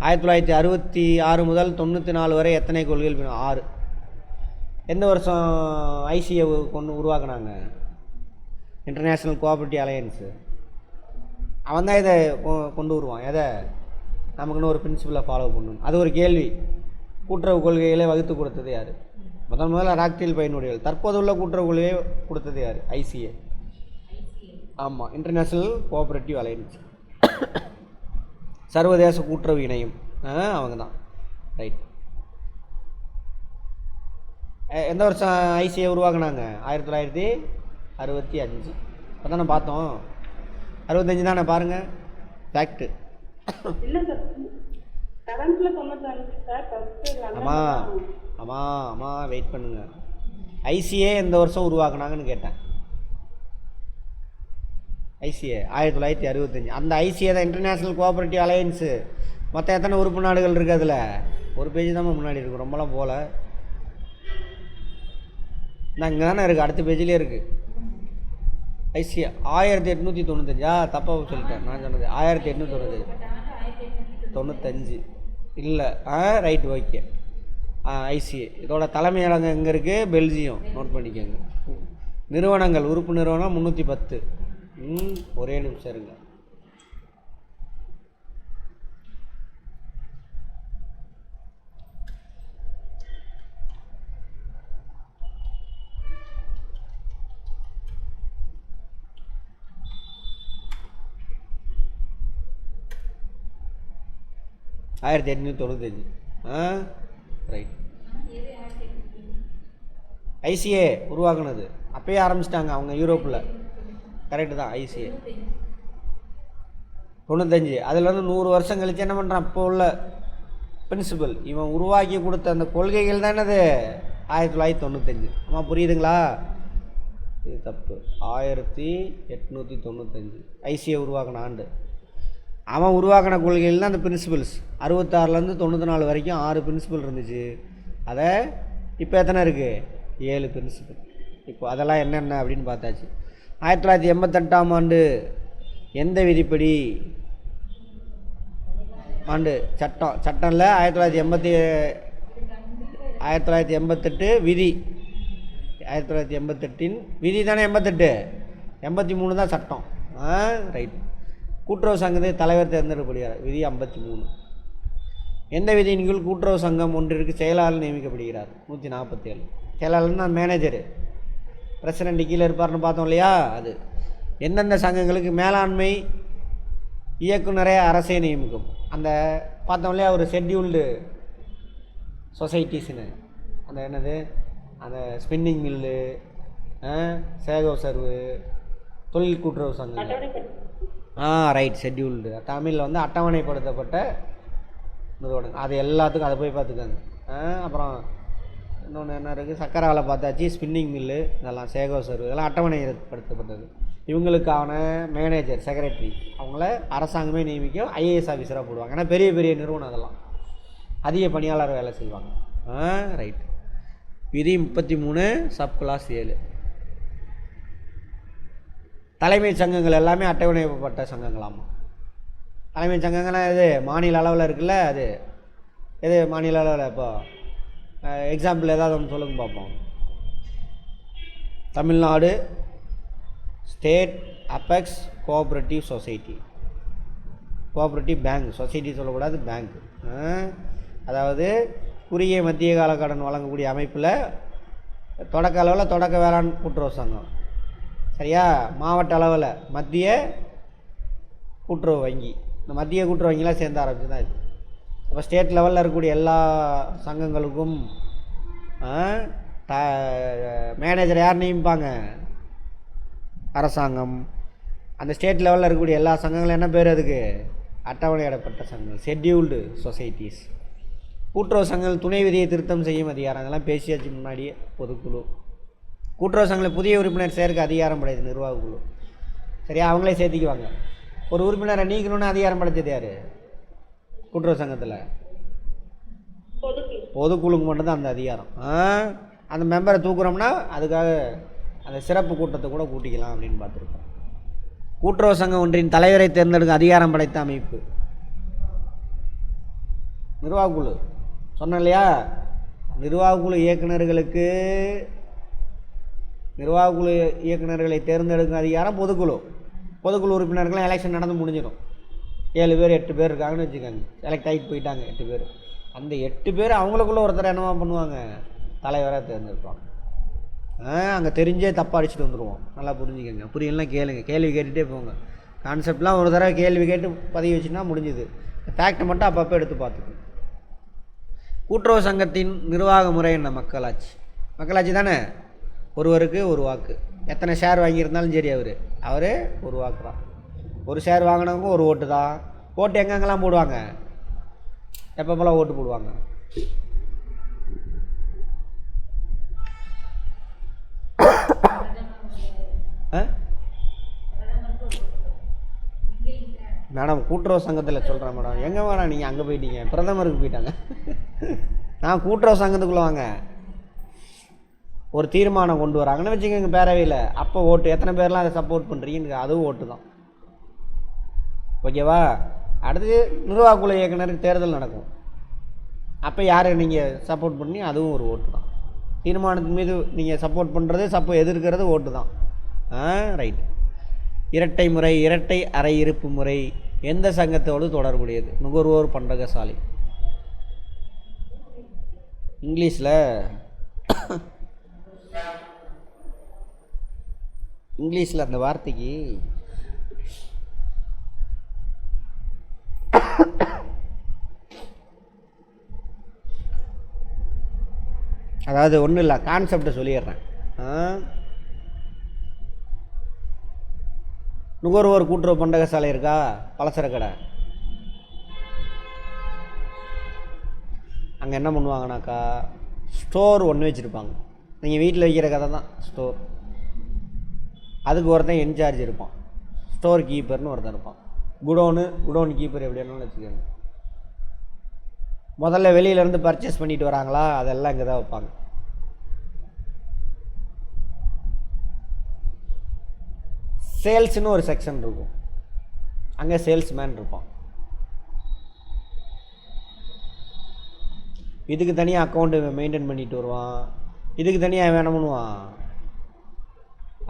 1966 முதல் 94 வரை எத்தனை கொள்கைகள்? 6. எந்த வருஷம் ஐசிஏ உருவாக்குனாங்க? International Cooperative Alliance. அவன் தான் இதை கொண்டு வருவான். எதை? நமக்குன்னு ஒரு பிரின்சிபலை ஃபாலோ பண்ணணும். அது ஒரு கேள்வி. கூட்டுறவு கொள்கைகளை வகுத்து கொடுத்தது யார்? முதல்ல ராக்டேல் பயனுடையல். தற்போது உள்ள கூட்டுறவு கொள்கையை கொடுத்தது யார்? ஐசிஏ. ஆமாம், இன்டர்நேஷ்னல் கோஆப்ரேட்டிவ் அலையன்ஸ், சர்வதேச கூட்டுறவு இணையம். அவங்க தான். ரைட். எந்த வருஷம் ஐசிஏ உருவாக்குனாங்க? 1965. இப்போ தானே பார்த்தோம். 65 தானே, பாருங்கள் ஃபேக்ட்டு. ஆமாம் வெயிட் பண்ணுங்க. ஐசிஏ எந்த வருஷம் உருவாக்குனாங்கன்னு கேட்டேன். ஐசிஏ 1965. அந்த ஐசிஏ தான் இன்டர்நேஷ்னல் கோஆப்ரேட்டிவ் அலையன்ஸு. மொத்தம் எத்தனை உறுப்பு நாடுகள் இருக்குது? அதில் ஒரு பேஜ் தான் முன்னாடி இருக்குது, ரொம்பலாம் போகல. நான் இங்கே தானே இருக்குது, அடுத்த பேஜ்லேயே இருக்குது. ஐசிஐ 1895. தப்பாக சொல்லிட்டேன், நான் சொன்னது 1895 இல்லை. Right, okay. ஐசிஐ இதோட தலைமையகம் எங்கே இருக்குது? பெல்ஜியம். நோட் பண்ணிக்கோங்க. நிறுவனங்கள், உறுப்பு நிறுவனம் 310. ஒரே நிமிஷம் இருங்க. ஆயிரத்தி 1895. ரைட். ஐசிஏ உருவாக்குனது அப்பயே ஆரம்பிச்சிட்டாங்க அவங்க யூரோப்பில். கரெக்டு தான். ஐசிஏ 95. அதுலேருந்து 100 வருஷம் கழிச்சு என்ன பண்ணுறான்? இப்போ உள்ள பிரின்சிபல் இவன் உருவாக்கி கொடுத்த அந்த கொள்கைகள் தானே அது 1995. ஆமாம், புரியுதுங்களா? இது தப்பு. 1895 ஐசிஏ உருவாக்கின ஆண்டு. அவன் உருவாக்கின கொள்கைகள் தான் அந்த பிரின்சிபல்ஸ். 66லேருந்து 94 வரைக்கும் 6 பிரின்சிபல் இருந்துச்சு. அதை இப்போ எத்தனை இருக்குது? 7 பிரின்சிபல். இப்போ அதெல்லாம் என்னென்ன அப்படின்னு பார்த்தாச்சு. 1988ஆம் ஆண்டு எந்த விதிப்படி ஆண்டு சட்டம்ல 1988 விதி. 1988 விதி தானே 88. 83 தான் சட்டம். ரைட். கூட்டுறவு சங்கத்தை தலைவர் தேர்ந்தெடுக்கப்படுகிறார். விதி 53. எந்த விதியின் கீழ் கூட்டுறவு சங்கம் ஒன்றிற்கு செயலாளர் நியமிக்கப்படுகிறார்? 147. செயலாளர்னா மேனேஜரு, பிரசிடென்ட் கீழே இருப்பார்னு பார்த்தோம் இல்லையா? அது எந்தெந்த சங்கங்களுக்கு மேலாண்மை இயக்குனரே அரசே நியமிக்கும்? அந்த பார்த்தோம் இல்லையா, ஒரு ஷெட்யூல்டு சொசைட்டிஸ்னு. அந்த என்னது, அந்த ஸ்பின்னிங் மில்லு, சேகோ சர்வு, தொழில் கூட்டுறவு சங்கங்கள். ரைட். ஷெட்யூல்டு தமிழில் வந்து அட்டவணைப்படுத்தப்பட்ட நிறுவனம். அது எல்லாத்துக்கும் அதை போய் பார்த்துக்கோங்க. அப்புறம் இன்னொன்று என்ன இருக்குது? சக்கரை ஆலை பார்த்தாச்சு, ஸ்பின்னிங் மில்லு, இதெல்லாம் சேகோ சர்வு, இதெல்லாம் அட்டவணைப்படுத்தப்பட்டது. இவங்களுக்கான மேனேஜர், செக்ரட்டரி அவங்கள அரசாங்கமே நியமிக்கும். ஐஏஎஸ் ஆஃபீஸராக போடுவாங்க. ஏன்னா பெரிய பெரிய நிறுவனம், அதெல்லாம் அதிக பணியாளர் வேலை செய்வாங்க. ரைட். விதி 33 சப் கிளாஸ் 7. தலைமைச் சங்கங்கள் எல்லாமே அட்டவணைப்பட்ட சங்கங்களாமா. தலைமைச் சங்கங்கள்லாம் எது? மாநில அளவில் இருக்குல்ல, அது எது மாநில அளவில்? இப்போ எக்ஸாம்பிள் ஏதாவது ஒன்று சொல்லுங்க பார்ப்போம். Tamil Nadu state apex cooperative society. Cooperative bank, society சொல்லக்கூடாது, பேங்க். அதாவது குறுகிய மத்திய கால கடன் வழங்கக்கூடிய அமைப்பில் தொடக்க அளவில் தொடக்க வேளாண் கூட்டுறவு சங்கம், சரியா? மாவட்ட அளவில் மத்திய கூட்டுறவு வங்கி. இந்த மத்திய கூட்டுறவு வங்கிலாம் சேர்ந்து ஆரம்பிச்சு தான் இது. இப்போ ஸ்டேட் லெவலில் இருக்கக்கூடிய எல்லா சங்கங்களுக்கும் மேனேஜர் யார் நியமிப்பாங்க? அரசாங்கம். அந்த ஸ்டேட் லெவலில் இருக்கக்கூடிய எல்லா சங்கங்களும் என்ன பேர்? அதுக்கு அட்டவணையிடப்பட்ட சங்கங்கள், ஷெட்யூல்டு சொசைட்டிஸ். கூட்டுறவு சங்கங்கள் துணை விதியை திருத்தம் செய்யும் அதிகாரம், அதெல்லாம் பேசியாச்சு முன்னாடியே. பொதுக்குழு. கூட்டுறவு சங்கங்களை புதிய உறுப்பினர் சேர்க்க அதிகாரம் படைத்தது நிர்வாக குழு, சரியா? அவங்களே சேர்த்திக்குவாங்க. ஒரு உறுப்பினரை நீக்கணும்னு அதிகாரம் படைத்தது யார்? கூட்டுறவு சங்கத்தில் பொதுக்குழுக்கு மட்டும்தான் அந்த அதிகாரம். அந்த மெம்பரை தூக்குறோம்னா அதுக்காக அந்த சிறப்பு கூட்டத்தை கூட கூட்டிக்கலாம் அப்படின்னு பார்த்துருக்கோம். கூட்டுறவு சங்கம் ஒன்றின் தலைவரை தேர்ந்தெடுக்க அதிகாரம் படைத்த அமைப்பு நிர்வாகக்குழு. சொன்னேன் இல்லையா? நிர்வாகக்குழு இயக்குநர்களை தேர்ந்தெடுக்கும் அதிகாரம் பொதுக்குழு. பொதுக்குழு உறுப்பினர்கள்லாம் எலெக்ஷன் நடந்து முடிஞ்சிடும். 7 பேர் 8 பேர் இருக்காங்கன்னு வச்சுக்கோங்க. செலக்ட் ஆகிட்டு போயிட்டாங்க 8 பேர். அந்த 8 பேர் அவங்களுக்குள்ள ஒருத்தர் என்னவா பண்ணுவாங்க? தலைவராக தேர்ந்தெடுப்பாங்க. அங்கே தெரிஞ்சே தப்பாக அடிச்சுட்டு வந்துடுவோம். நல்லா புரிஞ்சுக்கோங்க. புரியலாம் கேளுங்க, கேள்வி கேட்டுகிட்டே போங்க. கான்செப்ட்லாம் ஒரு தடவை கேள்வி கேட்டு பதிவு வச்சுன்னா முடிஞ்சுது. ஃபேக்டை மட்டும் அப்பப்போ எடுத்து பார்த்துக்கணும். கூட்டுறவு சங்கத்தின் நிர்வாக முறை என்ன? மக்களாட்சி. மக்களாட்சி தானே. ஒருவருக்கு ஒரு வாக்கு. எத்தனை ஷேர் வாங்கியிருந்தாலும் சரி, அவர் ஒரு வாக்கு தான். ஒரு ஷேர் வாங்கினவங்க ஒரு ஓட்டு தான். ஓட்டு எங்கெங்கெல்லாம் போடுவாங்க? எப்போ போல் ஓட்டு போடுவாங்க? மேடம் கூட்டுறவு சங்கத்தில் சொல்கிறேன் மேடம். எங்கே மேடம் நீங்கள் அங்கே போயிட்டீங்க? பிரதமருக்கு போயிட்டாங்க. நான் கூட்டுறவு சங்கத்துக்குள்ளே வாங்க, ஒரு தீர்மானம் கொண்டு வராங்கன்னு வச்சுக்கோங்க பேரவையில், அப்போ ஓட்டு எத்தனை பேர்லாம் அதை சப்போர்ட் பண்ணுறீங்கன்னு அதுவும் ஓட்டு தான். ஓகேவா? அடுத்து நிர்வாகக்குழு இயக்குனருக்கு தேர்தல் நடக்கும், அப்போ யாரை நீங்கள் சப்போர்ட் பண்ணி அதுவும் ஒரு ஓட்டு தான். தீர்மானத்தின் மீது நீங்கள் சப்போர்ட் பண்ணுறது எதிர்க்கிறது ஓட்டு தான். ரைட். இரட்டை முறை, இரட்டை அரை இருப்பு முறை எந்த சங்கத்தோடு தொடர்புடையது? நுகர்வோர் பண்டகசாலை. இங்கிலீஷில் அந்த வார்த்தைக்கு அதாவது ஒன்றும் இல்லை, கான்செப்டை சொல்லிடுறேன். நுகர்வோர் கூட்டுறவு பண்டகசாலை இருக்கா, பலசர கடை, அங்கே என்ன பண்ணுவாங்கனாக்கா ஸ்டோர் ஒன்று வச்சுருப்பாங்க. நீங்கள் வீட்டில் வைக்கிற கதை தான் ஸ்டோர். அதுக்கு ஒருத்தன் இன்சார்ஜ் இருப்பான், ஸ்டோர் கீப்பர்னு ஒருத்தன் இருப்பான். குடோன் கீப்பர் எப்படின்னு வச்சுக்கோங்க. முதல்ல வெளியிலேருந்து பர்ச்சேஸ் பண்ணிட்டு வராங்களா, அதெல்லாம் இங்கே தான் வைப்பாங்க. சேல்ஸ்னு ஒரு செக்ஷன் இருக்கும், அங்கே சேல்ஸ்மேன் இருப்பான். இதுக்கு தனியாக அக்கௌண்ட்டு மெயின்டைன் பண்ணிட்டு வருவான், இதுக்கு தனியாக வேணும் பண்ணுவான்,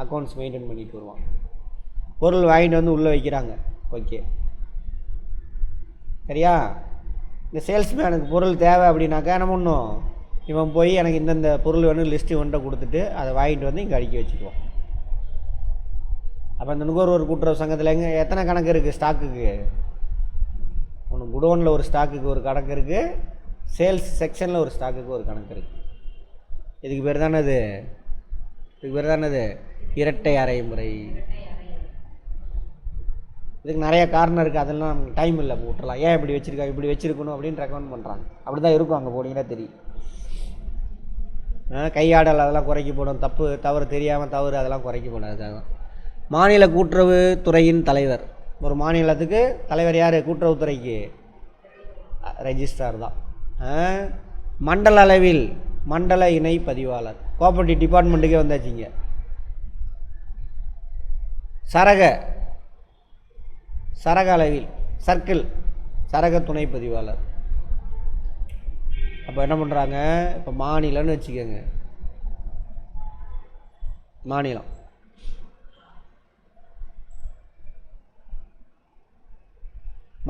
அக்கௌண்ட்ஸ் மெயின்டைன் பண்ணிட்டு வருவான். பொருள் வாங்கிட்டு வந்து உள்ளே வைக்கிறாங்க, ஓகே சரியா? இந்த சேல்ஸ்மேனுக்கு பொருள் தேவை அப்படின்னாக்கா என்ன பண்ணும், இவன் போய் எனக்கு இந்தந்த பொருள் வேணும் லிஸ்ட்டு இவன்கிட்ட கொடுத்துட்டு அதை வாங்கிட்டு வந்து இங்கே அடுக்கி வச்சுக்குவான். அப்போ இந்த நுகர்வோர் கூட்டுறவு சங்கத்தில் எத்தனை கணக்கு இருக்குது ஸ்டாக்குக்கு? ஒன்று குடோனில் ஒரு ஸ்டாக்குக்கு ஒரு கணக்கு இருக்குது, சேல்ஸ் செக்ஷனில் ஒரு ஸ்டாக்குக்கு ஒரு கணக்கு இருக்குது. இதுக்கு பேர் தானே இரட்டை அறை முறை. இதுக்கு நிறைய காரணம் இருக்குது, அதெல்லாம் நமக்கு டைம் இல்லை, விட்டுறலாம். ஏன் இப்படி வச்சுருக்கா, இப்படி வச்சுருக்கணும் அப்படின்னு ரெக்கமெண்ட் பண்ணுறாங்க. அப்படி தான் இருக்கும், அங்கே போனீங்கன்னா தெரியும். கையாடல் அதெல்லாம் குறைக்க போடும், தவறு தெரியாமல் தவறு அதெல்லாம் குறைக்க போடாது. அதுதான் மாநில கூட்டுறவு துறையின் தலைவர். ஒரு மாநிலத்துக்கு தலைவர் யார்? கூட்டுறவுத்துறைக்கு ரெஜிஸ்ட்ரார் தான். மண்டல அளவில் மண்டல இணை பதிவாளர். கோஆபரேட்டிவ் டிபார்ட்மெண்ட்டுக்கே வந்தாச்சுங்க. சரக அளவில் சர்க்கிள் சரக துணை பதிவாளர். அப்போ என்ன பண்ணுறாங்க, இப்போ மாநிலம்னு வச்சுக்கோங்க,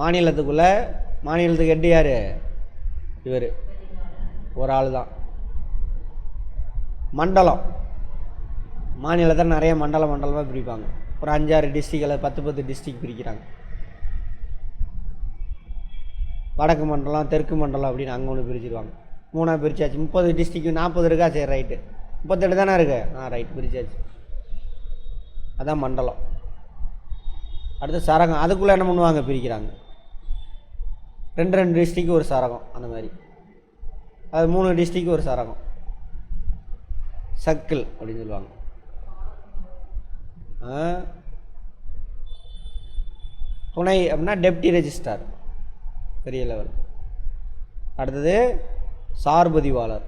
மாநிலத்துக்கு ஹெட் யார்? இவர் ஒரு ஆள் தான். மண்டலம், மாநிலத்தை நிறைய மண்டலமாக பிரிப்பாங்க. ஒரு 5-6 டிஸ்ட்ரிக்டில் 10 டிஸ்ட்ரிக்ட் பிரிக்கிறாங்க. வடக்கு மண்டலம், தெற்கு மண்டலம் அப்படின்னு அங்கே ஒன்று பிரிச்சுருவாங்க. 3ஆக பிரிச்சாச்சு. 30 டிஸ்ட்ரிக்ட் 40 இருக்கா? சரி ரைட்டு, 38 தானே இருக்கு. ரைட், பிரிச்சாச்சு. அதான் மண்டலம். அடுத்து சரகம், அதுக்குள்ளே என்ன பண்ணுவாங்க, பிரிக்கிறாங்க. 2 டிஸ்ட்ரிக்கு ஒரு சரகம், அந்த மாதிரி. அது 3 டிஸ்ட்ரிக்கு ஒரு சரகம், சர்க்கிள் அப்படின்னு சொல்லுவாங்க. துணை அப்படின்னா டெப்டி ரெஜிஸ்ட்ரார், பெரிய லெவல். அடுத்தது சார்பதிவாளர்.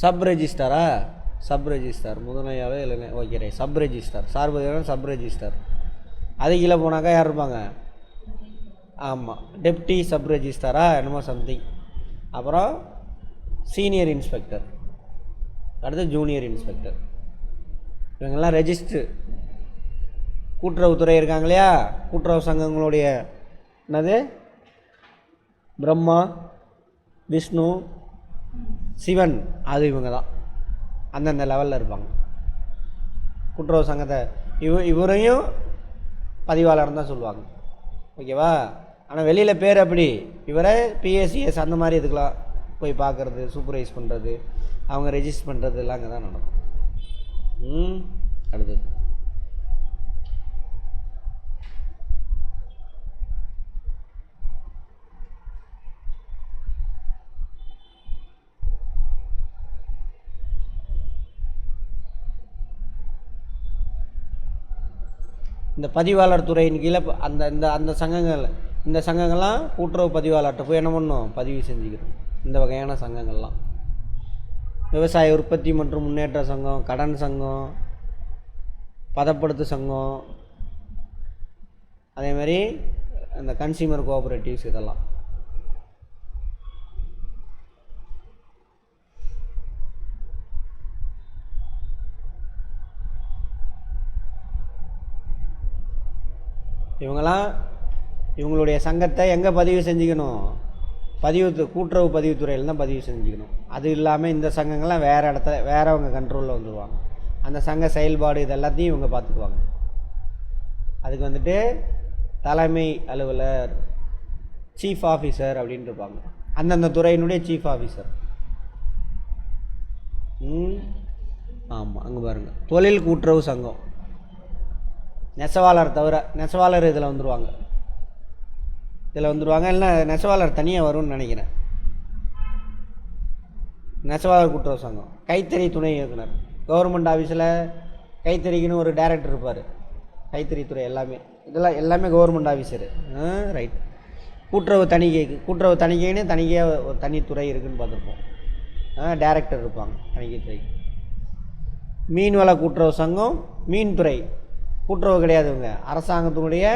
சப் ரெஜிஸ்டார் முதன்மையாகவே இல்லைங்க. Okay right, sub registrar. சார்பதிவாளர் சப் ரெஜிஸ்டார். அது கீழே போனாக்கா யார் இருப்பாங்க? ஆமாம், டெப்டி சப் ரெஜிஸ்டாரா என்னமோ சம்திங். அப்புறம் சீனியர் இன்ஸ்பெக்டர், அடுத்து ஜூனியர் இன்ஸ்பெக்டர். இவங்கெல்லாம் ரெஜிஸ்ட்ரு. கூட்டுறவுத்துறை இருக்காங்க இல்லையா, கூட்டுறவு சங்கங்களுடைய என்னது, பிரம்மா, விஷ்ணு, சிவன், அது இவங்க தான் அந்தந்த லெவலில் இருப்பாங்க. கூட்டுறவு சங்கத்தை இவரையும் பதிவாளர் தான் சொல்லுவாங்க. ஓகேவா? ஆனால் வெளியில் பேர் அப்படி, இவரை பிஎஸ்சிஎஸ் அந்த மாதிரி இதுக்கெலாம் போய் பார்க்குறது, சூப்பர்வைஸ் பண்ணுறது, அவங்க ரெஜிஸ்டர் பண்ணுறது எல்லாம் அங்கே தான் நடக்கும். அடுத்தது இந்த பதிவாளர் துறையின் கீழே அந்த இந்த அந்த சங்கங்கள், இந்த சங்கங்கள்லாம் கூட்டுறவு பதிவாளர்கிட்ட போய் என்ன பண்ணணும், பதிவு செஞ்சுக்கிறோம். இந்த வகையான சங்கங்கள்லாம் விவசாய உற்பத்தி மற்றும் முன்னேற்ற சங்கம், கடன் சங்கம், பதப்படுத்து சங்கம், அதேமாதிரி இந்த கன்சியூமர் கோஆப்ரேட்டிவ்ஸ், இதெல்லாம் இவங்களுடைய சங்கத்தை எங்கே பதிவு செஞ்சுக்கணும், கூட்டுறவு பதிவுத்துறையில் தான் பதிவு செஞ்சுக்கணும். அது இல்லாமல் இந்த சங்கங்கள்லாம் வேறு இடத்துல வேறவங்க கண்ட்ரோலில் வந்துடுவாங்க. அந்த சங்க செயல்பாடு இது எல்லாத்தையும் இவங்க பார்த்துக்குவாங்க. அதுக்கு வந்துட்டு தலைமை அலுவலர், சீஃப் ஆஃபீஸர் அப்படின்னு இருப்பாங்க. அந்தந்த துறையினுடைய சீஃப் ஆஃபீஸர். ஆமாம், அங்கே பாருங்கள், தொழில் கூட்டுறவு சங்கம், நெசவாளர் தவிர, நெசவாளர் இதில் வந்துடுவாங்க. இல்லை நெசவாளர் தனியாக வரும்னு நினைக்கிறேன். நெசவாளர் கூட்டுறவு சங்கம், கைத்தறி துணை இயக்குனர், கவர்மெண்ட் ஆஃபீஸில் கைத்தறிக்குன்னு ஒரு டைரக்டர் இருப்பார். கைத்தறித்துறை இதெல்லாம் எல்லாமே கவர்மெண்ட் ஆஃபீஸரு. ரைட். கூட்டுறவு தணிக்கைன்னு தனியாக ஒரு தனித்துறை இருக்குதுன்னு பார்த்துருப்போம். டைரக்டர் இருப்பாங்க தணிக்கைத்துறை. மீன்வள கூட்டுறவு சங்கம், மீன்துறை கூட்டுறவு கிடையாது, இவங்க அரசாங்கத்தினுடைய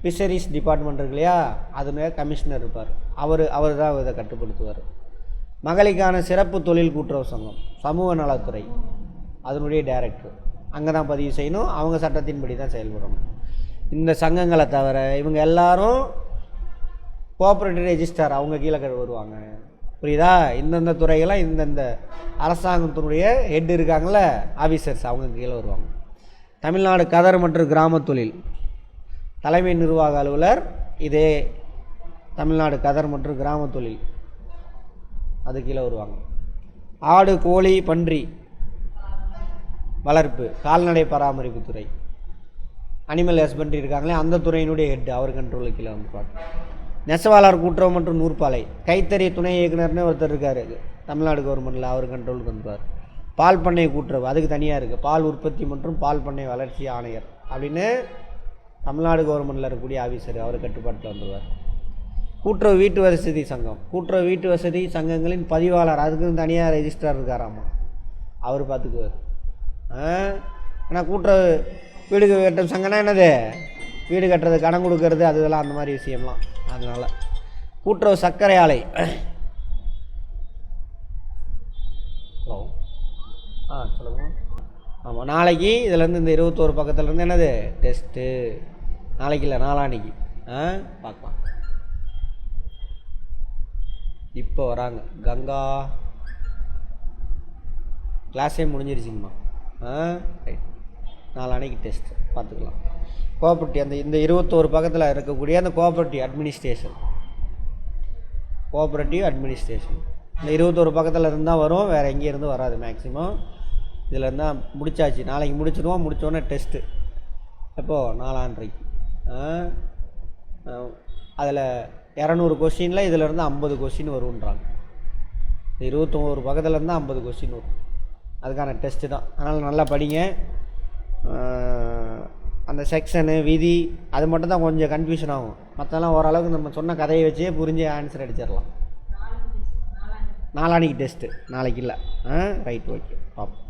ஃபிஷரிஸ் டிபார்ட்மெண்ட் இருக்கு இல்லையா, அதுல கமிஷனர் இருப்பார். அவர் தான் இதை கட்டுப்படுத்துவார். மகளிருக்கான சிறப்பு தொழில் கூட்டுறவு சங்கம், சமூக நலத்துறை, அதனுடைய டைரக்டர். அங்கே தான் பதிவு செய்யணும், அவங்க சட்டத்தின்படி தான் செயல்படணும். இந்த சங்கங்களை தவிர இவங்க எல்லாரும் கோஆப்ரேட்டிவ் ரெஜிஸ்டார், அவங்க கீழே வருவாங்க. புரியுதா? இந்தந்த துறைகளாம் இந்தந்த அரசாங்கத்தினுடைய ஹெட் இருக்காங்கள, ஆஃபீஸர்ஸ், அவங்க கீழே வருவாங்க. தமிழ்நாடு கதர் மற்றும் கிராம தொழில் தலைமை நிர்வாக அலுவலர், இதே தமிழ்நாடு கதர் மற்றும் கிராம தொழில், அது கீழே வருவாங்க. ஆடு, கோழி, பன்றி வளர்ப்பு, கால்நடை பராமரிப்பு துறை, அனிமல் ஹஸ்பண்ட்ரி இருக்காங்களே, அந்த துறையினுடைய ஹெட், அவர் கண்ட்ரோலுக்கு கீழே வந்துருப்பாங்க. நெசவாளர் கூட்டுறவு மற்றும் நூற்பாலை, கைத்தறி துணை இயக்குனர்னு ஒருத்தர் இருக்கார் தமிழ்நாடு கவர்மெண்ட்டில், அவர் கண்ட்ரோலுக்கு வந்துருவார். பால் பண்ணை கூட்டுறவு, அதுக்கு தனியாக இருக்குது. பால் உற்பத்தி மற்றும் பால் பண்ணை வளர்ச்சி ஆணையர் அப்படின்னு தமிழ்நாடு கவர்மெண்ட்டில் இருக்கக்கூடிய ஆஃபீஸர், அவர் கட்டுப்பாட்டில் வந்துடுவார். கூட்டுறவு வீட்டு வசதி சங்கம், கூட்டுறவு வீட்டு வசதி சங்கங்களின் பதிவாளர், அதுக்குன்னு தனியாக ரெஜிஸ்ட்ரார் இருக்காராமா, அவர் பார்த்துக்குவார். ஆனால் கூட்டுறவு வீடு கட்டும் சங்கம்னா என்னது, வீடு கட்டுறது, கடன் கொடுக்கறது, அது இதெல்லாம் அந்த மாதிரி விஷயம்லாம். அதனால் கூட்டுறவு சர்க்கரை ஆலை. ஹலோ, சொல்லுங்கள். ஆமாம், நாளைக்கு இதிலேருந்து இந்த 21 பக்கத்துலேருந்து என்னது டெஸ்ட்டு, நாளைக்கு இல்லை நாளான்னைக்கு பார்க்கலாம். இப்போ வராங்க கங்கா, கிளாஸே முடிஞ்சிருச்சுங்கம்மா. ரைட், நாளான்னைக்கு டெஸ்ட் பார்த்துக்கலாம். கோஆப்ரேட்டிவ், அந்த இந்த 21 பக்கத்தில் இருக்கக்கூடிய அந்த கோஆப்ரேட்டிவ் அட்மினிஸ்ட்ரேஷன், இந்த 21 பக்கத்தில் இருந்தால் வரும், வேறு எங்கேருந்து வராது மேக்ஸிமம். இதில் இருந்தால் முடிச்சாச்சு, நாளைக்கு முடிச்சிடுவோம். முடித்தோடனே டெஸ்ட்டு எப்போது, நாளான்றைக்கு. அதில் 200 கொஸ்டினில் இதிலேருந்து 50 கொஸ்டின் வருன்றாங்க. 21 பக்கத்தில் இருந்தால் 50 கொஸ்டின் வரும். அதுக்கான டெஸ்ட்டு தான். அதனால் நல்லா படிங்க. அந்த செக்ஷனு, விதி, அது மட்டும் தான் கொஞ்சம் கன்ஃபியூஷன் ஆகும். மற்றெல்லாம் ஓரளவுக்கு நம்ம சொன்ன கதையை வச்சே புரிஞ்சு ஆன்சர் அடிச்சிடலாம். நாளான்னைக்கு டெஸ்ட்டு, நாளைக்கு இல்லை. ரைட், ஓகே, பார்ப்போம்.